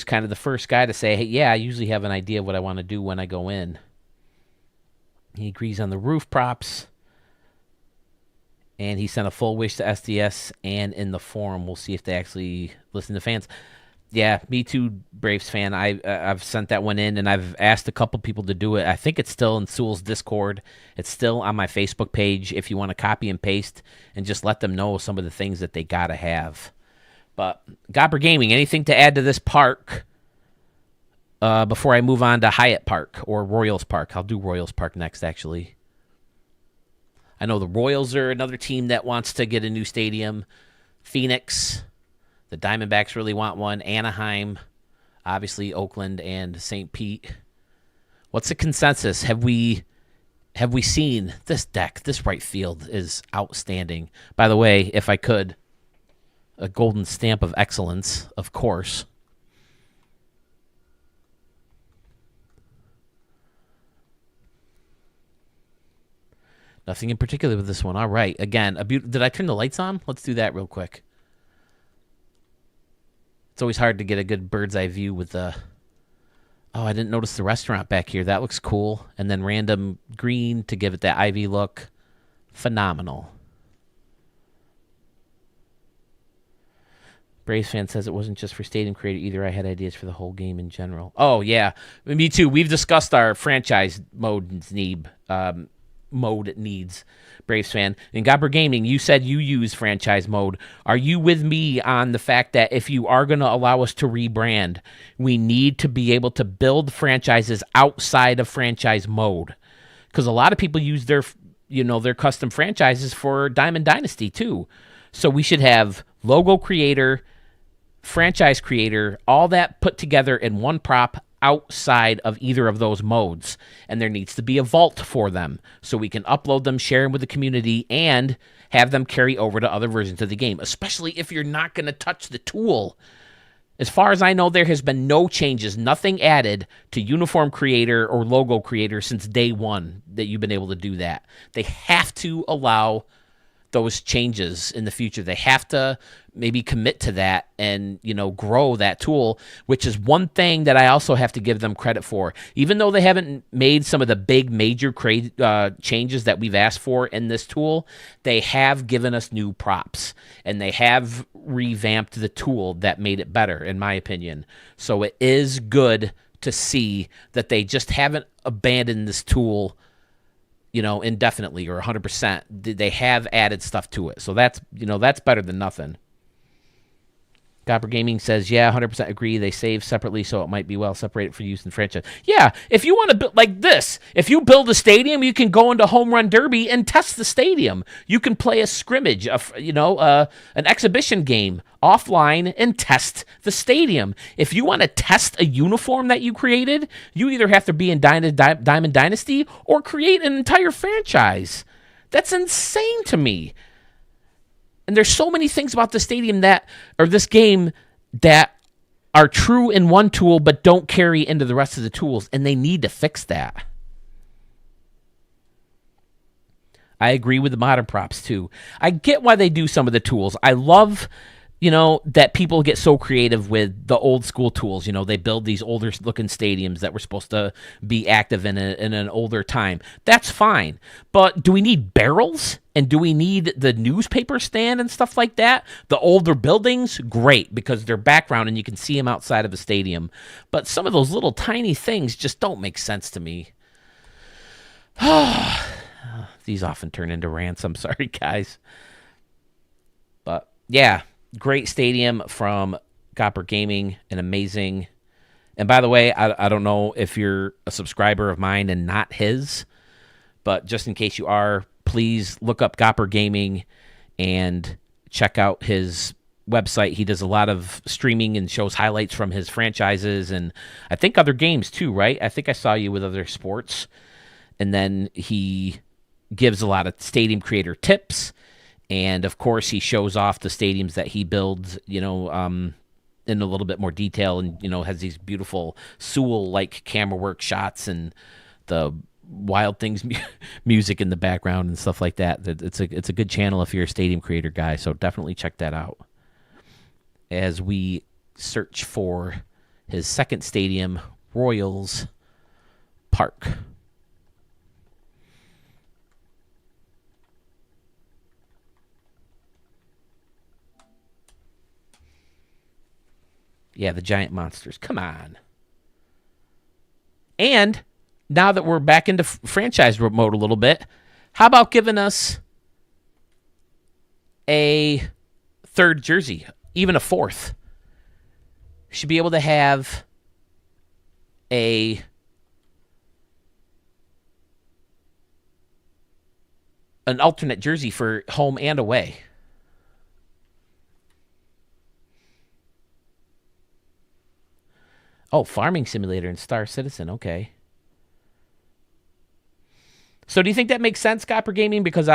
kind of the first guy to say, hey, yeah, I usually have an idea of what I want to do when I go in. He agrees on the roof props. And he sent a full wish to SDS and in the forum. We'll see if they actually listen to fans. Yeah, me too, Braves fan. I've sent that one in, and I've asked a couple people to do it. I think it's still in Sewell's Discord. It's still on my Facebook page if you want to copy and paste and just let them know some of the things that they got to have. But Gopper Gaming, anything to add to this park before I move on to Hyatt Park or Royals Park? I'll do Royals Park next, actually. I know the Royals are another team that wants to get a new stadium. Phoenix, the Diamondbacks really want one. Anaheim, obviously Oakland and St. Pete. What's the consensus? Have we seen this deck? This right field is outstanding. By the way, if I could, a golden stamp of excellence, of course. Nothing in particular with this one. All right. Again, did I turn the lights on? Let's do that real quick. It's always hard to get a good bird's eye view with a Oh, I didn't notice the restaurant back here. That looks cool. And then random green to give it that ivy look. Phenomenal. Braves fan says it wasn't just for Stadium Creator either. I had ideas for the whole game in general. Oh, yeah. Me too. We've discussed our franchise mode needs. Braves fan. In Gopper Gaming, you said you use franchise mode. Are you with me on the fact that if you are going to allow us to rebrand, we need to be able to build franchises outside of franchise mode? Because a lot of people use their custom franchises for Diamond Dynasty too. So we should have logo creator, franchise creator, all that put together in one prop outside of either of those modes. And there needs to be a vault for them so we can upload them, share them with the community, and have them carry over to other versions of the game, especially if you're not going to touch the tool. As far as I know, there has been no changes, nothing added to uniform creator or logo creator since day one that you've been able to do that. They have to allow those changes in the future. They have to maybe commit to that and, grow that tool, which is one thing that I also have to give them credit for. Even though they haven't made some of the big major changes that we've asked for in this tool, they have given us new props and they have revamped the tool that made it better, in my opinion. So it is good to see that they just haven't abandoned this tool indefinitely or 100%. They have added stuff to it. So that's better than nothing. Copper Gaming says, yeah, 100% agree. They save separately, so it might be well separated for use in franchise. Yeah, if you want to build like this, if you build a stadium, you can go into Home Run Derby and test the stadium. You can play a scrimmage, an exhibition game offline and test the stadium. If you want to test a uniform that you created, you either have to be in Diamond Dynasty or create an entire franchise. That's insane to me. And there's so many things about the stadium this game that are true in one tool but don't carry into the rest of the tools, and they need to fix that. I agree with the modern props too. I get why they do some of the tools. I love, that people get so creative with the old school tools. They build these older looking stadiums that were supposed to be active in an older time. That's fine. But do we need barrels? And do we need the newspaper stand and stuff like that? The older buildings, great, because they're background and you can see them outside of a stadium. But some of those little tiny things just don't make sense to me. These often turn into rants. I'm sorry, guys. But, yeah. Great stadium from Copper Gaming, an amazing. And by the way, I don't know if you're a subscriber of mine and not his, but just in case you are, please look up Copper Gaming and check out his website. He does a lot of streaming and shows highlights from his franchises and I think other games too, right? I think I saw you with other sports. And then he gives a lot of stadium creator tips. And, of course, he shows off the stadiums that he builds, in a little bit more detail and, has these beautiful Sewell-like camera work shots and the Wild Things music in the background and stuff like that. It's a good channel if you're a stadium creator guy, so definitely check that out. As we search for his second stadium, Royals Park. Yeah, the giant monsters. Come on. And now that we're back into franchise mode a little bit, how about giving us a third jersey, even a fourth? Should be able to have an alternate jersey for home and away. Oh, Farming Simulator and Star Citizen. Okay. So do you think that makes sense, Copper Gaming? Because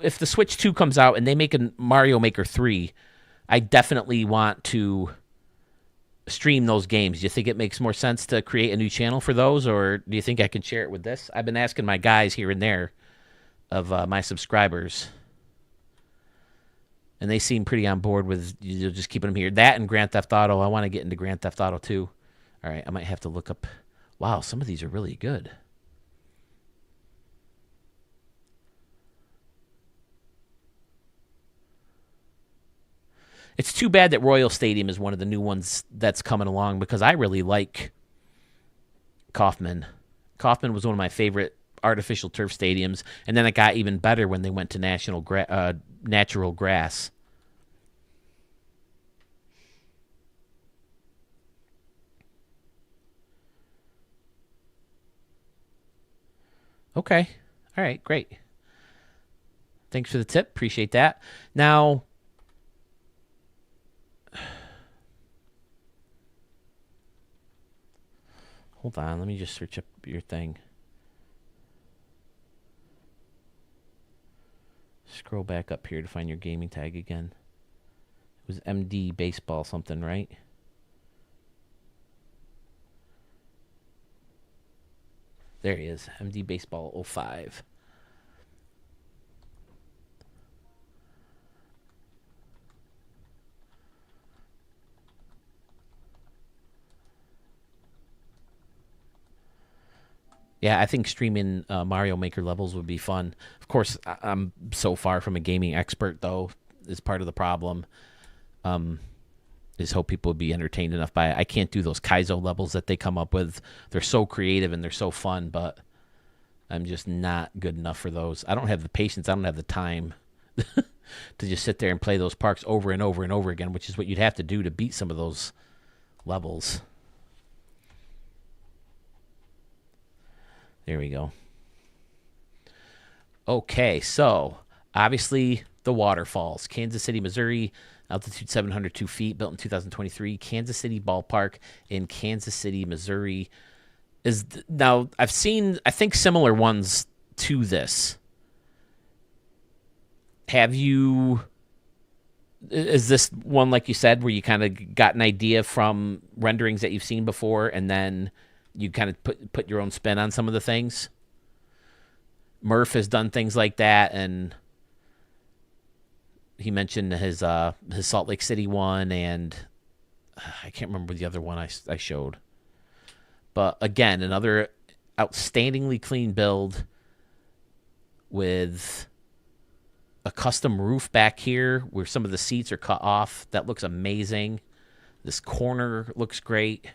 if the Switch 2 comes out and they make a Mario Maker 3, I definitely want to stream those games. Do you think it makes more sense to create a new channel for those, or do you think I can share it with this? I've been asking my guys here and there of my subscribers, and they seem pretty on board with just keeping them here. That and Grand Theft Auto. I want to get into Grand Theft Auto 2. All right, I might have to look up. Wow, some of these are really good. It's too bad that Royal Stadium is one of the new ones that's coming along because I really like Kaufman. Kaufman was one of my favorite artificial turf stadiums, and then it got even better when they went to natural grass. Okay. All right, great. Thanks for the tip. Appreciate that. Now, hold on. Let me just search up your thing. Scroll back up here to find your gaming tag again. It was MD Baseball something, right? There he is. MD Baseball 05. Yeah, I think streaming Mario Maker levels would be fun. Of course, I'm so far from a gaming expert, though, is part of the problem. Is hope people would be entertained enough by it. I can't do those Kaizo levels that they come up with. They're so creative and they're so fun, but I'm just not good enough for those. I don't have the patience. I don't have the time to just sit there and play those parks over and over and over again, which is what you'd have to do to beat some of those levels. There we go. Okay, so obviously the waterfalls. Kansas City, Missouri, altitude 702 feet, built in 2023. Kansas City Ballpark in Kansas City, Missouri. Now, I've seen, I think, similar ones to this. Is this one, like you said, where you kind of got an idea from renderings that you've seen before, and then you kind of put your own spin on some of the things? Murph has done things like that, and he mentioned his Salt Lake City one, and I can't remember the other one I showed. But again, another outstandingly clean build with a custom roof back here where some of the seats are cut off. That looks amazing. This corner looks great.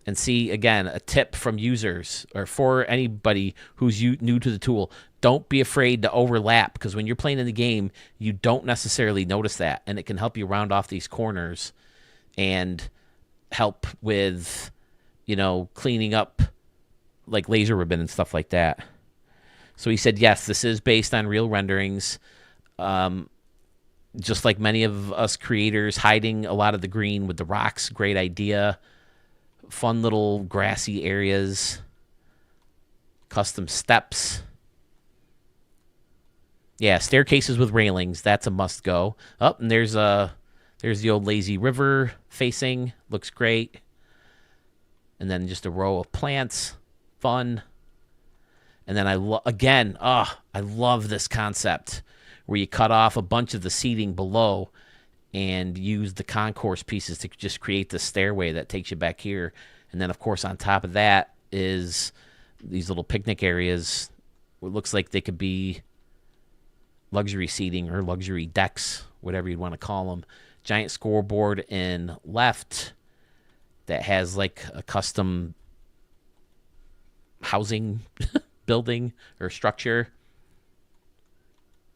And see, again, a tip from users or for anybody who's new to the tool, don't be afraid to overlap, because when you're playing in the game, you don't necessarily notice that, and it can help you round off these corners and help with, cleaning up like laser ribbon and stuff like that. So he said, yes, this is based on real renderings. Just like many of us creators, hiding a lot of the green with the rocks, great idea. Fun little grassy areas, custom steps. Yeah, staircases with railings. That's a must go. Oh, and there's the old lazy river facing. Looks great. And then just a row of plants. Fun. And then I love this concept where you cut off a bunch of the seating below and use the concourse pieces to just create the stairway that takes you back here. And then, of course, on top of that is these little picnic areas. It looks like they could be luxury seating or luxury decks, whatever you'd want to call them. Giant scoreboard in left that has like a custom housing building or structure.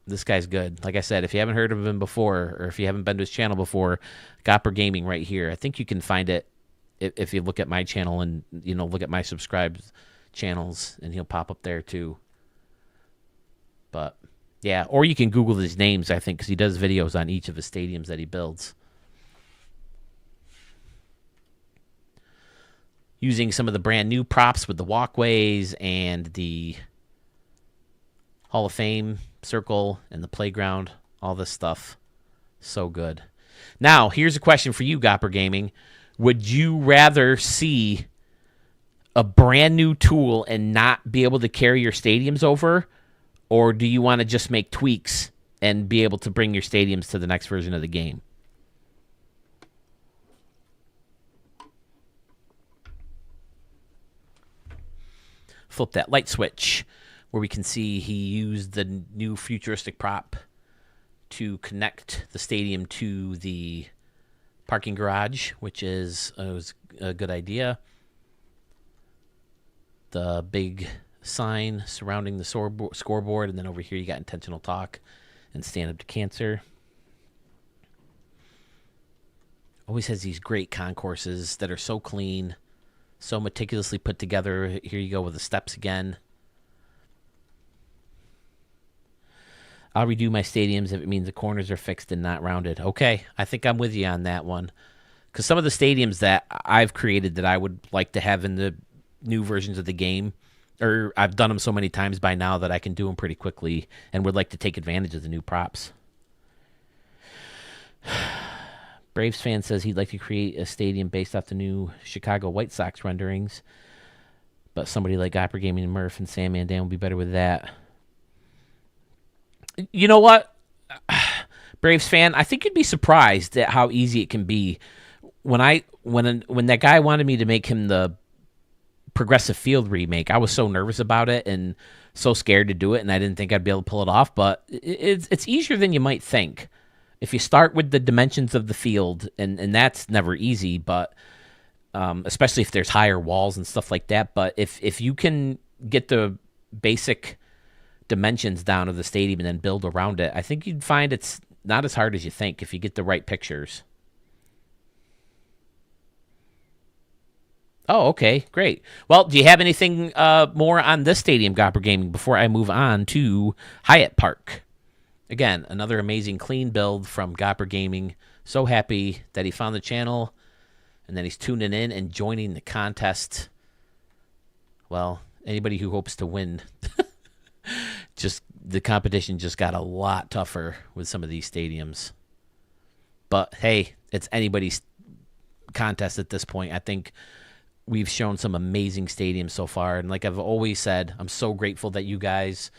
This guy's good. Like I said, if you haven't heard of him before, or if you haven't been to his channel before, Gopper Gaming right here. I think you can find it if you look at my channel and look at my subscribed channels, and he'll pop up there too. But yeah, or you can Google his names, I think, because he does videos on each of his stadiums that he builds. Using some of the brand new props with the walkways and the Hall of Fame circle and the playground, all this stuff. So good. Now, here's a question for you, Gopper Gaming. Would you rather see a brand new tool and not be able to carry your stadiums over? Or do you want to just make tweaks and be able to bring your stadiums to the next version of the game? flip that light switch, where we can see he used the new futuristic prop to connect the stadium to the parking garage, which was a good idea. The big sign surrounding the scoreboard, and then over here you got intentional talk and stand up to cancer. Always has these great concourses that are so clean, so meticulously put together. Here you go with the steps again. I'll redo my stadiums if it means the corners are fixed and not rounded. Okay, I think I'm with you on that one. Because some of the stadiums that I've created that I would like to have in the new versions of the game, or I've done them so many times by now that I can do them pretty quickly and would like to take advantage of the new props. Braves fan says he'd like to create a stadium based off the new Chicago White Sox renderings, but somebody like Opera Gaming and Murph and Sandman Dan will be better with that. You know what, Braves fan, I think you'd be surprised at how easy it can be. When that guy wanted me to make him the Progressive Field remake, I was so nervous about it and so scared to do it, and I didn't think I'd be able to pull it off. But it's easier than you might think. If you start with the dimensions of the field, and that's never easy, but especially if there's higher walls and stuff like that. But if you can get the basic dimensions down of the stadium and then build around it, I think you'd find it's not as hard as you think if you get the right pictures. Oh, okay, great. Well, do you have anything more on this stadium, Gopper Gaming, before I move on to Hyatt Park? Again, another amazing clean build from Gopper Gaming. So happy that he found the channel and that he's tuning in and joining the contest. Well, anybody who hopes to win, the competition just got a lot tougher with some of these stadiums. But hey, it's anybody's contest at this point. I think we've shown some amazing stadiums so far. And like I've always said, I'm so grateful that you guys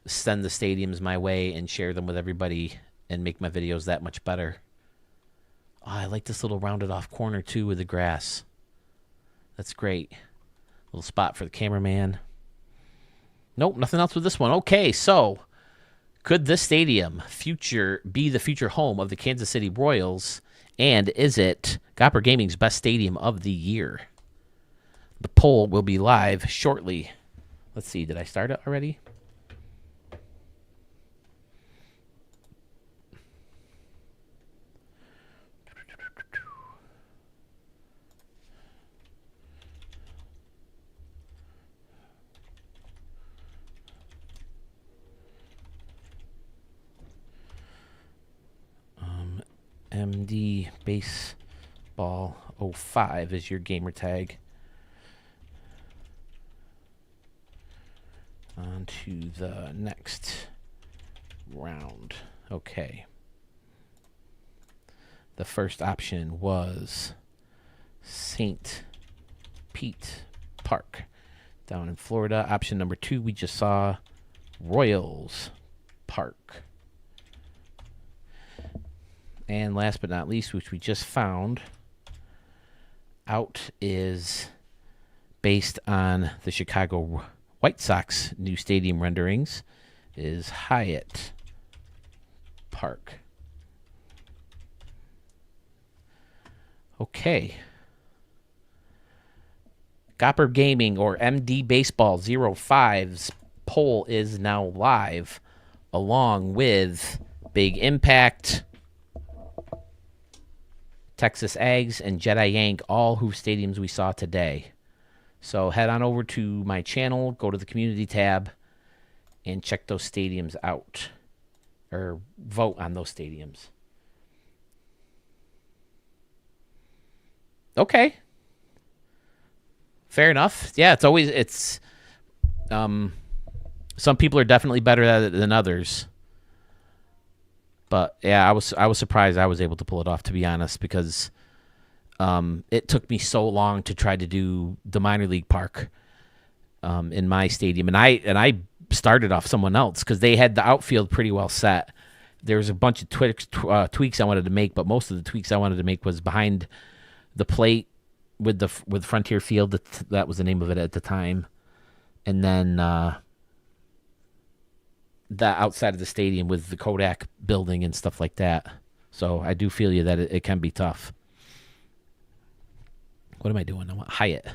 send the stadiums my way and share them with everybody and make my videos that much better. Oh, I like this little rounded off corner too with the grass. That's great. Little spot for the cameraman. Nope, nothing else with this one. Okay, so could this stadium be the future home of the Kansas City Royals? And is it Gopper Gaming's best stadium of the year? The poll will be live shortly. Let's see, did I start it already? MD Baseball 05 is your gamer tag. On to the next round. Okay. The first option was St. Pete Park down in Florida. Option number 2 we just saw, Royals Park. And last but not least, which we just found out, is based on the Chicago White Sox new stadium renderings, is Hyatt Park. Okay. Gopper Gaming or MD Baseball 05's poll is now live, along with Big Impact, Texas Ags, and Jedi Yank, all whose stadiums we saw today. So head on over to my channel, go to the community tab, and check those stadiums out. Or vote on those stadiums. Okay. Fair enough. Yeah, it's some people are definitely better at it than others. But yeah, I was surprised I was able to pull it off, to be honest, because it took me so long to try to do the minor league park in my stadium, and I started off someone else because they had the outfield pretty well set. There was a bunch of tweaks I wanted to make, but most of the tweaks I wanted to make was behind the plate with Frontier Field. That was the name of it at the time. and then the outside of the stadium with the Kodak building and stuff like that. So I do feel you that it can be tough. What am I doing? I want Hyatt.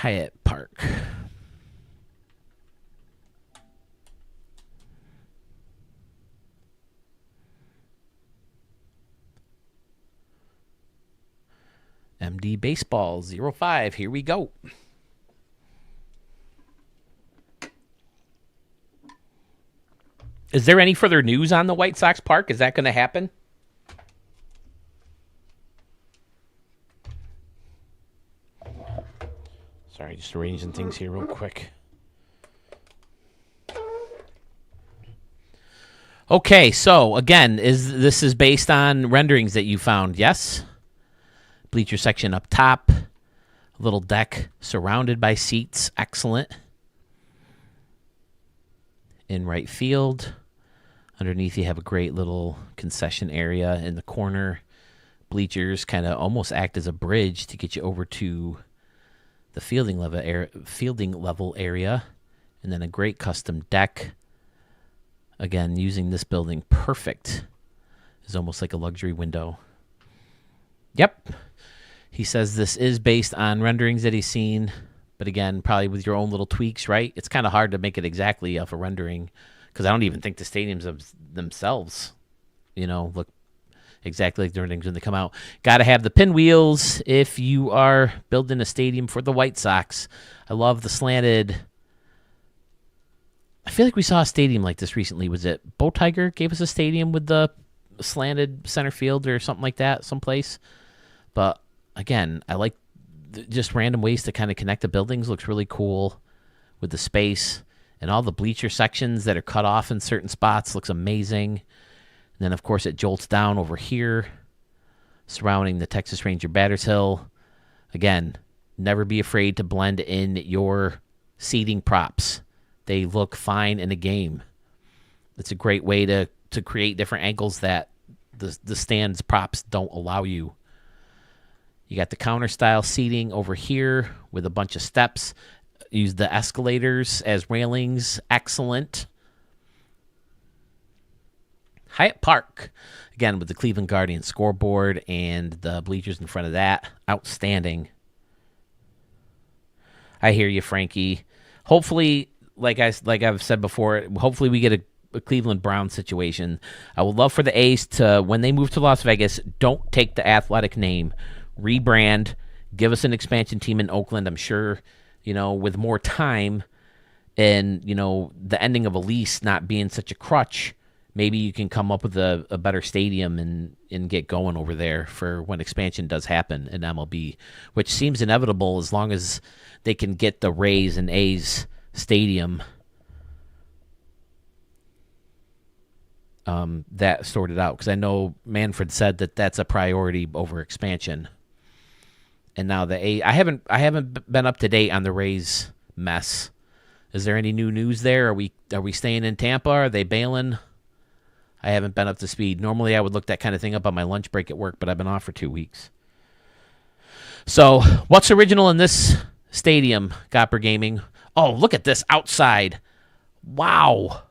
Hyatt Park. MD Baseball 05. Here we go. Is there any further news on the White Sox Park? Is that going to happen? Sorry, just arranging things here real quick. Okay, so again, this is based on renderings that you found, yes? Bleacher section up top. Little deck surrounded by seats. Excellent. In right field. Underneath you have a great little concession area in the corner. Bleachers kind of almost act as a bridge to get you over to the fielding level area. And then a great custom deck. Again, using this building perfect. It's almost like a luxury window. Yep. He says this is based on renderings that he's seen. But again, probably with your own little tweaks, right? It's kind of hard to make it exactly off a rendering. Because I don't even think the stadiums themselves, look exactly like the renderings when they come out. Got to have the pinwheels if you are building a stadium for the White Sox. I love the slanted. I feel like we saw a stadium like this recently. Was it Bow Tiger gave us a stadium with the slanted center field or something like that someplace? But again, I like just random ways to kind of connect the buildings. Looks really cool with the space. And all the bleacher sections that are cut off in certain spots looks amazing. And then, of course, it jolts down over here, surrounding the Texas Ranger Batters Hill. Again, never be afraid to blend in your seating props. They look fine in a game. It's a great way to create different angles that the stands props don't allow you. You got the counter-style seating over here with a bunch of steps. Use the escalators as railings. Excellent. Hyatt Park. Again, with the Cleveland Guardians scoreboard and the bleachers in front of that. Outstanding. I hear you, Frankie. Hopefully, like I've said before, hopefully we get a Cleveland Browns situation. I would love for the A's to, when they move to Las Vegas, don't take the Athletic name. Rebrand. Give us an expansion team in Oakland. I'm sure, with more time and, the ending of a lease not being such a crutch, maybe you can come up with a better stadium and get going over there for when expansion does happen in MLB, which seems inevitable as long as they can get the Rays and A's stadium that sorted out. Because I know Manfred said that that's a priority over expansion. And now I haven't been up to date on the Rays mess. Is there any new news there? Are we staying in Tampa? Are they bailing? I haven't been up to speed. Normally I would look that kind of thing up on my lunch break at work, but I've been off for 2 weeks. So what's original in this stadium, Gopper Gaming? Oh, look at this outside. Wow.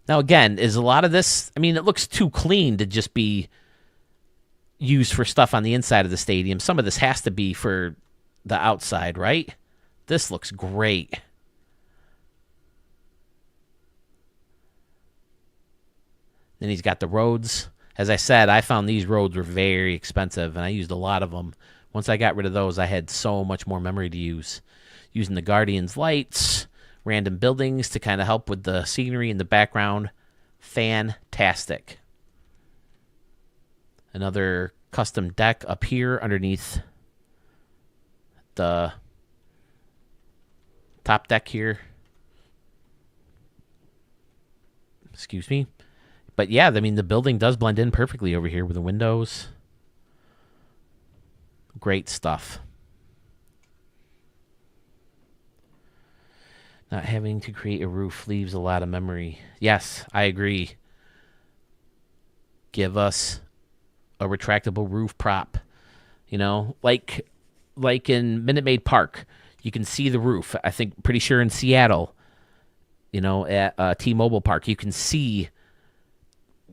Now, again, is a lot of this, it looks too clean to just be used for stuff on the inside of the stadium. Some of this has to be for the outside, right? This looks great. Then he's got the roads. As I said, I found these roads were very expensive, and I used a lot of them. Once I got rid of those, I had so much more memory to use. Using the Guardians lights, random buildings to kind of help with the scenery in the background. Fantastic. Another custom deck up here underneath the top deck here. Excuse me. But yeah, the building does blend in perfectly over here with the windows. Great stuff. Not having to create a roof leaves a lot of memory. Yes, I agree. give us a retractable roof prop. You know, like in Minute Maid Park, you can see the roof. I think, pretty sure in Seattle, you know, at T-Mobile Park, you can see,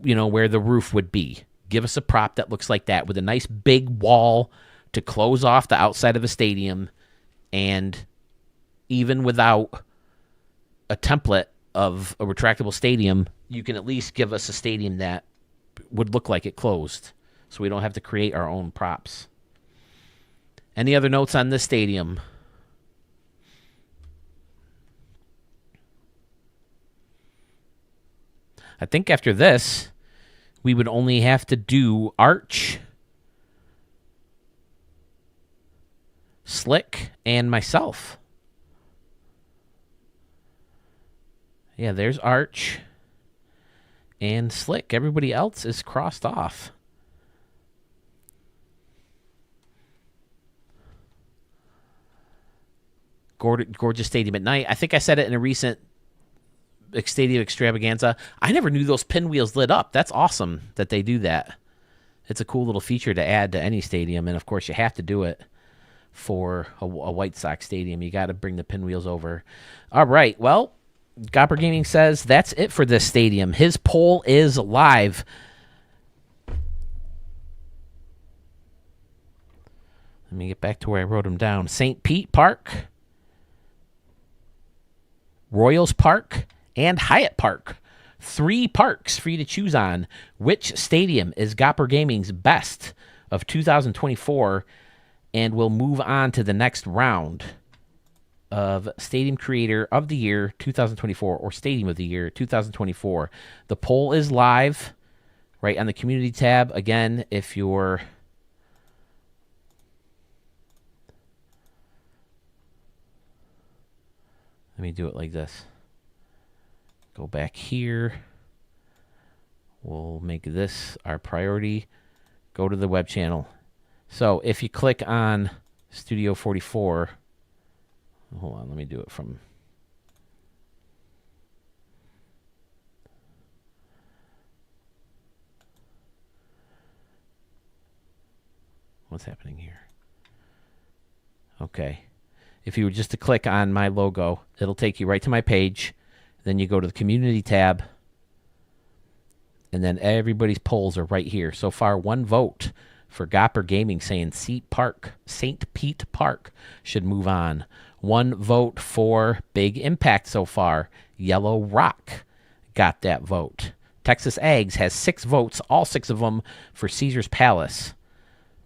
you know, where the roof would be. Give us a prop that looks like that with a nice big wall to close off the outside of a stadium. And even without a template of a retractable stadium, you can at least give us a stadium that would look like it closed, so we don't have to create our own props. Any other notes on this stadium? I think after this, we would only have to do Arch, Slick, and myself. Yeah, there's Arch and Slick. Everybody else is crossed off. Gorgeous stadium at night. I think I said it in a recent stadium extravaganza. I never knew those pinwheels lit up. That's awesome that they do that. It's a cool little feature to add to any stadium, and of course you have to do it for a White Sox stadium. You got to bring the pinwheels over. All right, well, Gopper Gaming says that's it for this stadium. His poll is live. Let me get back to where I wrote them down. St. Pete Park, Royals Park, and Hyatt Park. 3 parks for you to choose on. Which stadium is Gopper Gaming's best of 2024? And we'll move on to the next round of Stadium Creator of the Year 2024 or Stadium of the Year 2024. The poll is live right on the community tab. Again, if you're let me do it like this. Go back here. We'll make this our priority. Go to the web channel. So if you click on Studio 44, hold on, let me do it from... What's happening here? Okay. If you were just to click on my logo, it'll take you right to my page. Then you go to the community tab. And then everybody's polls are right here. So far, 1 vote for Gopper Gaming saying St. Pete Park should move on. 1 vote for Big Impact so far. Yellow Rock got that vote. Texas Ags has 6 votes, all 6 of them for Caesar's Palace.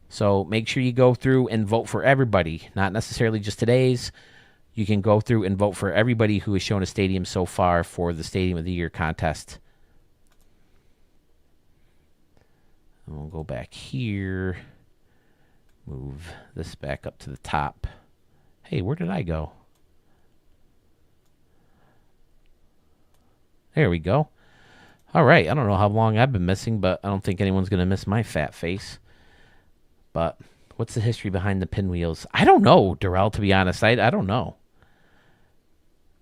So make sure you go through and vote for everybody, not necessarily just today's. You can go through and vote for everybody who has shown a stadium so far for the Stadium of the Year contest. And we'll go back here. Move this back up to the top. Hey, where did I go? There we go. All right. I don't know how long I've been missing, but I don't think anyone's going to miss my fat face. But what's the history behind the pinwheels? I don't know, Darrell, to be honest. I don't know.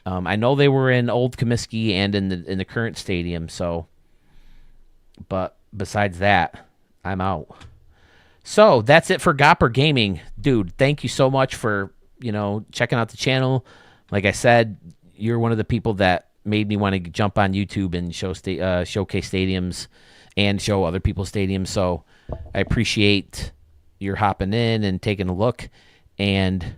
I know they were in Old Comiskey and in the current stadium, so... But besides that, I'm out. So that's it for Gopper Gaming. Dude, thank you so much for, checking out the channel. Like I said, you're one of the people that made me want to jump on YouTube and showcase stadiums and show other people's stadiums. So I appreciate your hopping in and taking a look and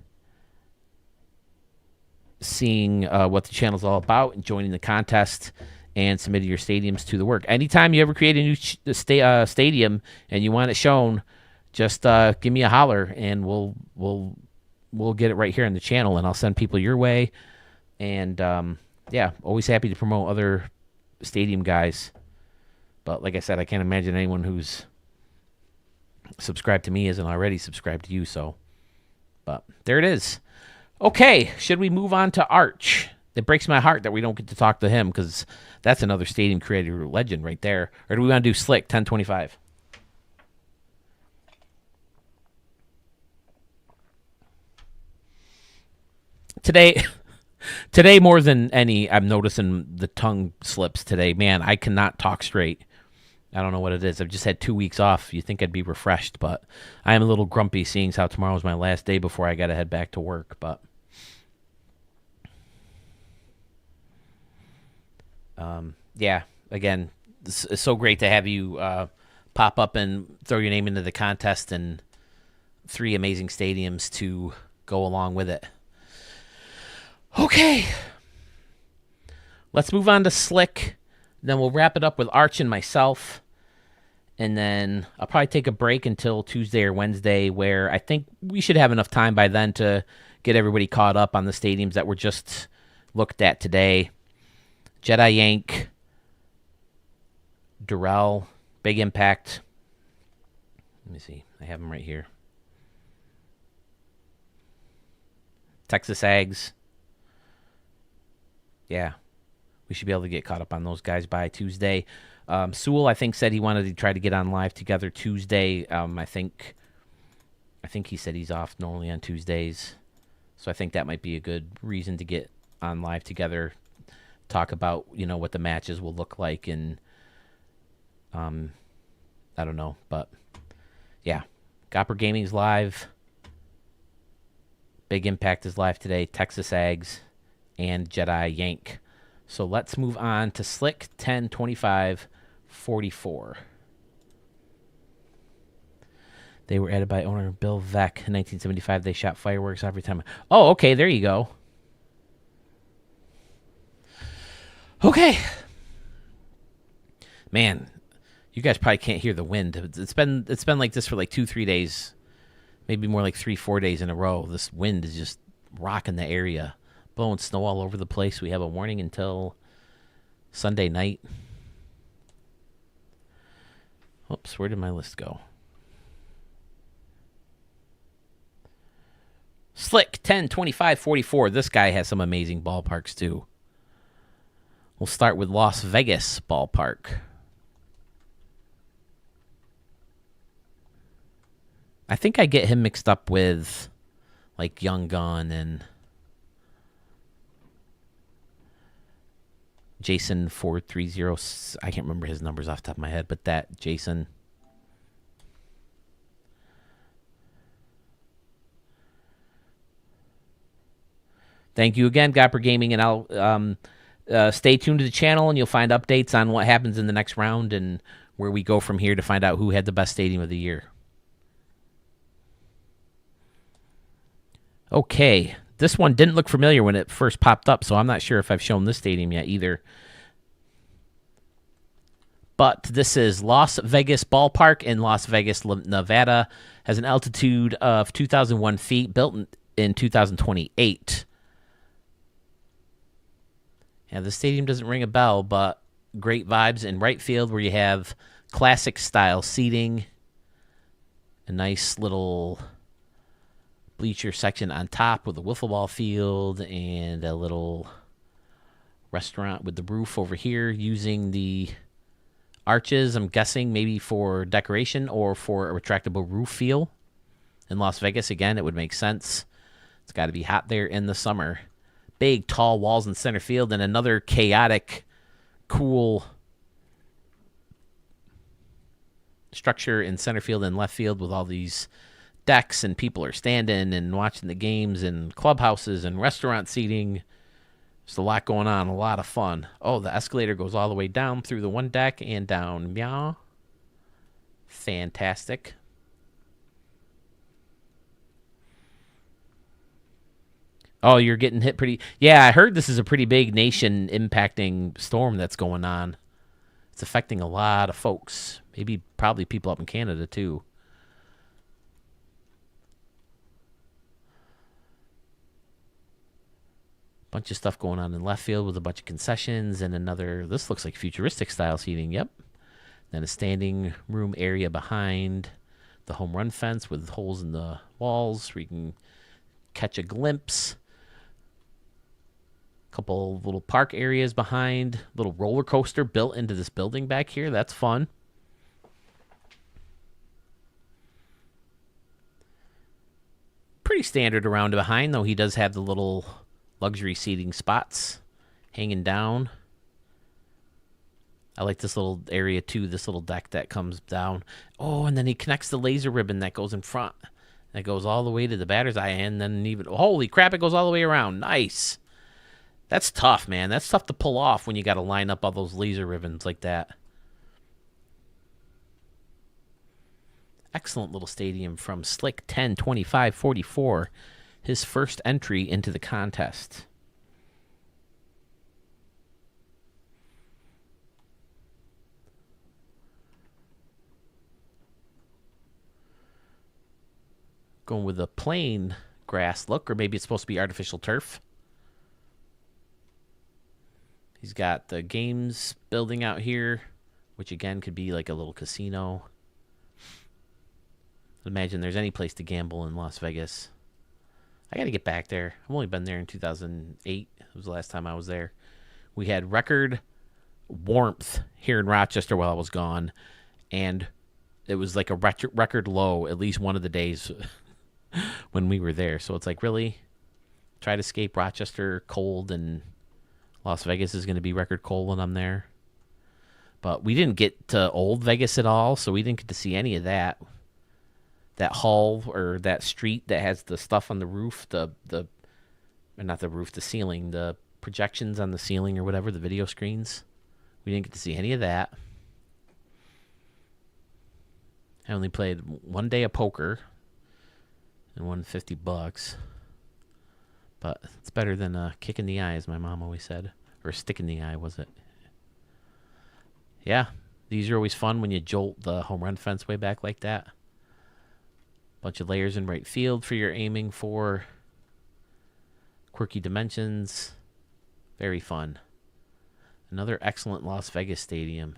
seeing what the channel's all about and joining the contest and submitting your stadiums to the work. Anytime you ever create a new stadium and you want it shown, just give me a holler and we'll get it right here on the channel, and I'll send people your way. And always happy to promote other stadium guys. But like I said, I can't imagine anyone who's subscribed to me isn't already subscribed to you. So, but there it is. Okay, should we move on to Arch? It breaks my heart that we don't get to talk to him because that's another stadium creator legend right there. Or do we want to do Slick 1025? Today more than any, I'm noticing the tongue slips today. Man, I cannot talk straight. I don't know what it is. I've just had 2 weeks off. You think I'd be refreshed, but I am a little grumpy seeing how tomorrow's my last day before I got to head back to work. But yeah, again, it's so great to have you pop up and throw your name into the contest and 3 amazing stadiums to go along with it. Okay. Let's move on to Slick. Then we'll wrap it up with Arch and myself. And then I'll probably take a break until Tuesday or Wednesday, where I think we should have enough time by then to get everybody caught up on the stadiums that were just looked at today. Jedi Yank, Durrell, Big Impact. Let me see. I have them right here. Texas Ags. Yeah. We should be able to get caught up on those guys by Tuesday. Sewell, I think, said he wanted to try to get on live together Tuesday. I think he said he's off normally on Tuesdays. So I think that might be a good reason to get on live together, talk about, what the matches will look like, and I don't know, but yeah. Gopper Gaming's live. Big Impact is live today. Texas Ags and Jedi Yank. So let's move on to Slick 10-25-44. They were added by owner Bill Veck in 1975. They shot fireworks every time. Oh, okay, there you go. Okay. Man, you guys probably can't hear the wind. It's been like this for like 2-3 days, maybe more like 3-4 days in a row. This wind is just rocking the area, blowing snow all over the place. We have a warning until Sunday night. Oops, where did my list go? Slick 10-25-44. This guy has some amazing ballparks too. We'll start with Las Vegas ballpark. I think I get him mixed up with like Young Gun and Jason 430. I can't remember his numbers off the top of my head, but that Jason. Thank you again, Gopper Gaming, and I'll stay tuned to the channel, and you'll find updates on what happens in the next round and where we go from here to find out who had the best stadium of the year. Okay, this one didn't look familiar when it first popped up, so I'm not sure if I've shown this stadium yet either. But this is Las Vegas Ballpark in Las Vegas, Nevada. Has an altitude of 2,001 feet, built in 2028. Yeah, the stadium doesn't ring a bell, but great vibes in right field where you have classic-style seating, a nice little bleacher section on top with a wiffle ball field and a little restaurant with the roof over here using the arches, I'm guessing maybe for decoration or for a retractable roof feel. In Las Vegas, again, it would make sense. It's got to be hot there in the summer. Big, tall walls in center field and another chaotic, cool structure in center field and left field with all these decks, and people are standing and watching the games, and clubhouses and restaurant seating. There's a lot going on, a lot of fun. Oh, the escalator goes all the way down through the one deck and down. Meow. Fantastic. Oh, you're getting hit pretty... Yeah, I heard this is a pretty big nation-impacting storm that's going on. It's affecting a lot of folks. Maybe, probably people up in Canada, too. Bunch of stuff going on in left field with a bunch of concessions and another... This looks like futuristic-style seating, yep. Then a standing room area behind the home run fence with holes in the walls where you can catch a glimpse. Couple little park areas behind. Little roller coaster built into this building back here. That's fun. Pretty standard around behind, though he does have the little luxury seating spots hanging down. I like this little area too, this little deck that comes down. Oh, and then he connects the laser ribbon that goes in front. That goes all the way to the batter's eye, and then even, holy crap, it goes all the way around. Nice. That's tough, man. That's tough to pull off when you got to line up all those laser ribbons like that. Excellent little stadium from Slick 102544. His first entry into the contest. Going with a plain grass look, or maybe it's supposed to be artificial turf. He's got the games building out here, which again could be like a little casino. Imagine there's any place to gamble in Las Vegas. I got to get back there. I've only been there in 2008. It was the last time I was there. We had record warmth here in Rochester while I was gone, and it was like a record low at least one of the days when we were there. So it's like, really? Try to escape Rochester cold, and Las Vegas is going to be record cold when I'm there. But we didn't get to Old Vegas at all, so we didn't get to see any of that. That hall or that street that has the stuff on the roof, or not the roof, the ceiling, the projections on the ceiling or whatever, the video screens. We didn't get to see any of that. I only played one day of poker and won $50. But it's better than a kick in the eye, as my mom always said. Or a stick in the eye, was it? Yeah, these are always fun when you jolt the home run fence way back like that. Bunch of layers in right field for your aiming for. Quirky dimensions. Very fun. Another excellent Las Vegas stadium.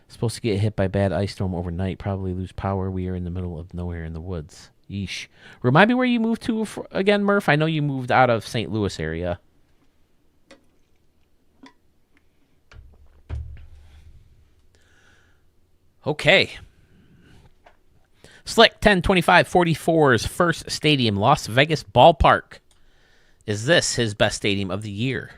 Supposed to get hit by bad ice storm overnight. Probably lose power. We are in the middle of nowhere in the woods. Yeesh. Remind me where you moved to again, Murph. I know you moved out of St. Louis area. Okay. Slick 102544's first stadium, Las Vegas Ballpark. Is this his best stadium of the year?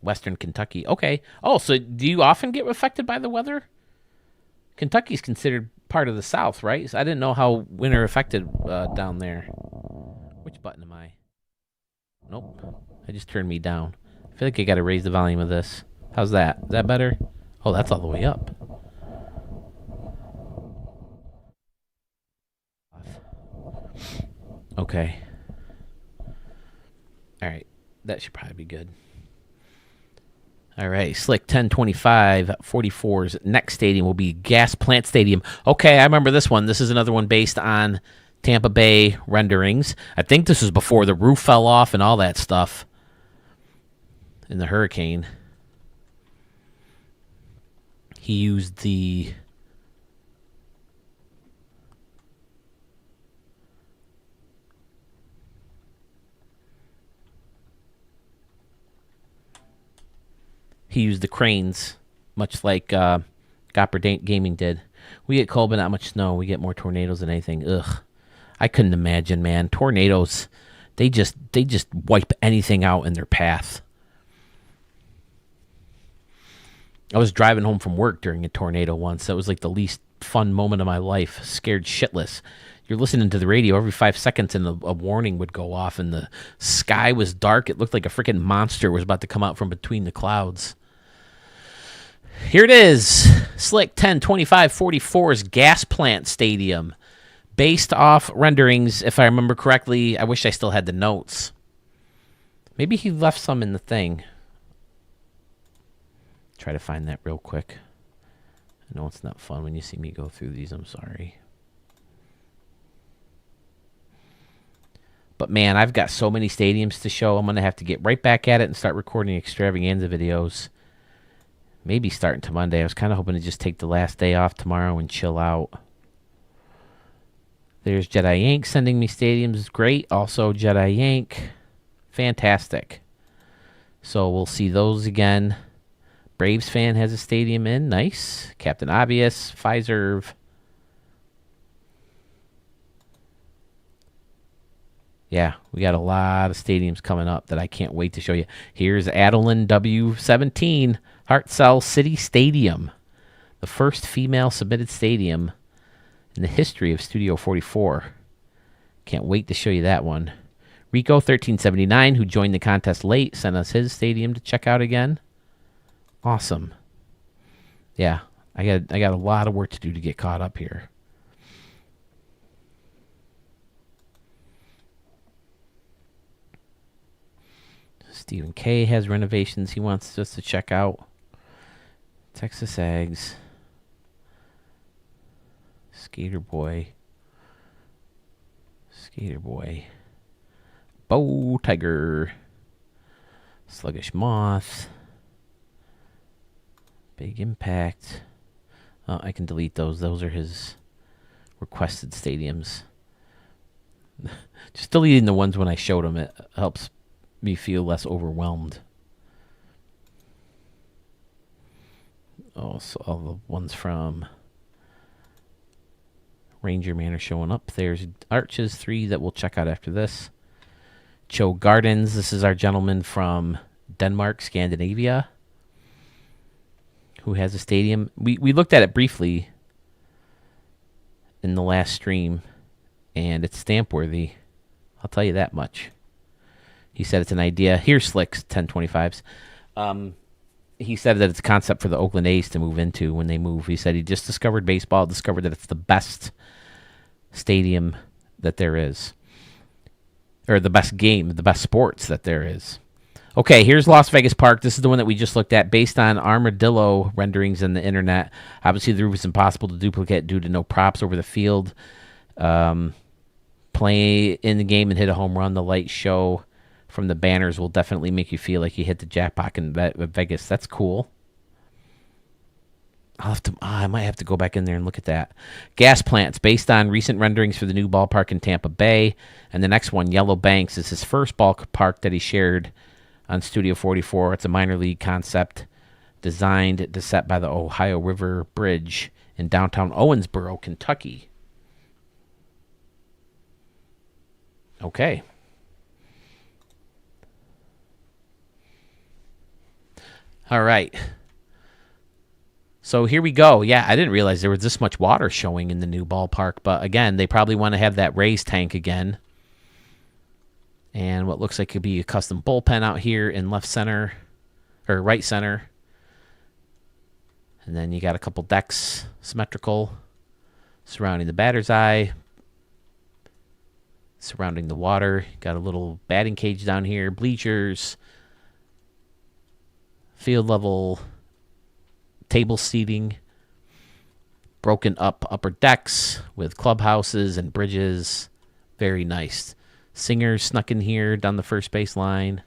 Western Kentucky. Okay. Oh, so do you often get affected by the weather? Kentucky's considered part of the South, right? So I didn't know how winter affected down there. Which button am I? Nope. I just turned me down. I feel like I got to raise the volume of this. How's that? Is that better? Oh, that's all the way up. Okay. All right. That should probably be good. All right, Slick 102544's next stadium will be Gas Plant Stadium. Okay, I remember this one. This is another one based on Tampa Bay renderings. I think this was before the roof fell off and all that stuff in the hurricane. He used the cranes, much like Gopper Gaming did. We get cold, but not much snow. We get more tornadoes than anything. Ugh, I couldn't imagine, man. Tornadoes, they just wipe anything out in their path. I was driving home from work during a tornado once. That was like the least fun moment of my life. Scared shitless. You're listening to the radio every 5 seconds and a warning would go off and the sky was dark. It looked like a freaking monster was about to come out from between the clouds. Here it is. Slick 102544's Gas Plant Stadium. Based off renderings, if I remember correctly. I wish I still had the notes. Maybe he left some in the thing. Try to find that real quick. I know it's not fun when you see me go through these. I'm sorry. But man, I've got so many stadiums to show. I'm going to have to get right back at it and start recording extravaganza videos. Maybe starting to Monday. I was kind of hoping to just take the last day off tomorrow and chill out. There's Jedi Yank sending me stadiums. Great. Also Jedi Yank. Fantastic. So we'll see those again. Braves fan has a stadium in. Nice. Captain Obvious. Pfizer. Yeah, we got a lot of stadiums coming up that I can't wait to show you. Here's Adeline W17, Hartzell City Stadium, the first female submitted stadium in the history of Studio 44. Can't wait to show you that one. Rico 1379, who joined the contest late, sent us his stadium to check out again. Awesome. Yeah, I got a lot of work to do to get caught up here. Stephen K has renovations he wants us to check out. Texas Ags. Skater Boy. Bow Tiger. Sluggish Moth. Big Impact. Oh, I can delete those. Those are his requested stadiums. Just deleting the ones when I showed him, it helps me feel less overwhelmed. Oh, so all the ones from Ranger Manor showing up. There's Arches 3 that we'll check out after this. Cho Gardens. This is our gentleman from Denmark, Scandinavia, who has a stadium. We looked at it briefly in the last stream, and it's stamp worthy. I'll tell you that much. He said it's an idea. Here's Slick's 1025s. He said that it's a concept for the Oakland A's to move into when they move. He said he just discovered baseball, discovered that it's the best stadium that there is. Or the best game, the best sports that there is. Okay, here's Las Vegas Park. This is the one that we just looked at based on armadillo renderings in the internet. Obviously, the roof is impossible to duplicate due to no props over the field. Play in the game and hit a home run. The light show from the banners will definitely make you feel like you hit the jackpot in Vegas. That's cool. I might have to go back in there and look at that. Gas plants, based on recent renderings for the new ballpark in Tampa Bay. And the next one, Yellow Banks, is his first ballpark that he shared on Studio 44. It's a minor league concept designed to set by the Ohio River Bridge in downtown Owensboro, Kentucky. Okay. All right. So here we go. Yeah, I didn't realize there was this much water showing in the new ballpark. But again, they probably want to have that raised tank again. And what looks like could be a custom bullpen out here in left center, or right center. And then you got a couple decks, symmetrical, surrounding the batter's eye, surrounding the water. Got a little batting cage down here, bleachers, field level table seating, broken up upper decks with clubhouses and bridges. Very nice. Singers snuck in here down the first base line.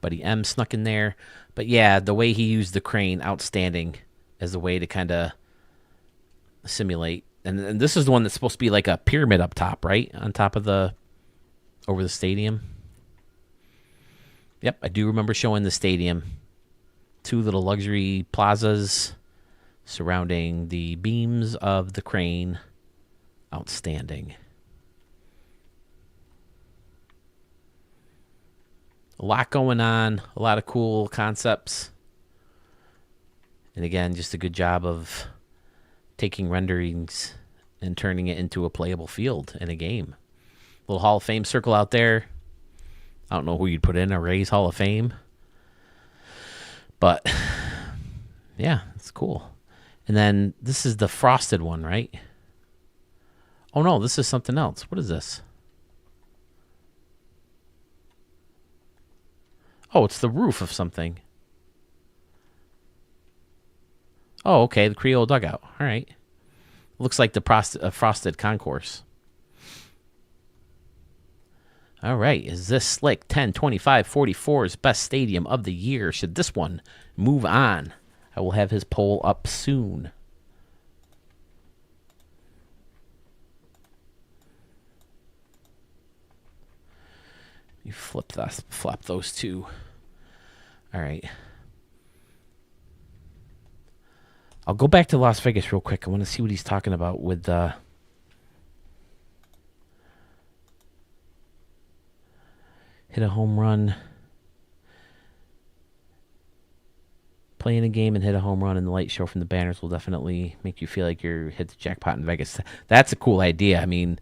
Buddy M snuck in there. But yeah, the way he used the crane, outstanding as a way to kind of simulate. And this is the one that's supposed to be like a pyramid up top, right? On top of over the stadium. Yep, I do remember showing the stadium. Two little luxury plazas surrounding the beams of the crane. Outstanding. A lot going on. A lot of cool concepts. And again, just a good job of taking renderings and turning it into a playable field in a game. Little Hall of Fame circle out there. I don't know who you'd put in a Rays Hall of Fame. But, yeah, it's cool. And then this is the frosted one, right? Oh, no, this is something else. What is this? Oh, it's the roof of something. Oh, okay, the Creole dugout. All right. Looks like the frosted concourse. All right, is this Slick 10-25-44's best stadium of the year? Should this one move on? I will have his poll up soon. You flap those two. All right. I'll go back to Las Vegas real quick. I want to see what he's talking about with hit a home run. Playing a game and hit a home run in the light show from the banners will definitely make you feel like you're hit the jackpot in Vegas. That's a cool idea. I mean,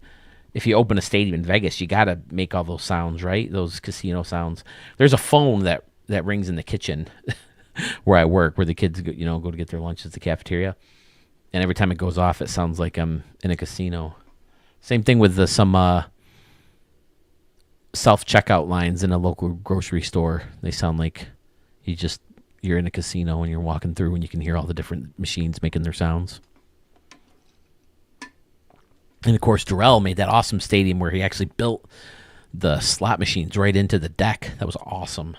if you open a stadium in Vegas, you got to make all those sounds, right? Those casino sounds. There's a phone that rings in the kitchen where I work, where the kids go to get their lunch at the cafeteria. And every time it goes off, it sounds like I'm in a casino. Same thing with some self-checkout lines in a local grocery store. They sound like you're in a casino when you're walking through and you can hear all the different machines making their sounds. And, of course, Durrell made that awesome stadium where he actually built the slot machines right into the deck. That was awesome.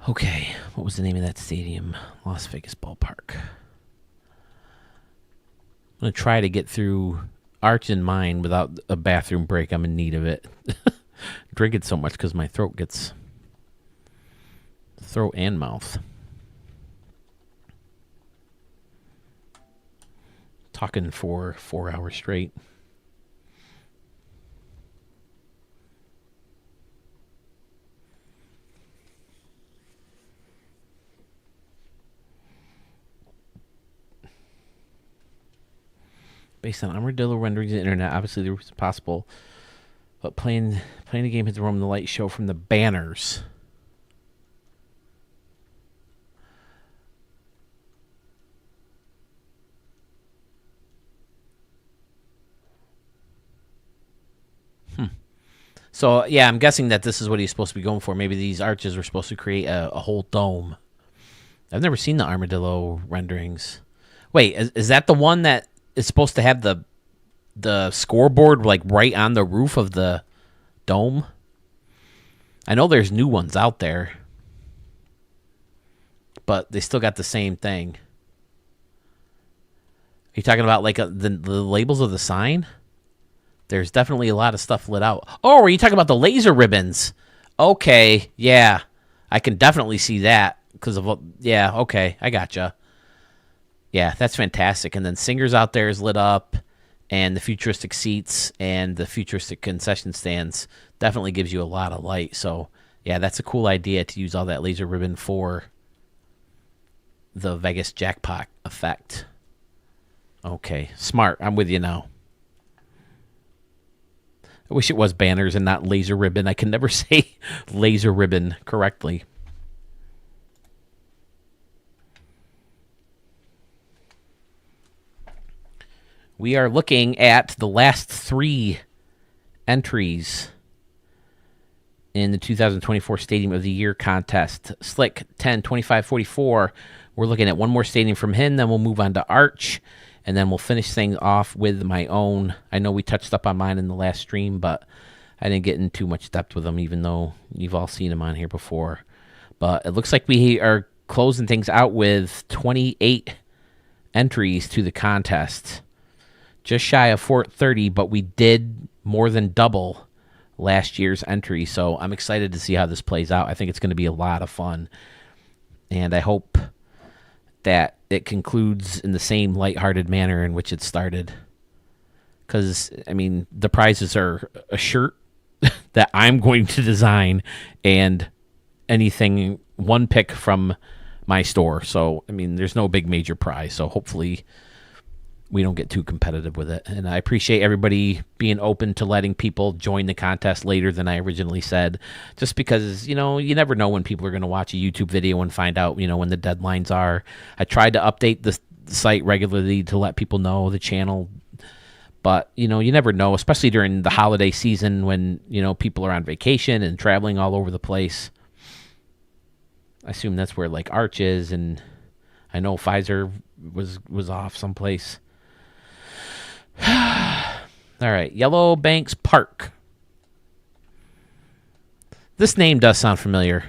Okay, what was the name of that stadium? Las Vegas Ballpark. I'm going to try to get through Arch and mine without a bathroom break. I'm in need of it. Drink it so much because my throat gets... throat and mouth. Talking for 4 hours straight. Based on armadillo renderings on the internet, obviously there was possible, but playing the game hit the room in the light show from the banners. So, yeah, I'm guessing that this is what he's supposed to be going for. Maybe these arches were supposed to create a whole dome. I've never seen the armadillo renderings. Wait, is that the one that is supposed to have the scoreboard like right on the roof of the dome? I know there's new ones out there, but they still got the same thing. Are you talking about like the labels of the sign? There's definitely a lot of stuff lit out. Oh, are you talking about the laser ribbons? Okay, yeah. I can definitely see that because of... yeah, okay, I gotcha. Yeah, that's fantastic. And then Singer's out there is lit up, and the futuristic seats and the futuristic concession stands definitely gives you a lot of light. So, yeah, that's a cool idea to use all that laser ribbon for the Vegas jackpot effect. Okay, smart. I'm with you now. I wish it was banners and not laser ribbon. I can never say laser ribbon correctly. We are looking at the last 3 entries in the 2024 Stadium of the Year contest. Slick 10, 25, 44. We're looking at one more stadium from him, then we'll move on to Arch. And then we'll finish things off with my own. I know we touched up on mine in the last stream, but I didn't get in too much depth with them, even though you've all seen them on here before. But it looks like we are closing things out with 28 entries to the contest. Just shy of 430, but we did more than double last year's entry. So I'm excited to see how this plays out. I think it's going to be a lot of fun. And I hope that it concludes in the same lighthearted manner in which it started. Because, I mean, the prizes are a shirt that I'm going to design and anything, one pick from my store. So, I mean, there's no big major prize. So hopefully we don't get too competitive with it. And I appreciate everybody being open to letting people join the contest later than I originally said, just because, you never know when people are going to watch a YouTube video and find out, when the deadlines are. I tried to update the site regularly to let people know the channel, but, you never know, especially during the holiday season when, people are on vacation and traveling all over the place. I assume that's where, like, Arch is, and I know Pfizer was off someplace. All right, Yellow Banks Park. This name does sound familiar.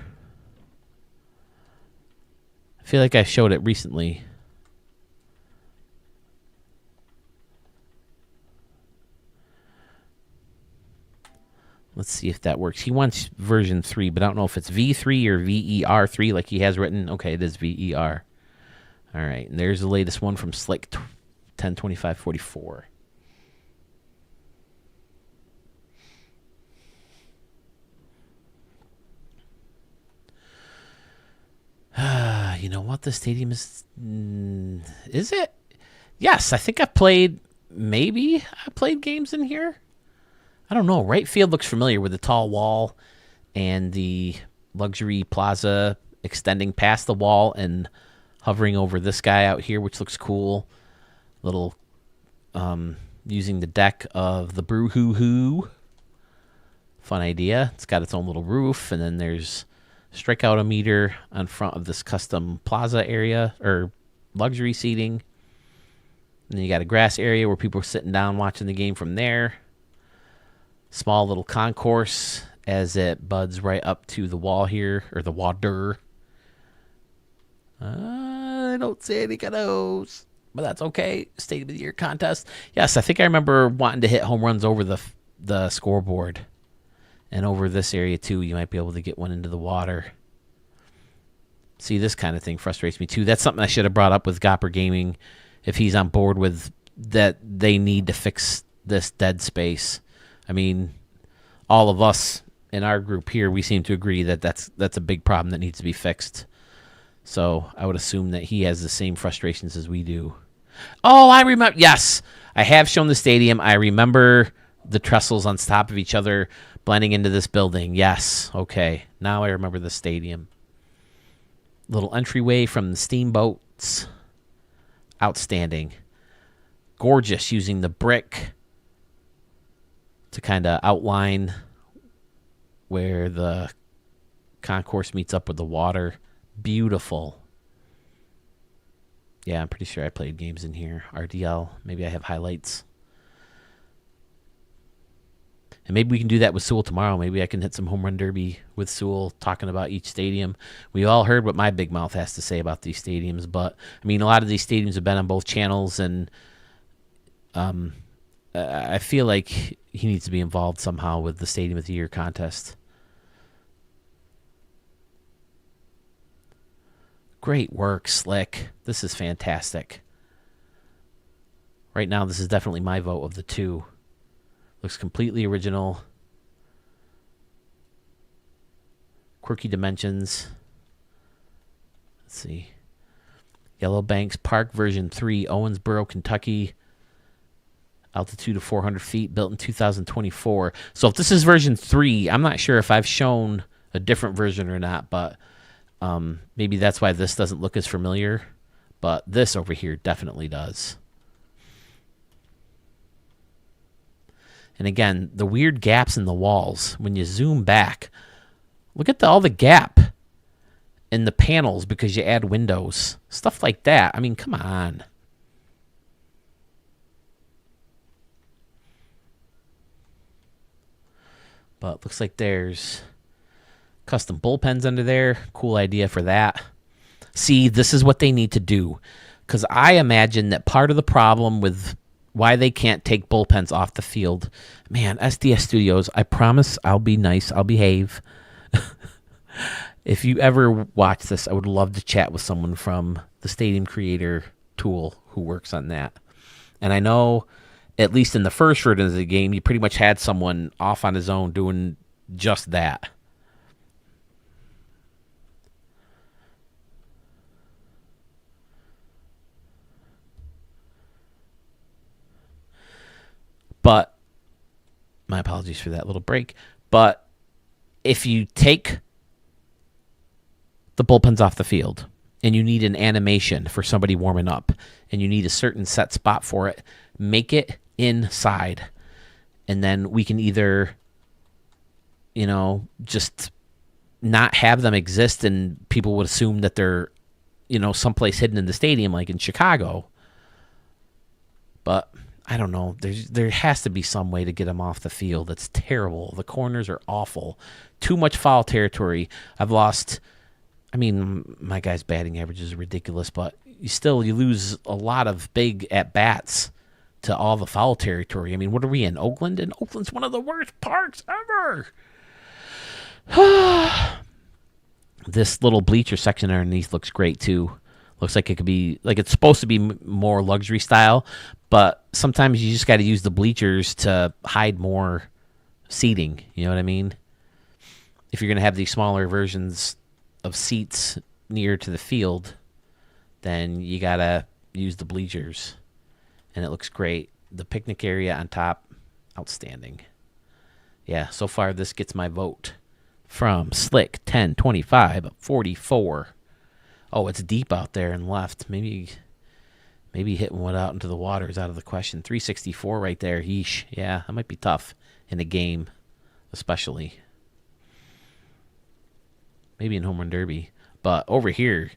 I feel like I showed it recently. Let's see if that works. He wants version 3, but I don't know if it's V3 or VER3 like he has written. Okay, it is VER. All right, and there's the latest one from Slick 102544. You know what? The stadium is it? Yes, I think I played games in here. I don't know. Right field looks familiar with the tall wall and the luxury plaza extending past the wall and hovering over this guy out here, which looks cool. Little using the deck of the Brew Hoo Hoo. Fun idea. It's got its own little roof, and then there's strikeout-o-meter on front of this custom plaza area or luxury seating. And then you got a grass area where people are sitting down watching the game from there. Small little concourse as it buds right up to the wall here, or the water. I don't see any of those, but that's okay. Stadium of the Year contest. Yes, I think I remember wanting to hit home runs over the scoreboard. And over this area, too, you might be able to get one into the water. See, this kind of thing frustrates me, too. That's something I should have brought up with Gopper Gaming if he's on board with that they need to fix this dead space. I mean, all of us in our group here, we seem to agree that that's a big problem that needs to be fixed. So I would assume that he has the same frustrations as we do. Oh, I remember. Yes, I have shown the stadium. I remember the trestles on top of each other blending into this building. Yes. Okay. Now I remember the stadium. Little entryway from the steamboats. Outstanding. Gorgeous, using the brick to kind of outline where the concourse meets up with the water. Beautiful. Yeah, I'm pretty sure I played games in here. RDL. Maybe I have highlights. And maybe we can do that with Sewell tomorrow. Maybe I can hit some home run derby with Sewell talking about each stadium. We all heard what my big mouth has to say about these stadiums. But, I mean, a lot of these stadiums have been on both channels. And I feel like he needs to be involved somehow with the Stadium of the Year contest. Great work, Slick. This is fantastic. Right now, this is definitely my vote of the two. Looks completely original. Quirky dimensions. Let's see. Yellow Banks Park version 3, Owensboro, Kentucky. Altitude of 400 feet, built in 2024. So if this is version 3, I'm not sure if I've shown a different version or not, but maybe that's why this doesn't look as familiar. But this over here definitely does. And again, the weird gaps in the walls. When you zoom back, look at all the gap in the panels because you add windows. Stuff like that. I mean, come on. But looks like there's custom bullpens under there. Cool idea for that. See, this is what they need to do. Because I imagine that part of the problem with why they can't take bullpens off the field. Man, SDS Studios, I promise I'll be nice. I'll behave. If you ever watch this, I would love to chat with someone from the Stadium Creator tool who works on that. And I know, at least in the first version of the game, you pretty much had someone off on his own doing just that. But, my apologies for that little break. But if you take the bullpens off the field and you need an animation for somebody warming up and you need a certain set spot for it, make it inside. And then we can either, just not have them exist and people would assume that they're, someplace hidden in the stadium like in Chicago. But I don't know. There has to be some way to get them off the field. It's terrible. The corners are awful. Too much foul territory. I've lost. I mean, my guy's batting average is ridiculous, but you lose a lot of big at bats to all the foul territory. I mean, what are we in? Oakland? And Oakland's one of the worst parks ever. This little bleacher section underneath looks great, too. Looks like it could be, like it's supposed to be more luxury style, but sometimes you just got to use the bleachers to hide more seating. You know what I mean? If you're going to have these smaller versions of seats near to the field, then you got to use the bleachers. And it looks great. The picnic area on top, outstanding. Yeah, so far this gets my vote. From Slick 1025 44. Oh, it's deep out there and left. Maybe hitting one out into the water is out of the question. 364 right there. Yeesh. Yeah, that might be tough in a game, especially. Maybe in home run derby. But over here,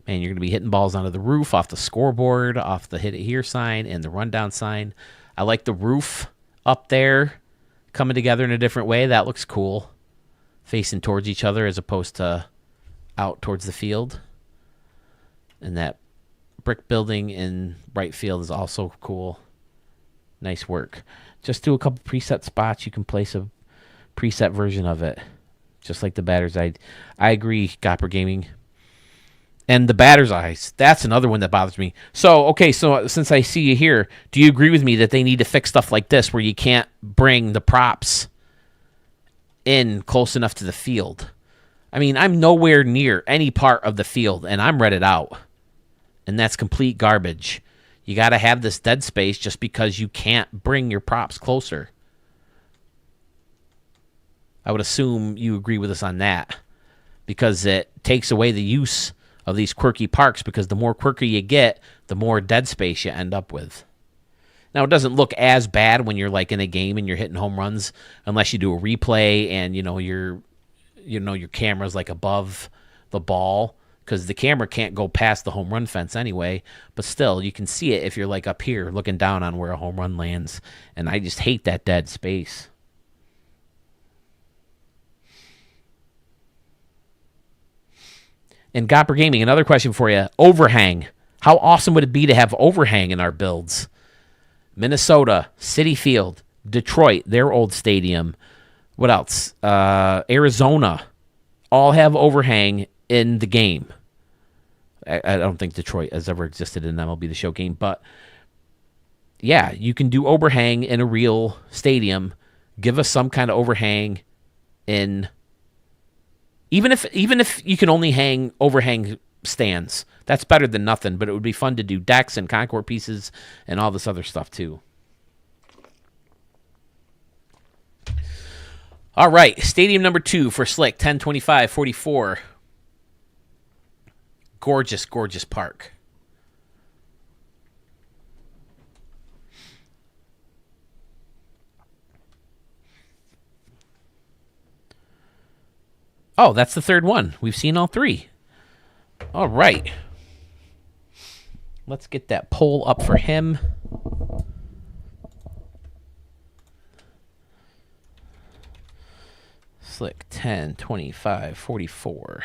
man, you're going to be hitting balls onto the roof, off the scoreboard, off the hit it here sign, and the rundown sign. I like the roof up there coming together in a different way. That looks cool. Facing towards each other as opposed to out towards the field. And that brick building in right field is also cool. Nice work. Just do a couple preset spots. You can place a preset version of it. Just like the batter's eye. I agree, Gopper Gaming. And the batter's eyes. That's another one that bothers me. So, okay, so since I see you here, do you agree with me that they need to fix stuff like this where you can't bring the props in close enough to the field? I mean, I'm nowhere near any part of the field, and I'm read it out. And that's complete garbage. You got to have this dead space just because you can't bring your props closer. I would assume you agree with us on that, because it takes away the use of these quirky parks, because the more quirky you get, the more dead space you end up with. Now, it doesn't look as bad when you're like in a game and you're hitting home runs, unless you do a replay and your camera's like above the ball, because the camera can't go past the home run fence anyway. But still, you can see it if you're like up here looking down on where a home run lands. And I just hate that dead space. And Gopper Gaming, another question for you. Overhang. How awesome would it be to have overhang in our builds? Minnesota, Citi Field, Detroit, their old stadium. What else? Arizona, all have overhang in the game. I don't think Detroit has ever existed in MLB The Show game, but yeah, you can do overhang in a real stadium. Give us some kind of overhang in, even if you can only hang overhang stands. That's better than nothing, but it would be fun to do decks and concourse pieces and all this other stuff too. All right, stadium number 2 for Slick, 1025-44. Gorgeous, gorgeous park. Oh, that's the third one. We've seen all 3. All right. Let's get that poll up for him. Slick 10, 25, 44.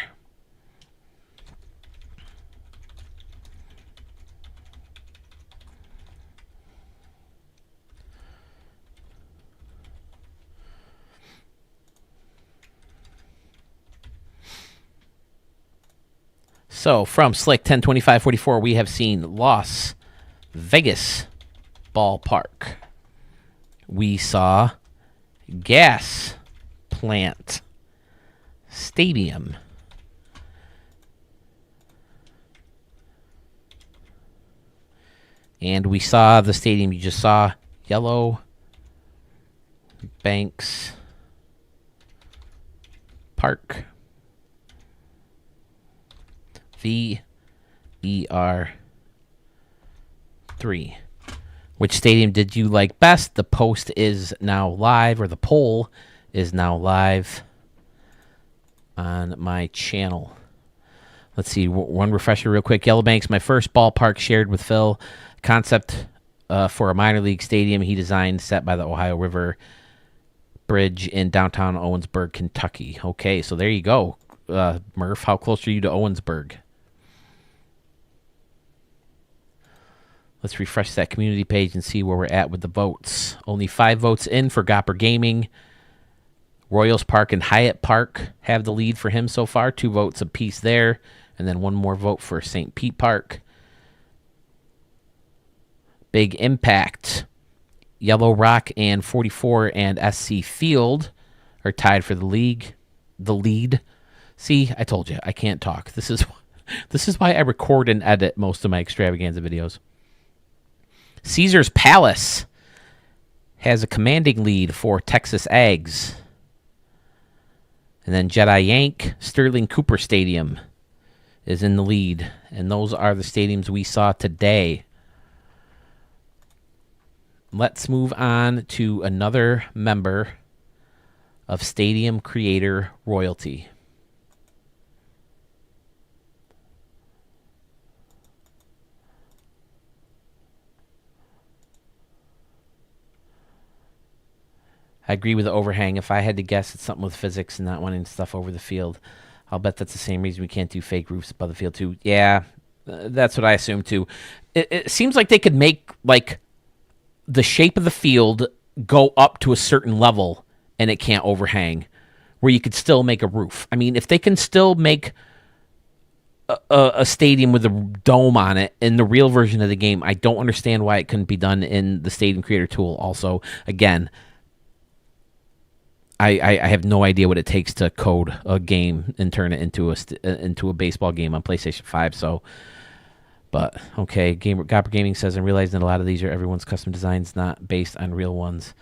So from Slick 10, 25, 44, we have seen Las Vegas Ballpark. We saw Gas Plant Stadium. And we saw the stadium you just saw, Yellow Banks Park. VER3. Which stadium did you like best? The post is now live, or the poll is now live on my channel. Let's see, one refresher real quick. Yellow Bank's my first ballpark, shared with Phil. Concept for a minor league stadium he designed, set by the Ohio River Bridge in downtown Owensburg, Kentucky. Okay, so there you go. Murph, how close are you to Owensburg? Let's refresh that community page and see where we're at with the votes. Only 5 votes in for Gopper Gaming. Royals Park and Hyatt Park have the lead for him so far. 2 votes apiece there. And then 1 more vote for St. Pete Park. Big Impact. Yellow Rock and 44 and SC Field are tied for the lead. See, I told you, I can't talk. This is why I record and edit most of my extravaganza videos. Caesar's Palace has a commanding lead for Texas Ags. And then Jedi Yank, Sterling Cooper Stadium is in the lead. And those are the stadiums we saw today. Let's move on to another member of Stadium Creator Royalty. I agree with the overhang. If I had to guess, it's something with physics and not wanting stuff over the field. I'll bet that's the same reason we can't do fake roofs above the field, too. Yeah, that's what I assume, too. It seems like they could make, like, the shape of the field go up to a certain level and it can't overhang, where you could still make a roof. I mean, if they can still make a stadium with a dome on it in the real version of the game, I don't understand why it couldn't be done in the Stadium Creator tool also. Again, I have no idea what it takes to code a game and turn it into a baseball game on PlayStation 5. So, but okay, Gopper Gaming says, I'm realizing that a lot of these are everyone's custom designs, not based on real ones.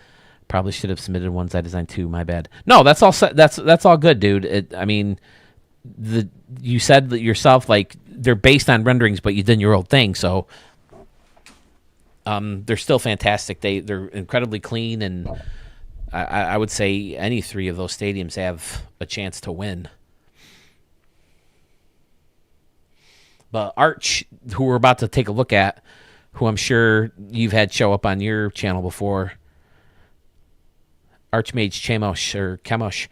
Probably should have submitted ones I designed too. My bad. No, that's all. That's all good, dude. I mean, you said that yourself, like, they're based on renderings, but you did your own thing. So, they're still fantastic. They're incredibly clean, and I would say any 3 of those stadiums have a chance to win. But Arch, who we're about to take a look at, who I'm sure you've had show up on your channel before, Archmage Chemosh,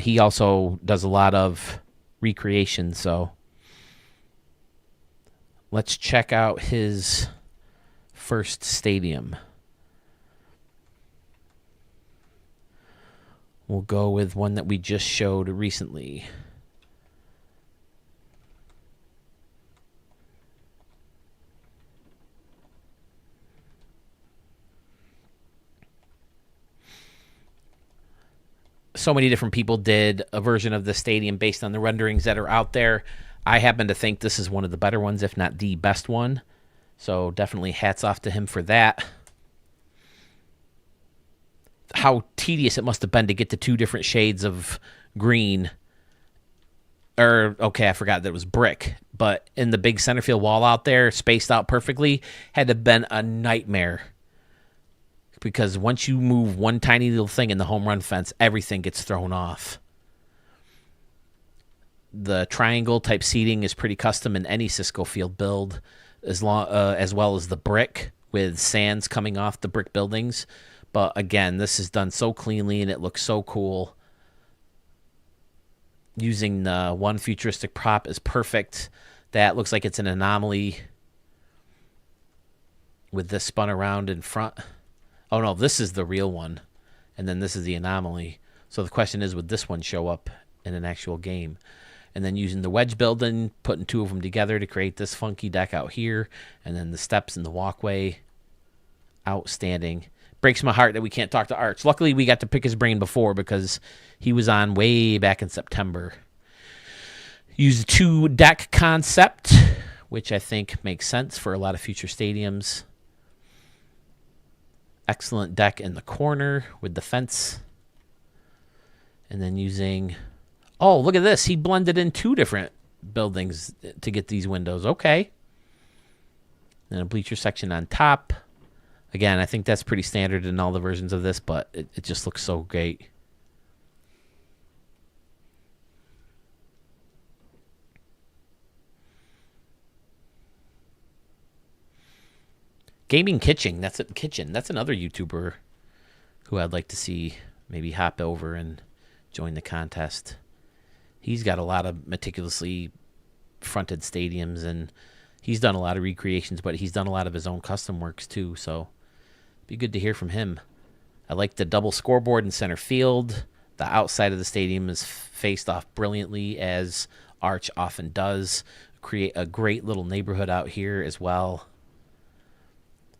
he also does a lot of recreation. So let's check out his first stadium. We'll go with one that we just showed recently. So many different people did a version of the stadium based on the renderings that are out there. I happen to think this is one of the better ones, if not the best one. So definitely hats off to him for that. How tedious it must have been to get the 2 different shades of green. Okay, I forgot that it was brick. But in the big center field wall out there, spaced out perfectly, had to have been a nightmare. Because once you move one tiny little thing in the home run fence, everything gets thrown off. The triangle type seating is pretty custom in any Cisco field build, as well as the brick with sands coming off the brick buildings. But again, this is done so cleanly and it looks so cool. Using the one futuristic prop is perfect. That looks like it's an anomaly with this spun around in front. Oh no, this is the real one. And then this is the anomaly. So the question is, would this one show up in an actual game? And then using the wedge building, putting 2 of them together to create this funky deck out here. And then the steps in the walkway. Outstanding. Breaks my heart that we can't talk to Arch. Luckily, we got to pick his brain before because he was on way back in September. Use a 2 deck concept, which I think makes sense for a lot of future stadiums. Excellent deck in the corner with the fence. And then using... Oh, look at this. He blended in 2 different buildings to get these windows. Okay. And a bleacher section on top. Again, I think that's pretty standard in all the versions of this, but it just looks so great. Gaming Kitchen. That's another YouTuber who I'd like to see maybe hop over and join the contest. He's got a lot of meticulously fronted stadiums, and he's done a lot of recreations, but he's done a lot of his own custom works too. So be good to hear from him. I like the double scoreboard in center field. The outside of the stadium is faced off brilliantly, as Arch often does. Create a great little neighborhood out here as well,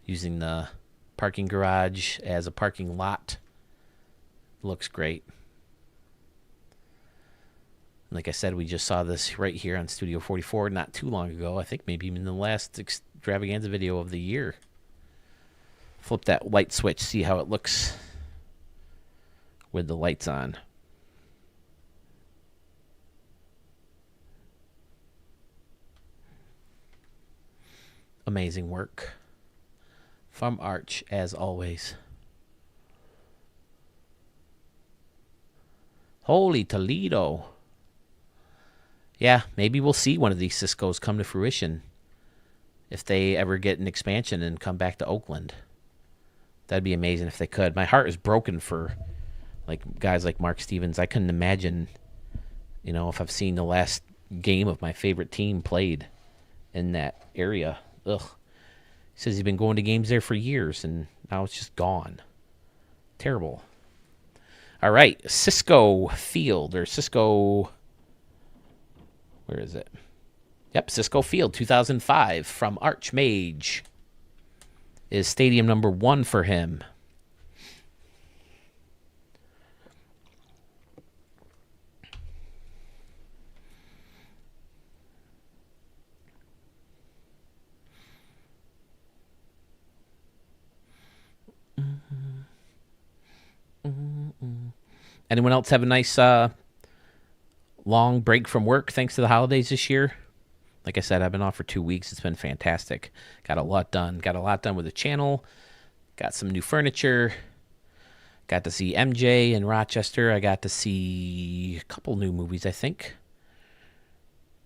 using the parking garage as a parking lot. Looks great. Like I said, we just saw this right here on Studio 44 not too long ago. I think maybe even the last extravaganza video of the year. Flip that light switch, see how it looks with the lights on. Amazing work from Arch, as always. Holy Toledo. Yeah, maybe we'll see one of these Ciscos come to fruition if they ever get an expansion and come back to Oakland. That'd be amazing if they could. My heart is broken for guys like Mark Stevens. I couldn't imagine, if I've seen the last game of my favorite team played in that area. Ugh. He says he's been going to games there for years, and now it's just gone. Terrible. All right, Cisco Field, or Cisco... Where is it? Yep, Cisco Field, 2005, from Archmage. Is stadium number 1 for him. Anyone else have a nice long break from work thanks to the holidays this year? Like I said, I've been off for 2 weeks. It's been fantastic. Got a lot done. Got a lot done with the channel. Got some new furniture. Got to see MJ in Rochester. I got to see a couple new movies, I think,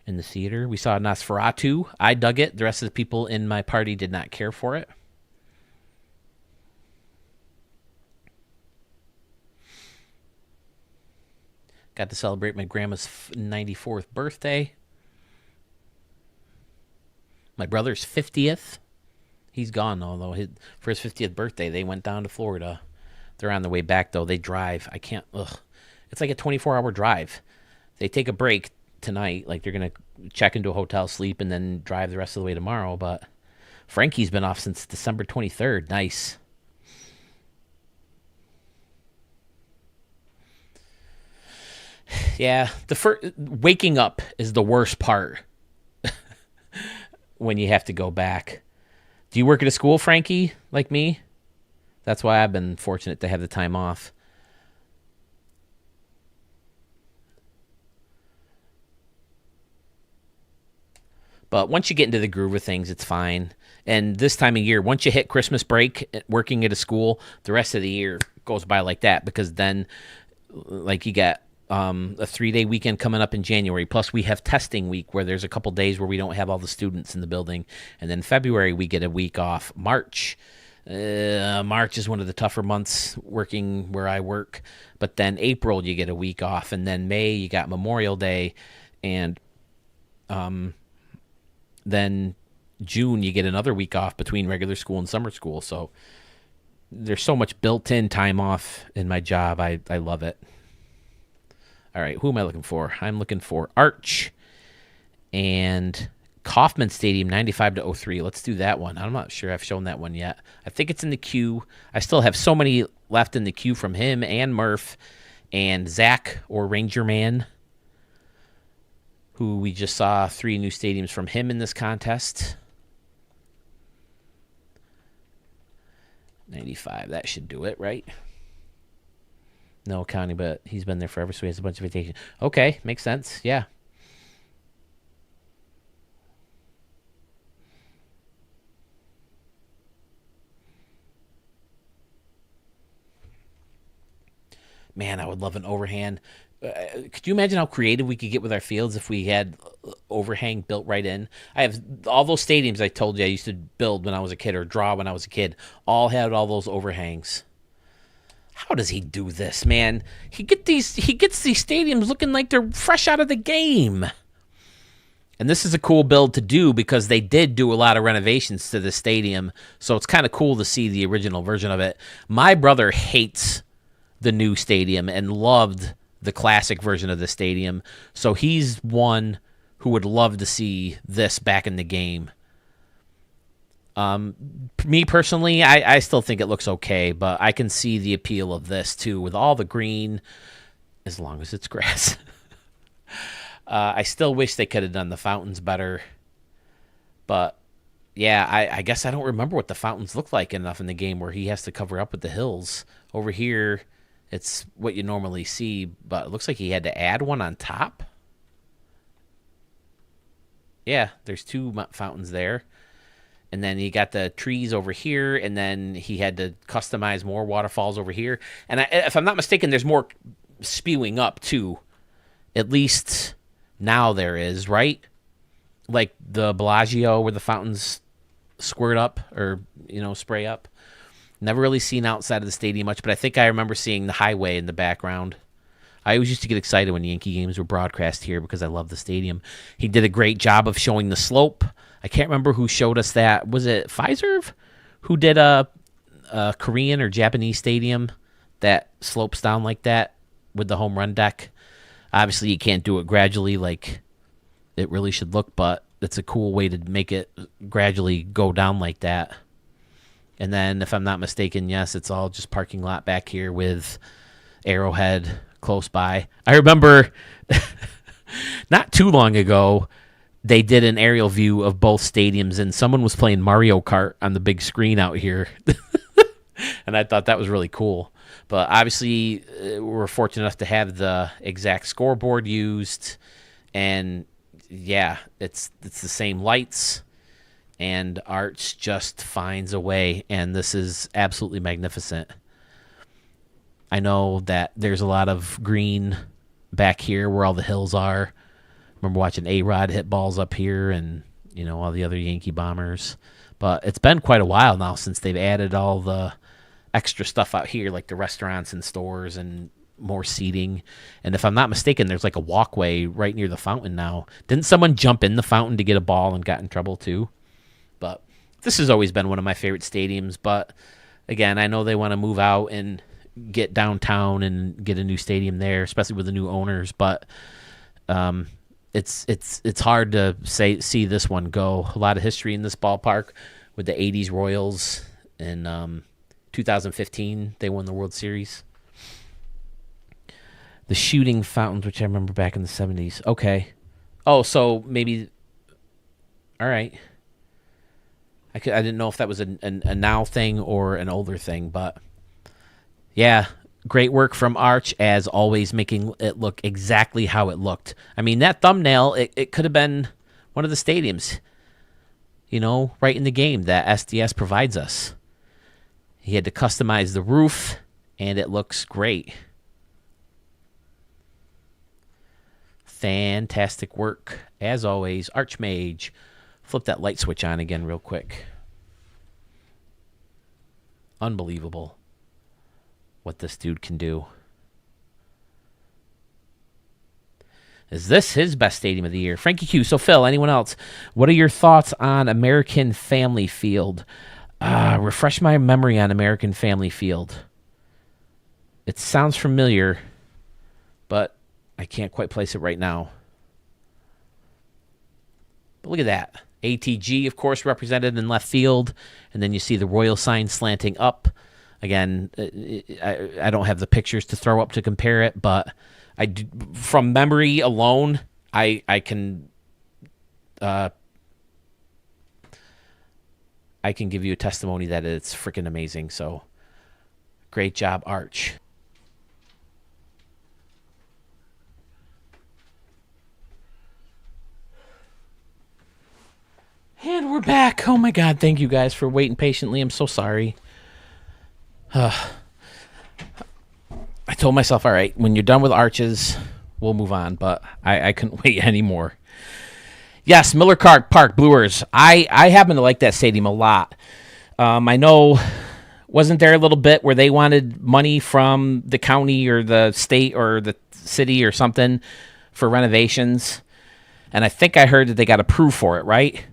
in the theater. We saw Nosferatu. I dug it. The rest of the people in my party did not care for it. Got to celebrate my grandma's 94th birthday. My brother's 50th. He's gone, although for his 50th birthday, they went down to Florida. They're on the way back, though. They drive. I can't. Ugh. It's like a 24-hour drive. They take a break tonight. Like, they're going to check into a hotel, sleep, and then drive the rest of the way tomorrow. But Frankie's been off since December 23rd. Nice. Yeah, waking up is the worst part when you have to go back. Do you work at a school, Frankie, like me? That's why I've been fortunate to have the time off. But once you get into the groove of things, it's fine. And this time of year, once you hit Christmas break, working at a school, the rest of the year goes by like that, because then, like, you got a 3-day weekend coming up in January. Plus, we have testing week where there's a couple days where we don't have all the students in the building. And then February, we get a week off. March is one of the tougher months working where I work. But then April, you get a week off. And then May, you got Memorial Day. And then June, you get another week off between regular school and summer school. So there's so much built-in time off in my job. I love it. All right, who am I looking for? I'm looking for Arch and Kaufman Stadium 95-03. Let's do that one. I'm not sure I've shown that one yet. I think it's in the queue. I still have so many left in the queue from him and Murph and Zach, or Ranger Man, who we just saw 3 new stadiums from him in this contest. 95, that should do it, right? No county, but he's been there forever, so he has a bunch of vacation. Okay, makes sense. Yeah. Man, I would love an overhand. Could you imagine how creative we could get with our fields if we had overhang built right in? I have all those stadiums I told you I used to build when I was a kid, or draw when I was a kid, all had all those overhangs. How does he do this, man? He gets these stadiums looking like they're fresh out of the game. And this is a cool build to do because they did do a lot of renovations to the stadium. So it's kind of cool to see the original version of it. My brother hates the new stadium and loved the classic version of the stadium. So he's one who would love to see this back in the game. Me personally, I still think it looks okay, but I can see the appeal of this too with all the green, as long as it's grass. I still wish they could have done the fountains better. But, yeah, I guess I don't remember what the fountains look like enough in the game where he has to cover up with the hills. Over here, it's what you normally see, but it looks like he had to add one on top. Yeah, there's 2 fountains there. And then you got the trees over here, and then he had to customize more waterfalls over here. And if I'm not mistaken, there's more spewing up, too. At least now there is, right? Like the Bellagio where the fountains squirt up or, spray up. Never really seen outside of the stadium much, but I think I remember seeing the highway in the background. I always used to get excited when Yankee games were broadcast here because I love the stadium. He did a great job of showing the slope. I can't remember who showed us that. Was it Pfizer who did a Korean or Japanese stadium that slopes down like that with the home run deck? Obviously, you can't do it gradually like it really should look, but it's a cool way to make it gradually go down like that. And then, if I'm not mistaken, yes, it's all just parking lot back here with Arrowhead close by. I remember not too long ago, they did an aerial view of both stadiums, and someone was playing Mario Kart on the big screen out here. And I thought that was really cool. But obviously, we're fortunate enough to have the exact scoreboard used. And, yeah, it's the same lights. And Arch just finds a way. And this is absolutely magnificent. I know that there's a lot of green back here where all the hills are. Remember watching A-Rod hit balls up here and, all the other Yankee bombers. But it's been quite a while now since they've added all the extra stuff out here, like the restaurants and stores and more seating. And if I'm not mistaken, there's like a walkway right near the fountain now. Didn't someone jump in the fountain to get a ball and got in trouble too? But this has always been one of my favorite stadiums. But, again, I know they want to move out and get downtown and get a new stadium there, especially with the new owners. But it's hard to see this one go. A lot of history in this ballpark with the 80s Royals. In 2015, they won the World Series. The shooting fountains, which I remember back in the 70s. Okay. Oh, so maybe... All right. I didn't know if that was a now thing or an older thing, but... Yeah, great work from Arch, as always, making it look exactly how it looked. I mean, that thumbnail, it could have been one of the stadiums, right in the game that SDS provides us. He had to customize the roof, and it looks great. Fantastic work, as always. Archmage. Flip that light switch on again real quick. Unbelievable what this dude can do. Is this his best stadium of the year? Frankie Q. So, Phil, anyone else? What are your thoughts on American Family Field? Refresh my memory on American Family Field. It sounds familiar, but I can't quite place it right now. But look at that. ATG, of course, represented in left field. And then you see the Royal sign slanting up. Again, I don't have the pictures to throw up to compare it, but from memory alone, I can give you a testimony that it's freaking amazing. So, great job, Arch. And we're back. Oh my God! Thank you guys for waiting patiently. I'm so sorry. I told myself, all right, when you're done with Arches, we'll move on, but I couldn't wait anymore. Yes, Miller Park, Brewers. I happen to like that stadium a lot. I know, wasn't there a little bit where they wanted money from the county or the state or the city or something for renovations? and I think I heard that they got approved for it, right?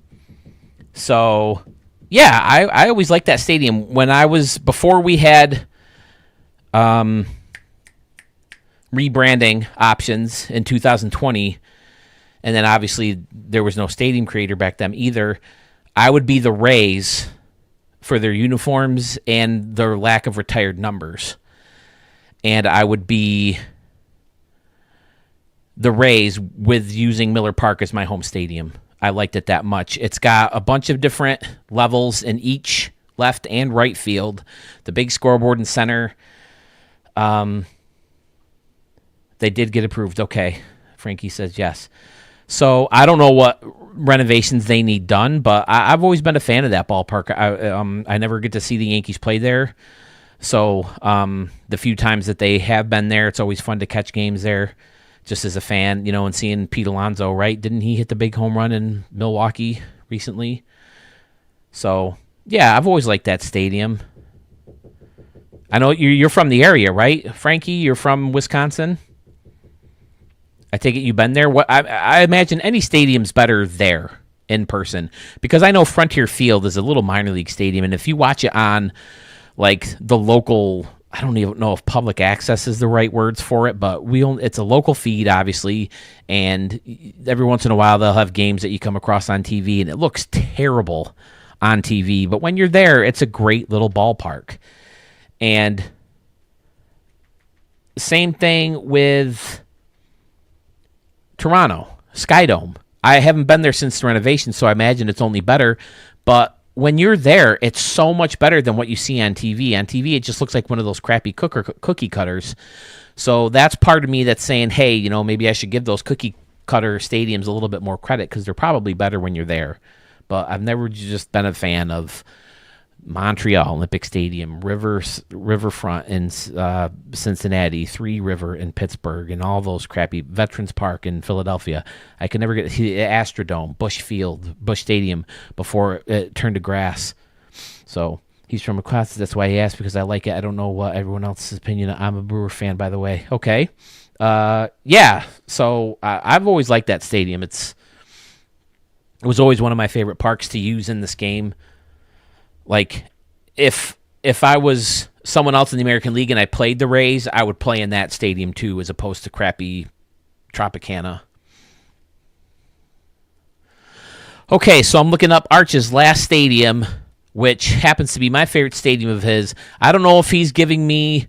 So, yeah, I always liked that stadium. Before we had rebranding options in 2020, and then obviously there was no stadium creator back then either, I would be the Rays for their uniforms and their lack of retired numbers. And I would be the Rays with using Miller Park as my home stadium. I liked it that much. It's got a bunch of different levels in each left and right field. The big scoreboard in center. They did get approved. Okay. Frankie says yes. So I don't know what renovations they need done, but I've always been a fan of that ballpark. I never get to see the Yankees play there. So the few times that they have been there, it's always fun to catch games there just as a fan, you know, and seeing Pete Alonso, right? Didn't he hit the big home run in Milwaukee recently? So, yeah, I've always liked that stadium. I know you're from the area, right? Frankie, you're from Wisconsin? I take it you've been there. I imagine any stadium's better there in person, because I know Frontier Field is a little minor league stadium, and if you watch it on like the local, I don't even know if public access is the right words for it, but it's a local feed, obviously, and every once in a while they'll have games that you come across on TV, and it looks terrible on TV, but when you're there, it's a great little ballpark. And same thing with Toronto, Skydome. I haven't been there since the renovation, so I imagine it's only better. But when you're there, it's so much better than what you see on TV. On TV, it just looks like one of those crappy cookie cutters. So that's part of me that's saying, hey, you know, maybe I should give those cookie cutter stadiums a little bit more credit, because they're probably better when you're there. But I've never just been a fan of Montreal Olympic Stadium, Riverfront in Cincinnati, Three River in Pittsburgh, and all those crappy Veterans Park in Philadelphia. I can never get Astrodome, Busch Field, Busch Stadium before it turned to grass. So he's from Wisconsin. That's why he asked, because I like it. I don't know what everyone else's opinion. I'm a Brewer fan, by the way. Okay. Yeah. So I've always liked that stadium. It was always one of my favorite parks to use in this game. Like, if I was someone else in the American League and I played the Rays, I would play in that stadium too, as opposed to crappy Tropicana. Okay, so I'm looking up Arch's last stadium, which happens to be my favorite stadium of his. I don't know if he's giving me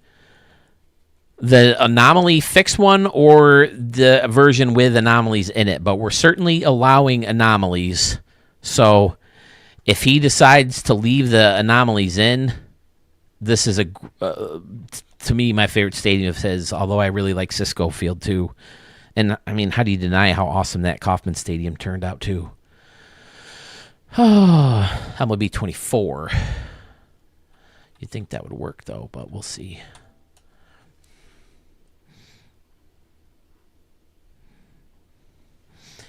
the anomaly fixed one or the version with anomalies in it, but we're certainly allowing anomalies. So if he decides to leave the anomalies in, this is to me, my favorite stadium of his, although I really like Cisco Field too. And I mean, how do you deny how awesome that Kaufman Stadium turned out too? Oh, I'm going to be 24. You'd think that would work though, but we'll see.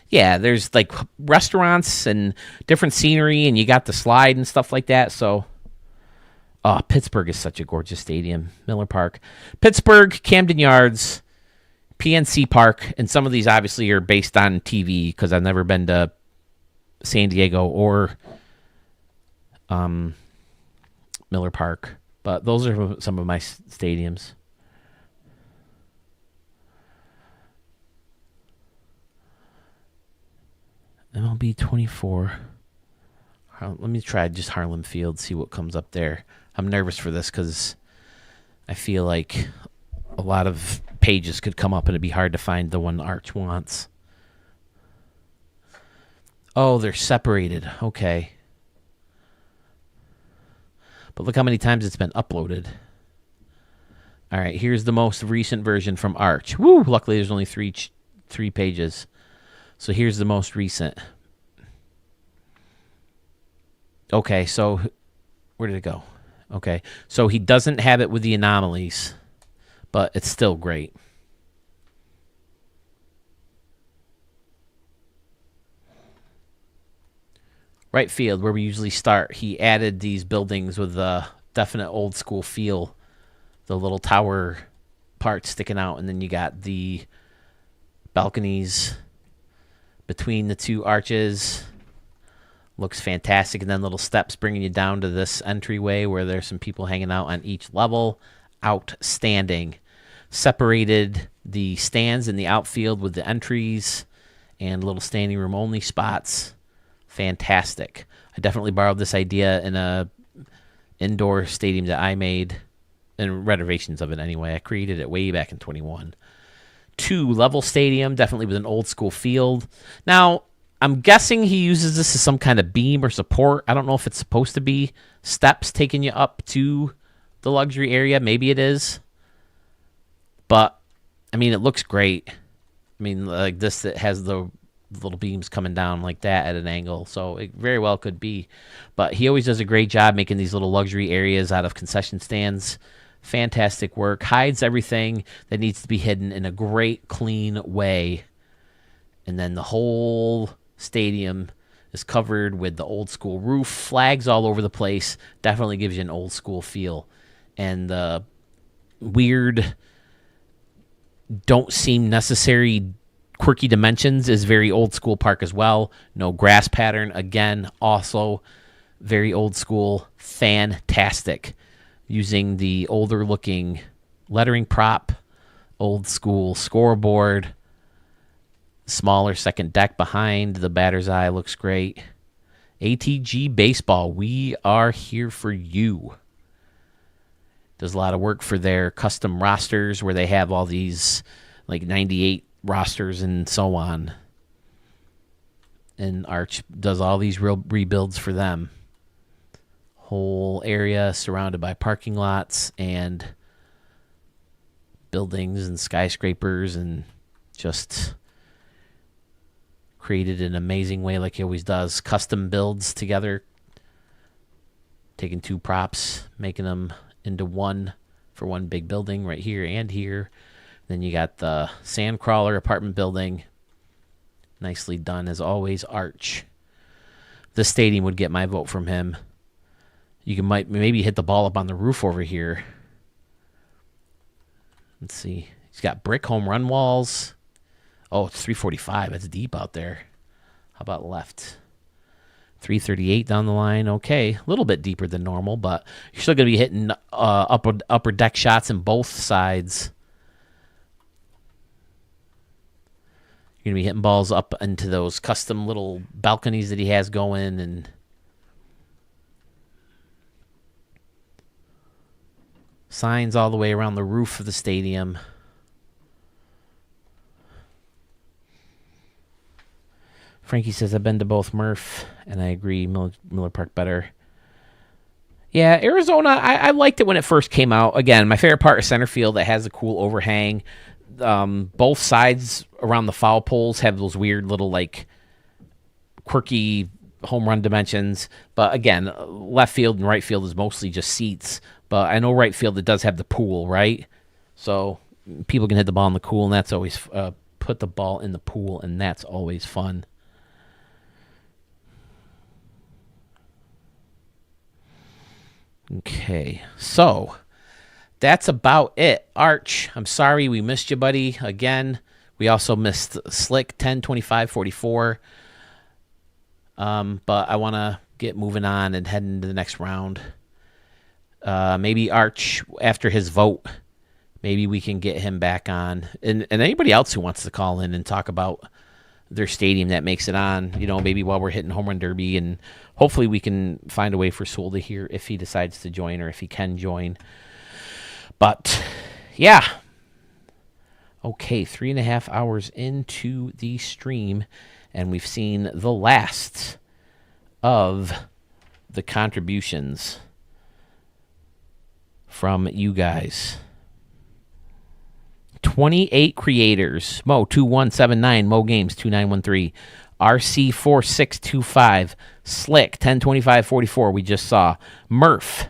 Yeah, there's like restaurants and different scenery, and you got the slide and stuff like that. So, Pittsburgh is such a gorgeous stadium. Miller Park. Pittsburgh, Camden Yards, PNC Park, and some of these obviously are based on TV, because I've never been to San Diego or Miller Park. But those are some of my stadiums. MLB 24. Let me try just Harlem Field, see what comes up there. I'm nervous for this because I feel like a lot of pages could come up and it'd be hard to find the one Arch wants. Oh, they're separated. Okay. But look how many times it's been uploaded. All right, here's the most recent version from Arch. Woo! Luckily, there's only three pages. So here's the most recent. Okay, so where did it go? Okay, so he doesn't have it with the anomalies, but it's still great. Right field, where we usually start, he added these buildings with a definite old school feel. The little tower part sticking out, and then you got the balconies between the two arches. Looks fantastic. And then little steps bringing you down to this entryway where there's some people hanging out on each level. Outstanding. Separated the stands in the outfield with the entries and little standing room only spots. Fantastic. I definitely borrowed this idea in a indoor stadium that I made, and renovations of it anyway. I created it way back in 21. 2-level stadium, definitely with an old school field. Now, I'm guessing he uses this as some kind of beam or support. I don't know if it's supposed to be steps taking you up to the luxury area. Maybe it is. But, I mean, it looks great. I mean, like this that has the little beams coming down like that at an angle. So it very well could be. But he always does a great job making these little luxury areas out of concession stands. Fantastic work. Hides everything that needs to be hidden in a great, clean way. And then the whole stadium is covered with the old school roof. Flags all over the place. Definitely gives you an old school feel. And the weird, don't seem necessary, quirky dimensions is very old school park as well. No grass pattern. Again, also very old school. Fantastic. Using the older looking lettering prop, old school scoreboard, smaller second deck behind. The batter's eye looks great. ATG Baseball, we are here for you. Does a lot of work for their custom rosters where they have all these like 98 rosters and so on. And Arch does all these real rebuilds for them. Whole area surrounded by parking lots and buildings and skyscrapers, and just created an amazing way like he always does. Custom builds together, taking 2 props, making them into one for one big building right here and here. Then you got the Sandcrawler apartment building. Nicely done as always, Arch. This stadium would get my vote from him. You can maybe hit the ball up on the roof over here. Let's see. He's got brick home run walls. Oh, it's 345. That's deep out there. How about left? 338 down the line. Okay, a little bit deeper than normal, but you're still going to be hitting upper deck shots in both sides. You're going to be hitting balls up into those custom little balconies that he has going, and signs all the way around the roof of the stadium. Frankie says, I've been to both Murph, and I agree, Miller Park better. Yeah, Arizona, I liked it when it first came out. Again, my favorite part is center field that has a cool overhang. Both sides around the foul poles have those weird little, like, quirky home run dimensions. But again, left field and right field is mostly just seats. But I know right field, it does have the pool, right? So people can hit the ball in the pool, and that's always put the ball in the pool, and that's always fun. Okay, so that's about it. Arch, I'm sorry we missed you, buddy. Again, we also missed Slick 10, 25, 44. But I want to get moving on and head into the next round. Maybe Arch, after his vote, maybe we can get him back on. And anybody else who wants to call in and talk about their stadium that makes it on, maybe while we're hitting Home Run Derby, and hopefully we can find a way for Sewell to hear if he decides to join or if he can join. But, yeah. Okay, 3.5 hours into the stream, and we've seen the last of the contributions from you guys. 28 creators. Mo2179, Mo Games 2913, RC4625, Slick 102544 we just saw, Murph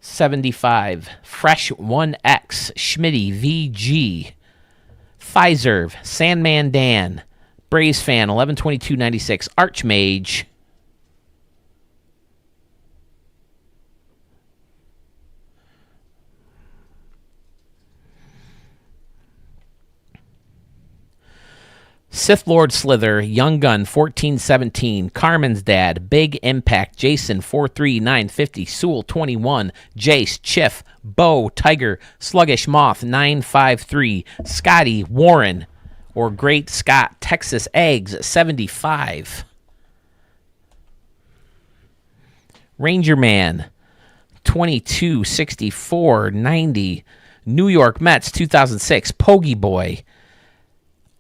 75, Fresh 1X, Schmitty VG, Pfizer, Sandman Dan, Braves Fan 112296, Archmage, Sith Lord Slither, Young Gun 1417, Carmen's Dad, Big Impact, Jason 43950, Sewell 21, Jace, Chiff, Bo, Tiger, Sluggish Moth 953, Scotty, Warren, or Great Scott, Texas Eggs 75, Ranger Man 226490, New York Mets 2006, Pogie Boy,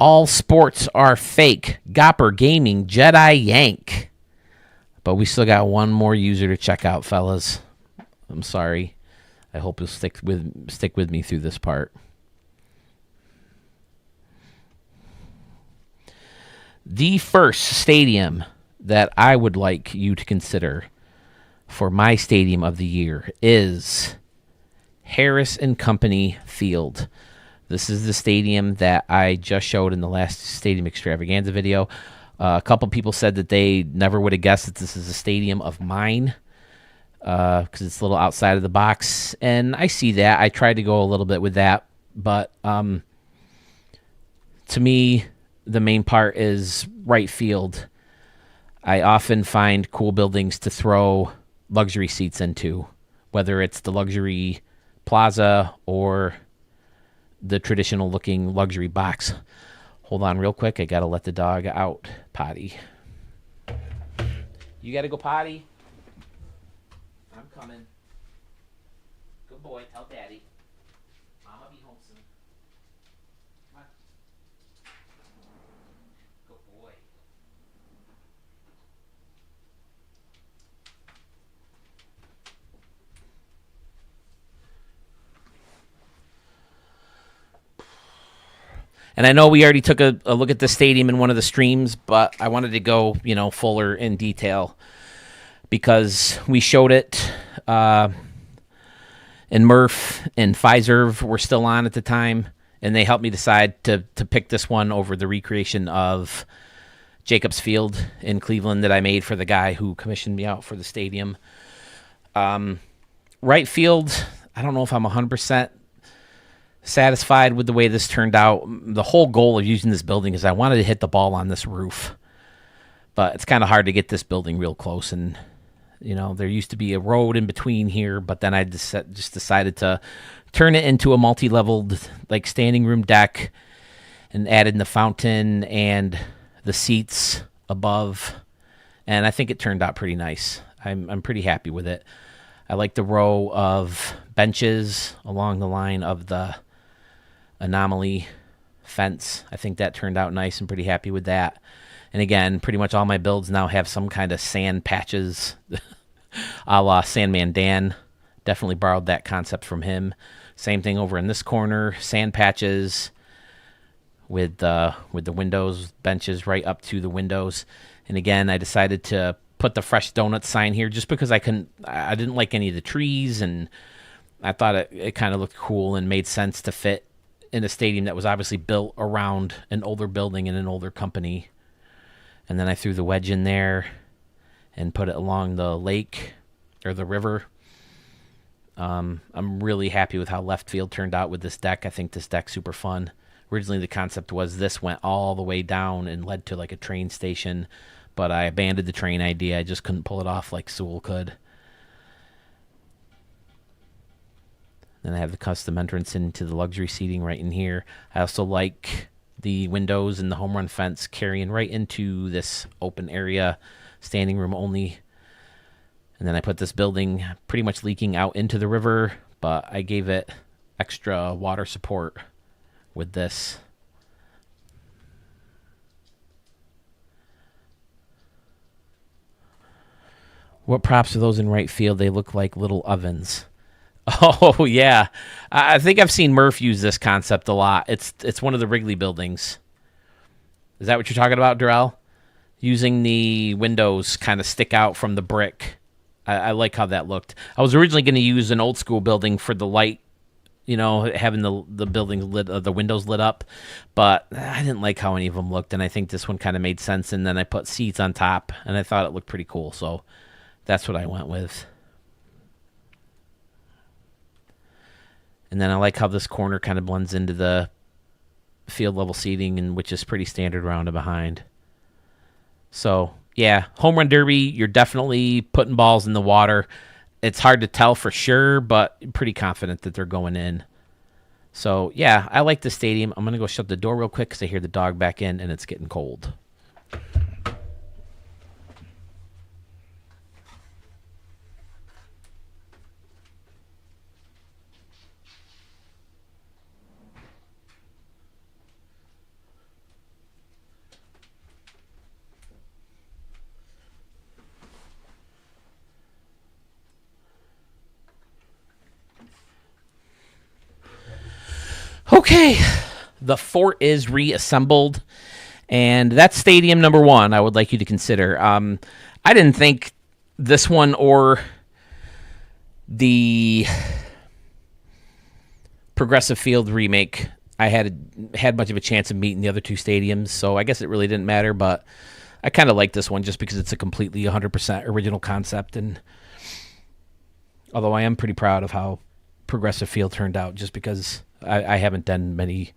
All Sports Are Fake, Gopper Gaming, Jedi Yank. But we still got one more user to check out, fellas. I'm sorry. I hope you'll stick with me through this part. The first stadium that I would like you to consider for my stadium of the year is Harris and Company Field. This is the stadium that I just showed in the last Stadium Extravaganza video. A couple people said that they never would have guessed that this is a stadium of mine because it's a little outside of the box. And I see that. I tried to go a little bit with that. But to me, the main part is right field. I often find cool buildings to throw luxury seats into, whether it's the luxury plaza or the traditional looking luxury box. Hold on real quick. I got to let the dog out potty. You got to go potty? I'm coming. Good boy. Tell Daddy. Mama be home soon. Come on. Good boy. And I know we already took a look at the stadium in one of the streams, but I wanted to go, fuller in detail because we showed it, and Murph and Pfizer were still on at the time, and they helped me decide to pick this one over the recreation of Jacobs Field in Cleveland that I made for the guy who commissioned me out for the stadium. Right field, I don't know if I'm 100% satisfied with the way this turned out. The whole goal of using this building is I wanted to hit the ball on this roof, but it's kind of hard to get this building real close. And, there used to be a road in between here, but then I just decided to turn it into a multi-leveled standing room deck and added in the fountain and the seats above. And I think it turned out pretty nice. I'm pretty happy with it. I like the row of benches along the line of the anomaly fence. I think that turned out nice. I'm pretty happy with that. And again, pretty much all my builds now have some kind of sand patches a la Sandman Dan. Definitely borrowed that concept from him. Same thing over in this corner, sand patches with the windows, benches right up to the windows. And again, I decided to put the Fresh Donuts sign here just because I didn't like any of the trees, and I thought it kind of looked cool and made sense to fit in a stadium that was obviously built around an older building and an older company. And then I threw the wedge in there and put it along the lake or the river. I'm really happy with how left field turned out with this deck. I think this deck's super fun. Originally, the concept was this went all the way down and led to a train station, but I abandoned the train idea. I just couldn't pull it off like Sewell could. Then I have the custom entrance into the luxury seating right in here. I also like the windows and the home run fence carrying right into this open area, standing room only. And then I put this building pretty much leaking out into the river, but I gave it extra water support with this. What props are those in right field? They look like little ovens. Oh, yeah. I think I've seen Murph use this concept a lot. It's one of the Wrigley buildings. Is that what you're talking about, Darrell? Using the windows kind of stick out from the brick. I like how that looked. I was originally going to use an old school building for the light, having the buildings lit, the windows lit up, but I didn't like how any of them looked, and I think this one kind of made sense, and then I put seats on top, and I thought it looked pretty cool, so that's what I went with. And then I like how this corner kind of blends into the field level seating, and which is pretty standard around and behind. So, yeah, home run derby, you're definitely putting balls in the water. It's hard to tell for sure, but pretty confident that they're going in. So, yeah, I like the stadium. I'm going to go shut the door real quick because I hear the dog back in, and it's getting cold. Okay, the fort is reassembled, and that's stadium number one. I would like you to consider. I didn't think this one or the Progressive Field remake I had much of a chance of meeting the other two stadiums, so I guess it really didn't matter. But I kind of like this one just because it's a completely 100% original concept, and although I am pretty proud of how Progressive Field turned out, just because I haven't done many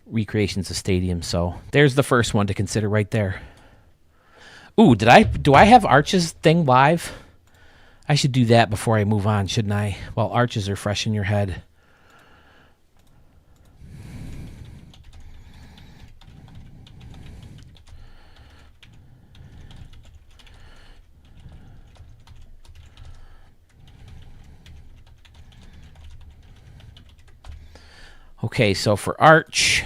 recreations of stadiums. So there's the first one to consider right there. Ooh, do I have Arch's thing live? I should do that before I move on, shouldn't I? While arches are fresh in your head. Okay, so for Arch,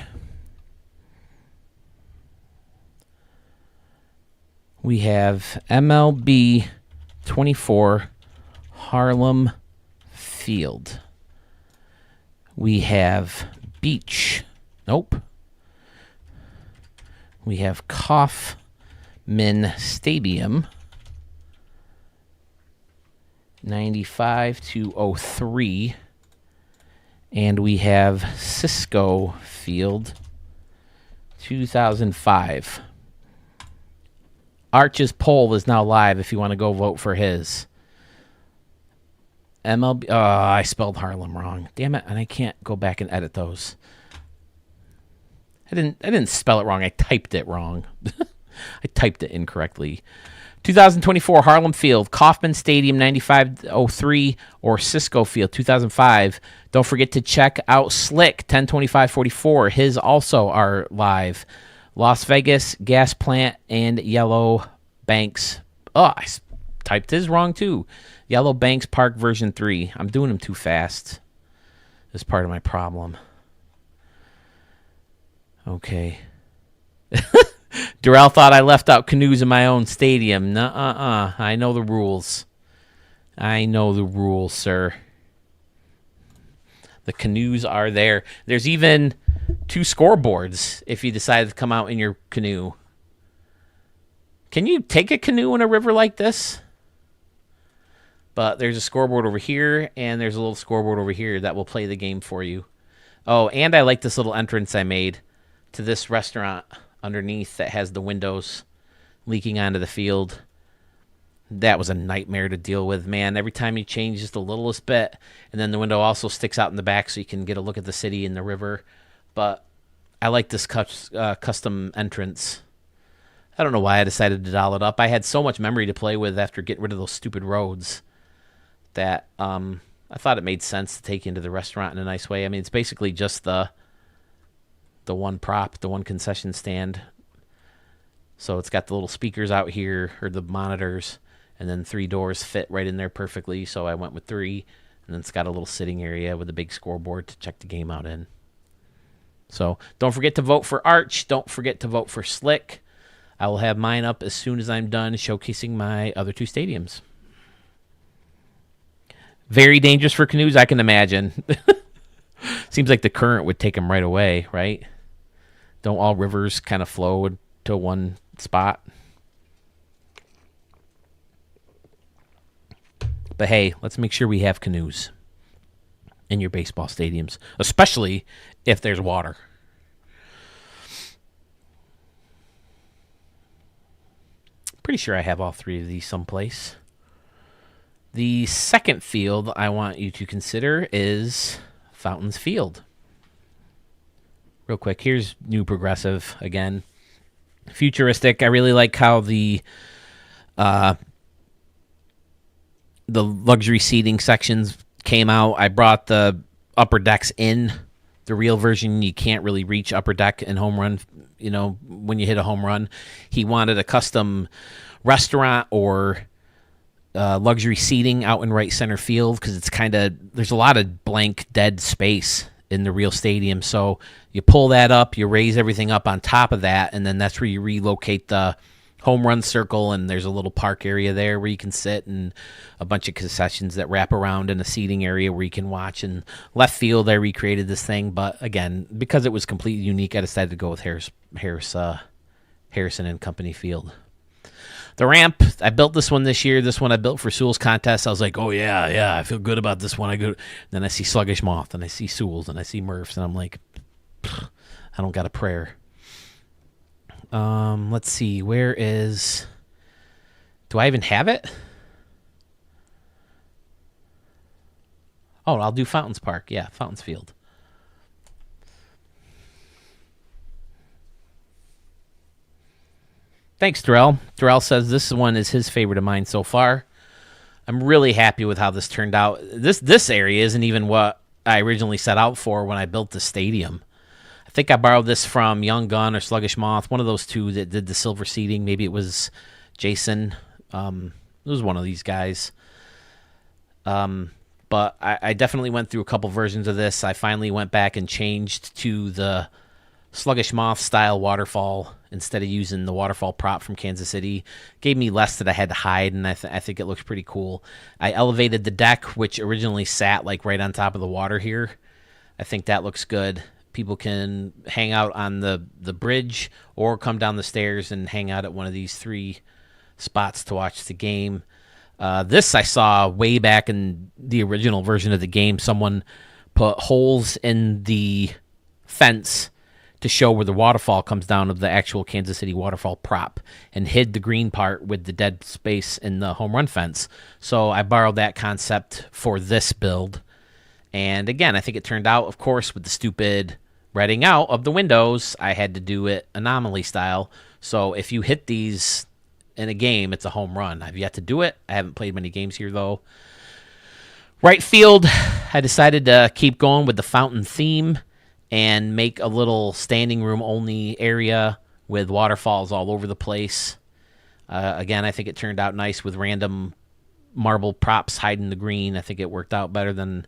we have MLB 24 Harlem Field. We have Beach. Nope. We have Kaufman Stadium. 95-03. And we have Cisco Field, 2005. Arch's poll is now live if you want to go vote for his. MLB. Oh, I spelled Harlem wrong. Damn it, and I can't go back and edit those. I didn't spell it wrong. I typed it wrong. I typed it incorrectly. 2024 Harlem Field, Kaufman Stadium 9503, or Cisco Field 2005. Don't forget to check out Slick 102544. His also are live. Las Vegas Gas Plant and Yellow Banks. Oh, I typed his wrong too. Yellow Banks Park version 3. I'm doing them too fast. This is part of my problem. Okay. Durrell thought I left out canoes in my own stadium. Nuh-uh-uh. I know the rules. I know the rules, sir. The canoes are there. There's even 2 scoreboards if you decide to come out in your canoe. Can you take a canoe in a river like this? But there's a scoreboard over here, and there's a little scoreboard over here that will play the game for you. Oh, and I like this little entrance I made to this restaurant underneath that has the windows leaking onto the field. That was a nightmare to deal with, man. Every time you change just the littlest bit, and then the window also sticks out in the back so you can get a look at the city and the river. But I like this custom entrance. I don't know why I decided to doll it up. I had so much memory to play with after getting rid of those stupid roads that I thought it made sense to take you into the restaurant in a nice way. I mean, it's basically just the one prop, the one concession stand. So it's got the little speakers out here, or the monitors, and then 3 doors fit right in there perfectly. So I went with 3, and then it's got a little sitting area with a big scoreboard to check the game out in. So don't forget to vote for Arch. Don't forget to vote for Slick. I will have mine up as soon as I'm done showcasing my other 2 stadiums. Very dangerous for canoes, I can imagine. Seems like the current would take them right away, right? Don't all rivers kind of flow to one spot? But hey, let's make sure we have canoes in your baseball stadiums, especially if there's water. Pretty sure I have all 3 of these someplace. The second field I want you to consider is Fountains Field. real quick. Here's new progressive again. Futuristic. I really like how the luxury seating sections came out. I brought the upper decks in. The real version, you can't really reach upper deck in home run, when you hit a home run. He wanted a custom restaurant or luxury seating out in right center field because there's a lot of blank dead space in the real stadium. So you pull that up, you raise everything up on top of that, and then that's where you relocate the home run circle, and there's a little park area there where you can sit, and a bunch of concessions that wrap around in a seating area where you can watch. And left field, I recreated this thing, but again, because it was completely unique, I decided to go with Harrison and Company Field. The ramp, I built this one this year. This one I built for Sewell's contest. I was like, oh yeah, I feel good about this one. Then I see Sluggish Moth, and I see Sewell's, and I see Murph's, and I'm like, I don't got a prayer. Let's see. Where is... Do I even have it? Oh, I'll do Fountains Park. Yeah, Fountains Field. Thanks, Darrell. Darrell says this one is his favorite of mine so far. I'm really happy with how this turned out. This area isn't even what I originally set out for when I built the stadium. I think I borrowed this from Young Gun or Sluggish Moth, one of those two that did the silver seating. Maybe it was Jason. It was one of these guys. But I definitely went through a couple versions of this. I finally went back and changed to the Sluggish Moth style waterfall instead of using the waterfall prop from Kansas City. Gave me less that I had to hide, and I think it looks pretty cool. I elevated the deck, which originally sat like right on top of the water here. I think that looks good. People can hang out on the bridge or come down the stairs and hang out at one of these 3 spots to watch the game. This I saw way back in the original version of the game. Someone put holes in the fence to show where the waterfall comes down of the actual Kansas City waterfall prop and hid the green part with the dead space in the home run fence. So I borrowed that concept for this build. And again, I think it turned out, of course, with the stupid redding out of the windows, I had to do it anomaly style. So if you hit these in a game, it's a home run. I've yet to do it. I haven't played many games here, though. Right field, I decided to keep going with the fountain theme and make a little standing room only area with waterfalls all over the place. Again, I think it turned out nice with random marble props hiding the green. I think it worked out better than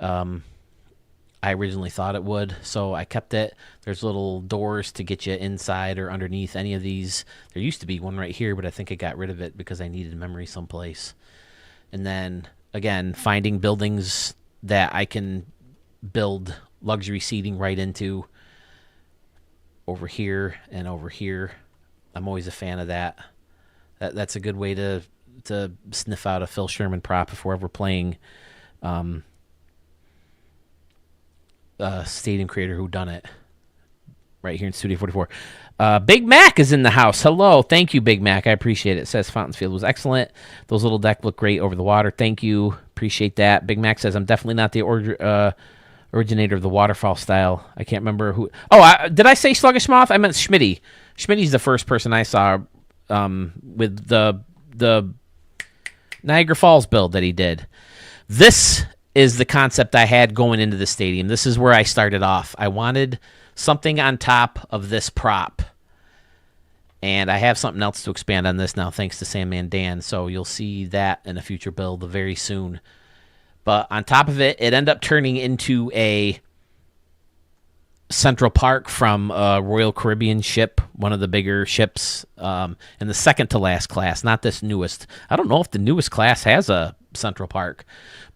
I originally thought it would. So I kept it. There's little doors to get you inside or underneath any of these. There used to be one right here, but I think I got rid of it because I needed memory someplace. And then, again, finding buildings that I can build luxury seating right into over here and over here. I'm always a fan of that. That's a good way to sniff out a Phil Sherman prop if we're ever playing Stadium Creator Who Done It right here in Studio 44. Big Mac is in the house. Hello. Thank you, Big Mac. I appreciate it. It says Fountains Field was excellent. Those little decks look great over the water. Thank you. Appreciate that. Big Mac says, I'm definitely not the originator of the waterfall style. I can't remember who. Oh, did I say Sluggish Moth? I meant Schmitty. Schmitty's the first person I saw with the Niagara Falls build that he did. This is the concept I had going into the stadium. This is where I started off. I wanted something on top of this prop. And I have something else to expand on this now, thanks to Sandman Dan. So you'll see that in a future build very soon. But on top of it, it ended up turning into a Central Park from a Royal Caribbean ship, one of the bigger ships, in the second to last class, not this newest. I don't know if the newest class has a Central Park,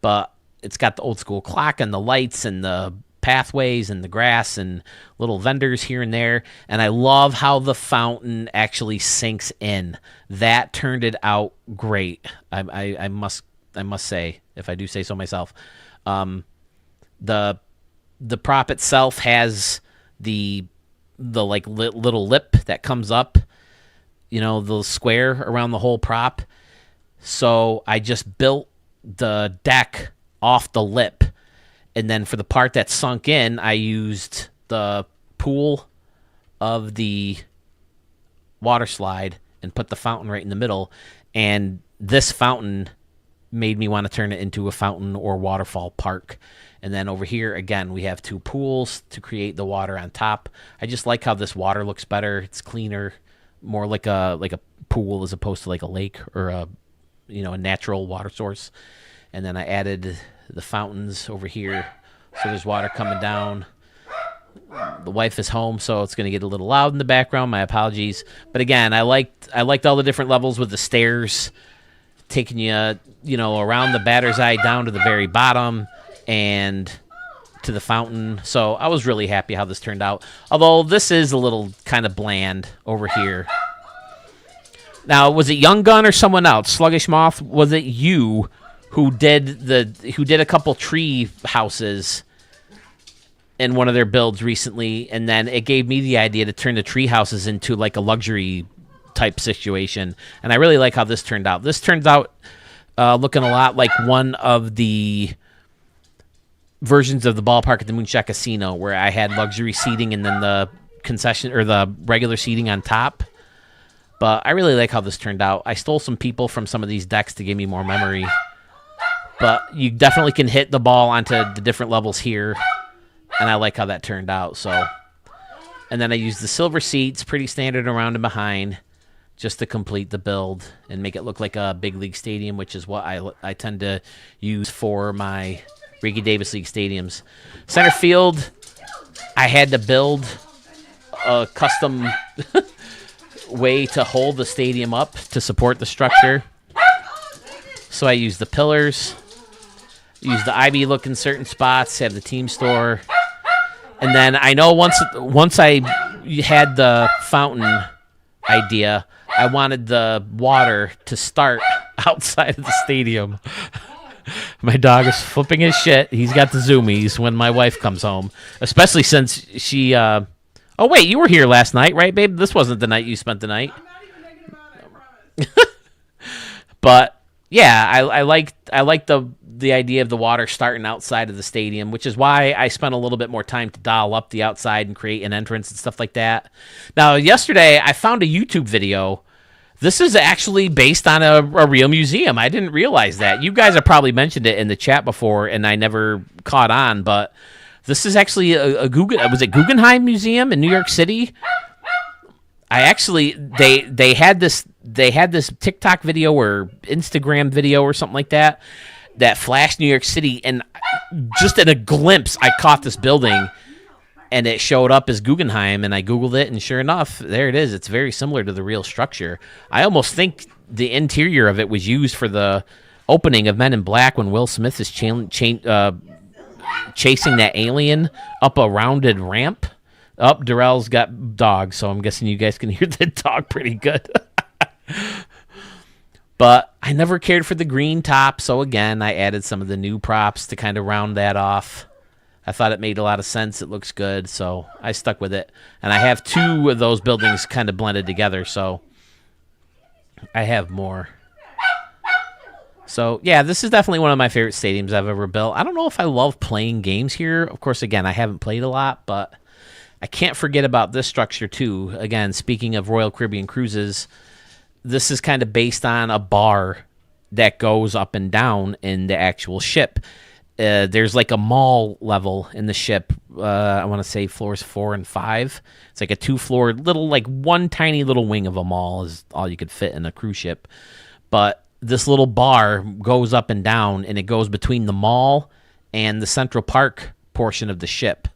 but it's got the old school clock and the lights and the pathways and the grass and little vendors here and there. And I love how the fountain actually sinks in. That turned it out great. I must say, if I do say so myself. The prop itself has the like little lip that comes up, the square around the whole prop. So I just built the deck off the lip, and then for the part that sunk in, I used the pool of the water slide and put the fountain right in the middle, and this fountain made me want to turn it into a fountain or waterfall park. And then over here, again, we have 2 pools to create the water on top. I just like how this water looks better. It's cleaner, more like a pool as opposed to like a lake or a natural water source. And then I added the fountains over here, so there's water coming down. The wife is home, so it's going to get a little loud in the background. My apologies. But again, I liked all the different levels with the stairs taking you, around the batter's eye down to the very bottom and to the fountain. So I was really happy how this turned out. Although this is a little kind of bland over here. Now, was it Young Gun or someone else? Sluggish Moth, was it you who did a couple tree houses in one of their builds recently, and then it gave me the idea to turn the tree houses into like a luxury type situation, and I really like how this turned out. This turns out looking a lot like one of the versions of the ballpark at the Moonshot Casino, where I had luxury seating and then the concession or the regular seating on top. But I really like how this turned out. I stole some people from some of these decks to give me more memory, but you definitely can hit the ball onto the different levels here, and I like how that turned out. So, and then I used the silver seats, pretty standard around and behind, just to complete the build and make it look like a big league stadium, which is what I tend to use for my Ricky Davis League stadiums. Center field, I had to build a custom way to hold the stadium up to support the structure. So I used the pillars, used the ivy look in certain spots, have the team store. And then I know once I had the fountain idea, I wanted the water to start outside of the stadium. My dog is flipping his shit. He's got the zoomies when my wife comes home, especially since she... oh, wait, you were here last night, right, babe? This wasn't the night you spent the night. I'm not even negative about it, I promise. But, yeah, I like the idea of the water starting outside of the stadium, which is why I spent a little bit more time to dial up the outside and create an entrance and stuff like that. Now, yesterday, I found a YouTube video. This is actually based on a real museum. I didn't realize that. You guys have probably mentioned it in the chat before, and I never caught on, but this is actually a Guggenheim Museum in New York City. They had this TikTok video or Instagram video or something like that flashed New York City, and just in a glimpse, I caught this building, and it showed up as Guggenheim, and I Googled it, and sure enough, there it is. It's very similar to the real structure. I almost think the interior of it was used for the opening of Men in Black when Will Smith is chasing that alien up a rounded ramp. Darrell's got dogs, so I'm guessing you guys can hear the dog pretty good. But I never cared for the green top, so again, I added some of the new props to kind of round that off. I thought it made a lot of sense. It looks good, so I stuck with it. And I have 2 of those buildings kind of blended together, so I have more. So, yeah, this is definitely one of my favorite stadiums I've ever built. I don't know if I love playing games here. Of course, again, I haven't played a lot, but I can't forget about this structure, too. Again, speaking of Royal Caribbean Cruises, this is kind of based on a bar that goes up and down in the actual ship. There's like a mall level in the ship. I want to say floors 4 and 5. It's like a 2-floor little, like one tiny little wing of a mall is all you could fit in a cruise ship. But this little bar goes up and down, and it goes between the mall and the Central Park portion of the ship.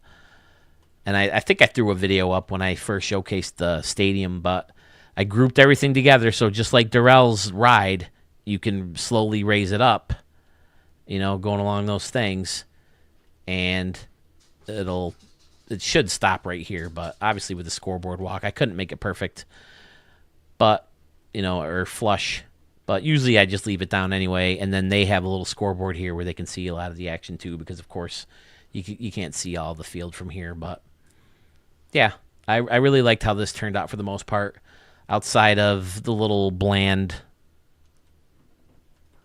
And I think I threw a video up when I first showcased the stadium, but I grouped everything together. So just like Darrell's ride, you can slowly raise it up, going along those things, and it should stop right here. But obviously with the scoreboard walk, I couldn't make it perfect, but or flush. But usually I just leave it down anyway, and then they have a little scoreboard here where they can see a lot of the action too, because of course you can't see all the field from here. But yeah, I really liked how this turned out for the most part, outside of the little bland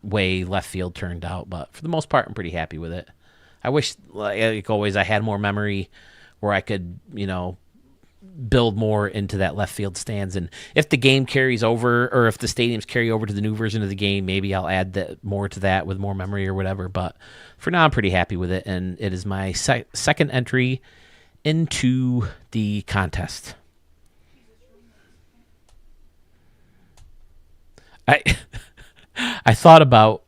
way left field turned out. But for the most part, I'm pretty happy with it. I wish, like always, I had more memory where I could, build more into that left field stands. And if the game carries over, or if the stadiums carry over to the new version of the game, maybe I'll add that more to that with more memory or whatever. But for now, I'm pretty happy with it, and it is my second entry into the contest. I thought about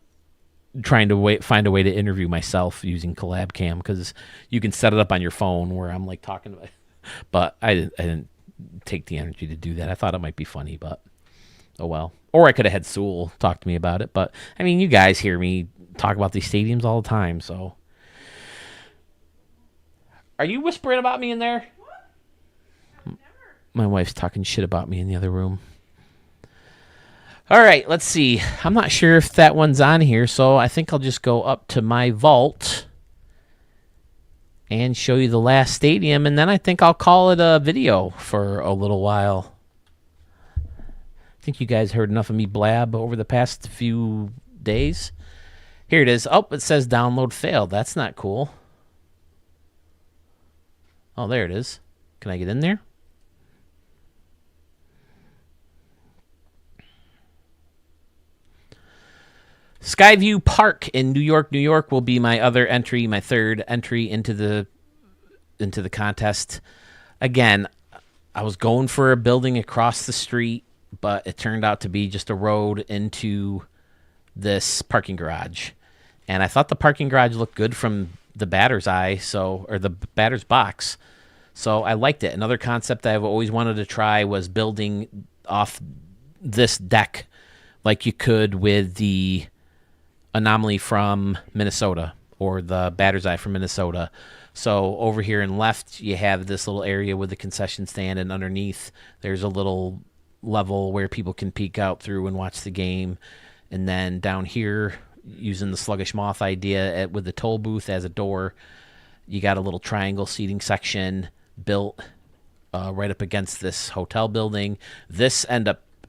trying to find a way to interview myself using Collab Cam, because you can set it up on your phone where I'm like talking about. But I didn't take the energy to do that. I thought it might be funny, but oh well. Or I could have had Sewell talk to me about it. But, I mean, you guys hear me talk about these stadiums all the time, so. Are you whispering about me in there? Never. My wife's talking shit about me in the other room. All right, let's see. I'm not sure if that one's on here, so I think I'll just go up to my vault and show you the last stadium, and then I think I'll call it a video for a little while. I think you guys heard enough of me blab over the past few days. Here it is. Oh, it says download failed. That's not cool. Oh, there it is. Can I get in there? Skyview Park in New York, New York will be my other entry, my third entry into the contest. Again, I was going for a building across the street, but it turned out to be just a road into this parking garage. And I thought the parking garage looked good from the batter's eye, or the batter's box. So I liked it. Another concept that I've always wanted to try was building off this deck like you could with the Anomaly from Minnesota, or the batter's eye from Minnesota. So over here in left, you have this little area with the concession stand, and underneath there's a little level where people can peek out through and watch the game. And then down here, using the sluggish moth idea with the toll booth as a door, you got a little triangle seating section built right up against this hotel building. This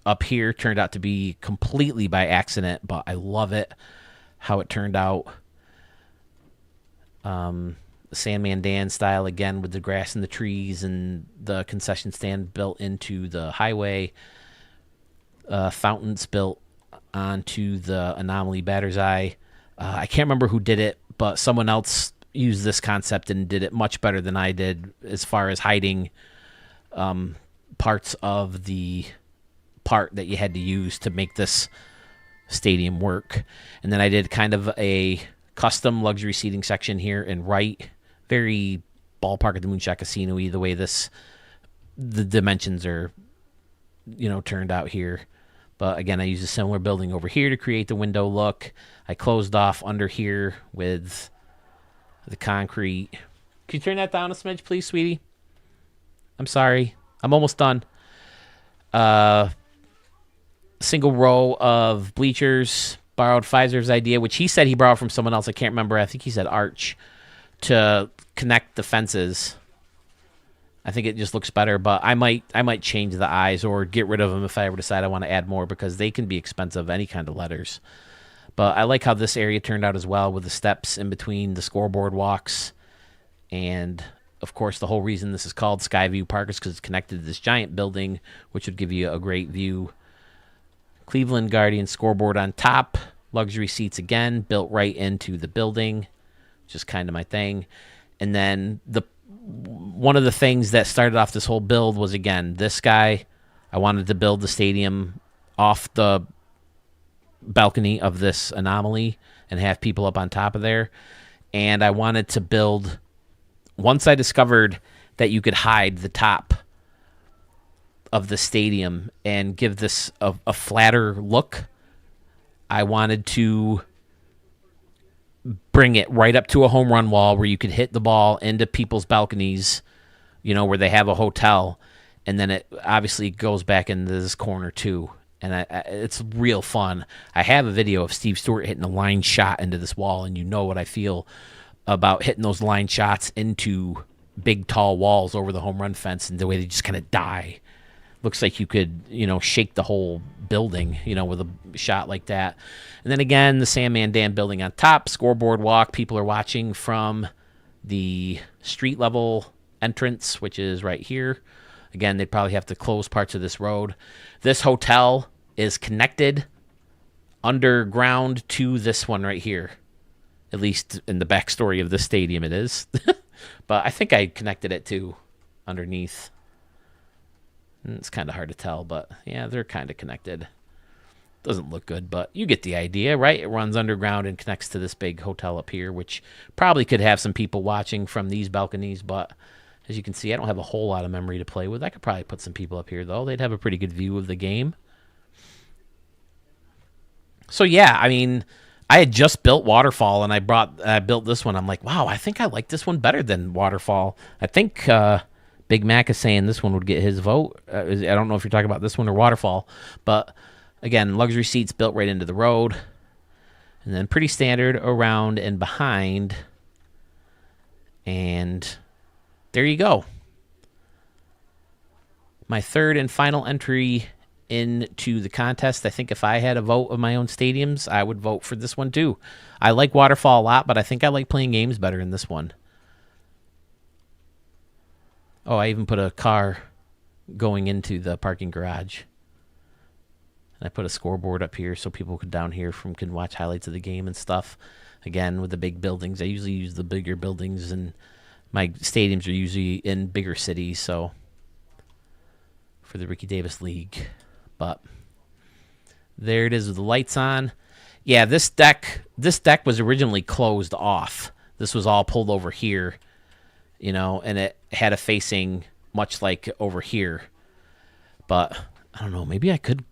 up here turned out to be completely by accident, but I love it how it turned out. Sandman Dan style again, with the grass and the trees and the concession stand built into the highway. Fountains built onto the Anomaly batter's eye. I can't remember who did it, but someone else used this concept and did it much better than I did as far as hiding parts of the part that you had to use to make this stadium work. And then I did kind of a custom luxury seating section here in right, very ballpark at the Moonshot Casino-y, the way the dimensions are turned out here. But again, I used a similar building over here to create the window look. I closed off under here with the concrete. Can you turn that down a smidge, please, sweetie? I'm sorry, I'm almost done. Single row of bleachers, borrowed Pfizer's idea, which he said he borrowed from someone else. I can't remember. I think he said Arch, to connect the fences. I think it just looks better, but I might change the eyes or get rid of them if I ever decide I want to add more, because they can be expensive, any kind of letters. But I like how this area turned out as well, with the steps in between the scoreboard walks. And of course, the whole reason this is called Skyview Park is because it's connected to this giant building, which would give you a great view. Cleveland Guardian scoreboard on top. Luxury seats again, built right into the building, which is kind of my thing. And then one of the things that started off this whole build was, again, this guy. I wanted to build the stadium off the balcony of this Anomaly and have people up on top of there. And I wanted to build, once I discovered that you could hide the top of the stadium and give this a flatter look, I wanted to bring it right up to a home run wall where you could hit the ball into people's balconies, where they have a hotel, and then it obviously goes back into this corner too. And it's real fun. I have a video of Steve Stewart hitting a line shot into this wall, and you know what I feel about hitting those line shots into big, tall walls over the home run fence, and the way they just kind of die. Looks like you could, shake the whole building, with a shot like that. And then again, the Sandman Dam building on top, scoreboard walk. People are watching from the street level entrance, which is right here. Again, they'd probably have to close parts of this road. This hotel is connected underground to this one right here. At least in the backstory of this stadium it is. But I think I connected it to underneath. It's kind of hard to tell, but yeah, they're kind of connected. Doesn't look good, but you get the idea, right? It runs underground and connects to this big hotel up here, which probably could have some people watching from these balconies, but as you can see, I don't have a whole lot of memory to play with. I could probably put some people up here, though. They'd have a pretty good view of the game. So, yeah, I mean, I had just built Waterfall, and I built this one. I'm like, wow, I think I like this one better than Waterfall. I think Big Mac is saying this one would get his vote. I don't know if you're talking about this one or Waterfall, but again, luxury seats built right into the road. And then pretty standard around and behind. And there you go. My third and final entry into the contest. I think if I had a vote of my own stadiums, I would vote for this one too. I like Waterfall a lot, but I think I like playing games better in this one. Oh, I even put a car going into the parking garage. And I put a scoreboard up here so people down here can watch highlights of the game and stuff. Again, with the big buildings, I usually use the bigger buildings, and my stadiums are usually in bigger cities, so for the Ricky Davis League. But there it is with the lights on. Yeah, this deck was originally closed off. This was all pulled over here, and it had a facing much like over here. But I don't know, maybe I could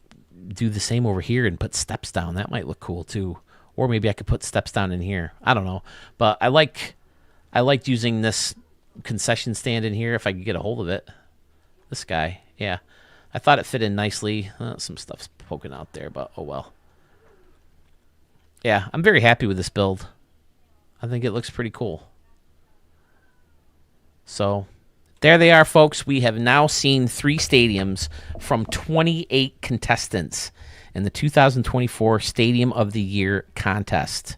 do the same over here and put steps down. That might look cool too. Or maybe I could put steps down in here. I don't know. But I liked using this concession stand in here if I could get a hold of it. This guy, yeah. I thought it fit in nicely. Some stuff's poking out there, but oh well. Yeah, I'm very happy with this build. I think it looks pretty cool. So, there they are, folks. We have now seen 3 stadiums from 28 contestants in the 2024 Stadium of the Year contest.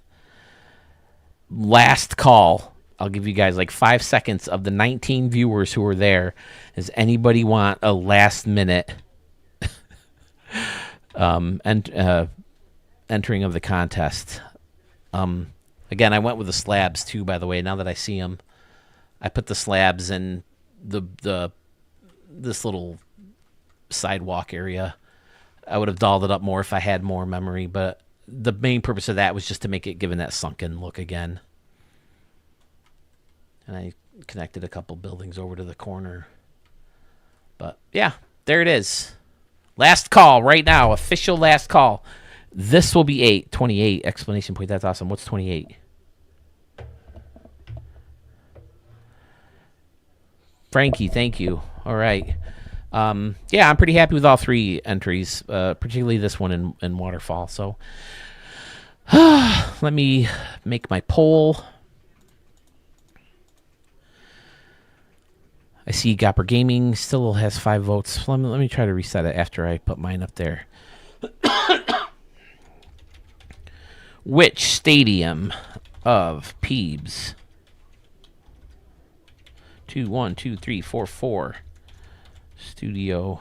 Last call. I'll give you guys like 5 seconds of the 19 viewers who are there. Does anybody want a last minute entering of the contest? Again, I went with the slabs too, by the way, now that I see them. I put the slabs in this little sidewalk area. I would have dolled it up more if I had more memory, but the main purpose of that was just to make it given that sunken look again. And I connected a couple buildings over to the corner. But yeah, there it is. Last call right now, official last call. This will be 28 exclamation point. That's awesome. What's 28? Frankie, thank you. All right. Yeah, I'm pretty happy with all 3 entries, particularly this one in Waterfall. So let me make my poll. I see Gopper Gaming still has 5 votes. Let me try to reset it after I put mine up there. Which stadium of Peebs? 2, 1, 2, 3, 4, 4. Studio.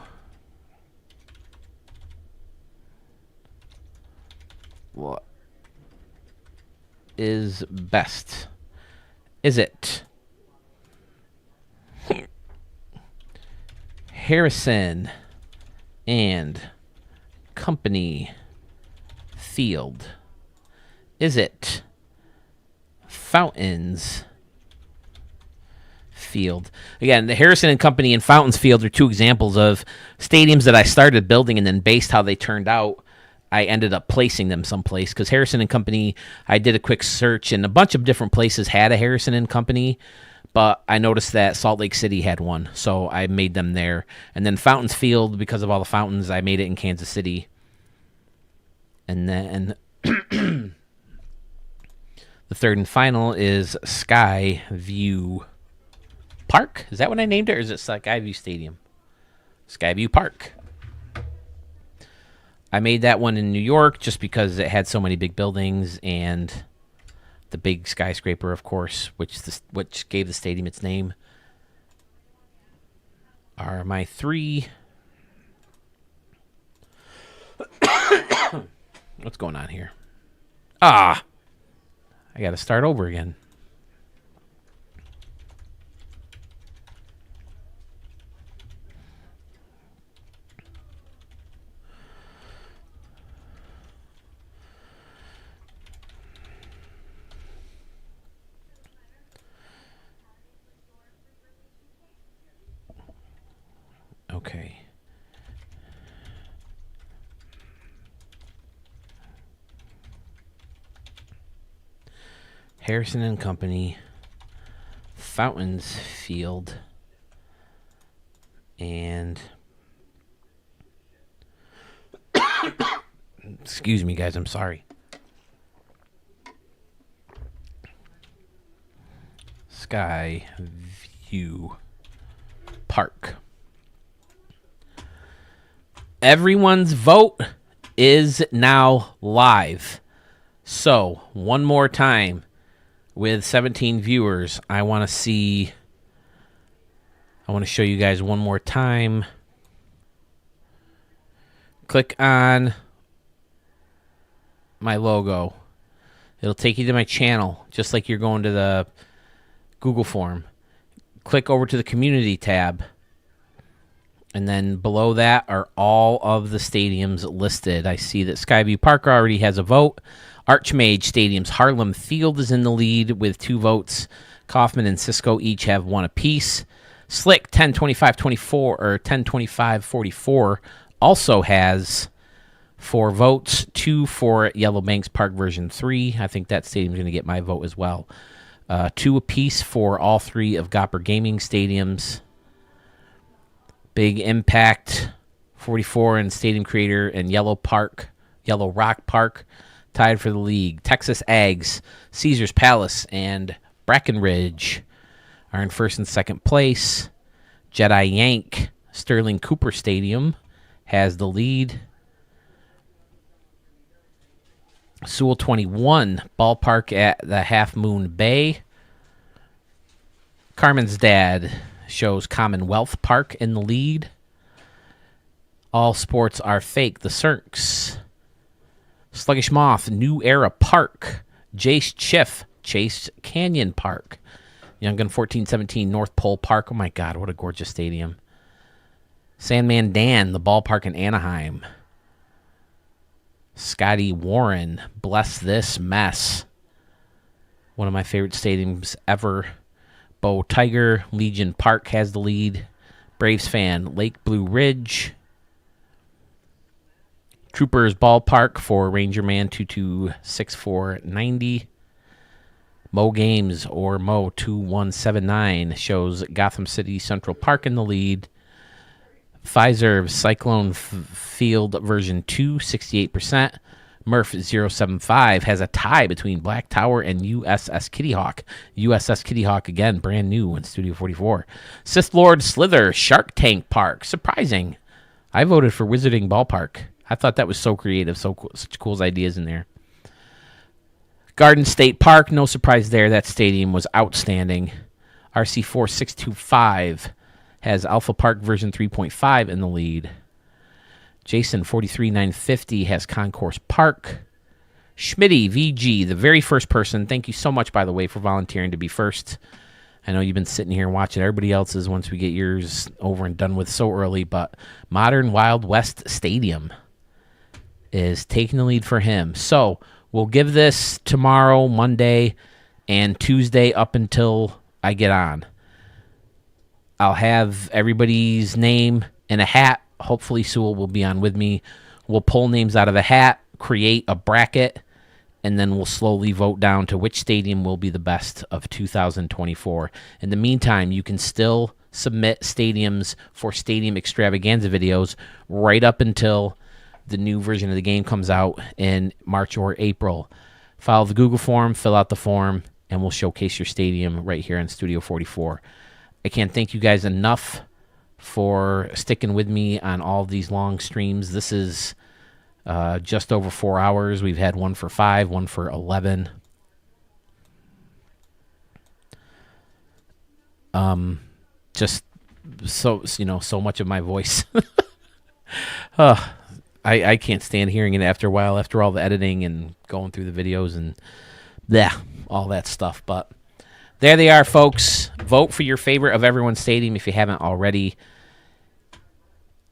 What is best? Is it Harrison and Company Field? Is it Fountains Field? Again, the Harrison and Company and Fountains Field are 2 examples of stadiums that I started building, and then based how they turned out, I ended up placing them someplace. Because Harrison and Company, I did a quick search, and a bunch of different places had a Harrison and Company, but I noticed that Salt Lake City had one, so I made them there. And then Fountains Field, because of all the fountains, I made it in Kansas City. And then the third and final is Sky View Park. Is that what I named it, or is it Skyview Stadium? Skyview Park. I made that one in New York just because it had so many big buildings and the big skyscraper, of course, which gave the stadium its name. are my 3. What's going on here? I got to start over again. Okay. Harrison and Company, Fountains Field, and excuse me, guys, I'm sorry. Sky View Park. Everyone's vote is now live. So, one more time, with 17 viewers, I want to show you guys one more time. Click on my logo. It'll take you to my channel, just like you're going to the Google form. Click over to the community tab. And then below that are all of the stadiums listed. I see that Skyview Park already has a vote. Archmage Stadium's Harlem Field is in the lead with 2 votes. Kaufman and Cisco each have 1 apiece. Slick 10-25-24 or 10-25-44 also has 4 votes. 2 for Yellow Banks Park version 3. I think that stadium's going to get my vote as well. 2 apiece for all 3 of Gopper Gaming stadiums. Big Impact 44 and Stadium Creator and Yellow Rock Park tied for the league. Texas Ags, Caesars Palace, and Bracken Ridge are in first and second place. Jedi Yank, Sterling Cooper Stadium has the lead. Sewell 21, Ballpark at the Half Moon Bay. Carmen's Dad shows Commonwealth Park in the lead. All Sports Are Fake, the Cirques. Sluggish Moth, New Era Park. Jace Chiff, Chase Canyon Park. Young Gun 1417, North Pole Park. Oh my God, what a gorgeous stadium. Sandman Dan, the ballpark in Anaheim. Scotty Warren, Bless This Mess. One of my favorite stadiums ever. Bo Tiger, Legion Park has the lead. Braves fan, Lake Blue Ridge. Troopers Ballpark for Ranger Man 226490. Mo Games or Mo 2179 shows Gotham City Central Park in the lead. Pfizer Cyclone Field version 2, 68%. Murph 075 has a tie between Black Tower and USS Kitty Hawk. USS Kitty Hawk, again, brand new in Studio 44. Sith Lord Slither, Shark Tank Park. Surprising. I voted for Wizarding Ballpark. I thought that was so creative, so cool, such cool ideas in there. Garden State Park, no surprise there. That stadium was outstanding. RC4625 has Alpha Park version 3.5 in the lead. Jason 43950 has Concourse Park. Schmitty VG, the very first person. Thank you so much, by the way, for volunteering to be first. I know you've been sitting here watching everybody else's once we get yours over and done with so early, but Modern Wild West Stadium is taking the lead for him. So we'll give this tomorrow, Monday, and Tuesday up until I get on. I'll have everybody's name in a hat. Hopefully Sewell will be on with me. We'll pull names out of a hat, create a bracket, and then we'll slowly vote down to which stadium will be the best of 2024. In the meantime, you can still submit stadiums for Stadium Extravaganza videos right up until the new version of the game comes out in March or April. Follow the Google form, fill out the form, and we'll showcase your stadium right here in Studio 44. I can't thank you guys enough for sticking with me on all these long streams. This is just over 4 hours. We've had one for 5, one for 11. Just so much of my voice. I can't stand hearing it after a while, after all the editing and going through the videos and all that stuff. But there they are, folks. Vote for your favorite of everyone's stadium if you haven't already.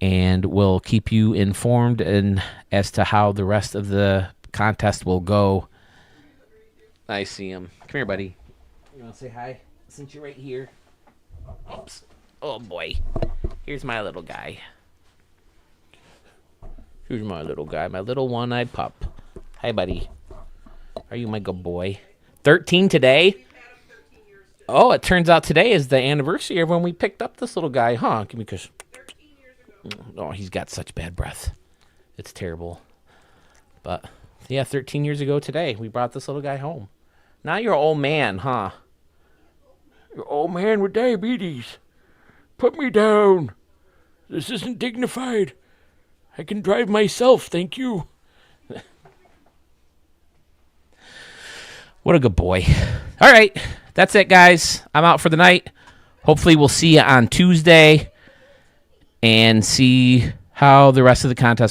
And we'll keep you informed as to how the rest of the contest will go. I see him. Come here, buddy. You want to say hi since you're right here? Oops. Oh, boy. Here's my little guy. Here's my little guy, my little one-eyed pup. Hi, buddy. Are you my good boy? 13 today? Oh, it turns out today is the anniversary of when we picked up this little guy, huh? Give me a kiss. Oh, he's got such bad breath. It's terrible. But, yeah, 13 years ago today, we brought this little guy home. Now you're an old man, huh? You're an old man with diabetes. Put me down. This isn't dignified. I can drive myself, thank you. What a good boy. All right, that's it, guys. I'm out for the night. Hopefully we'll see you on Tuesday and see how the rest of the contest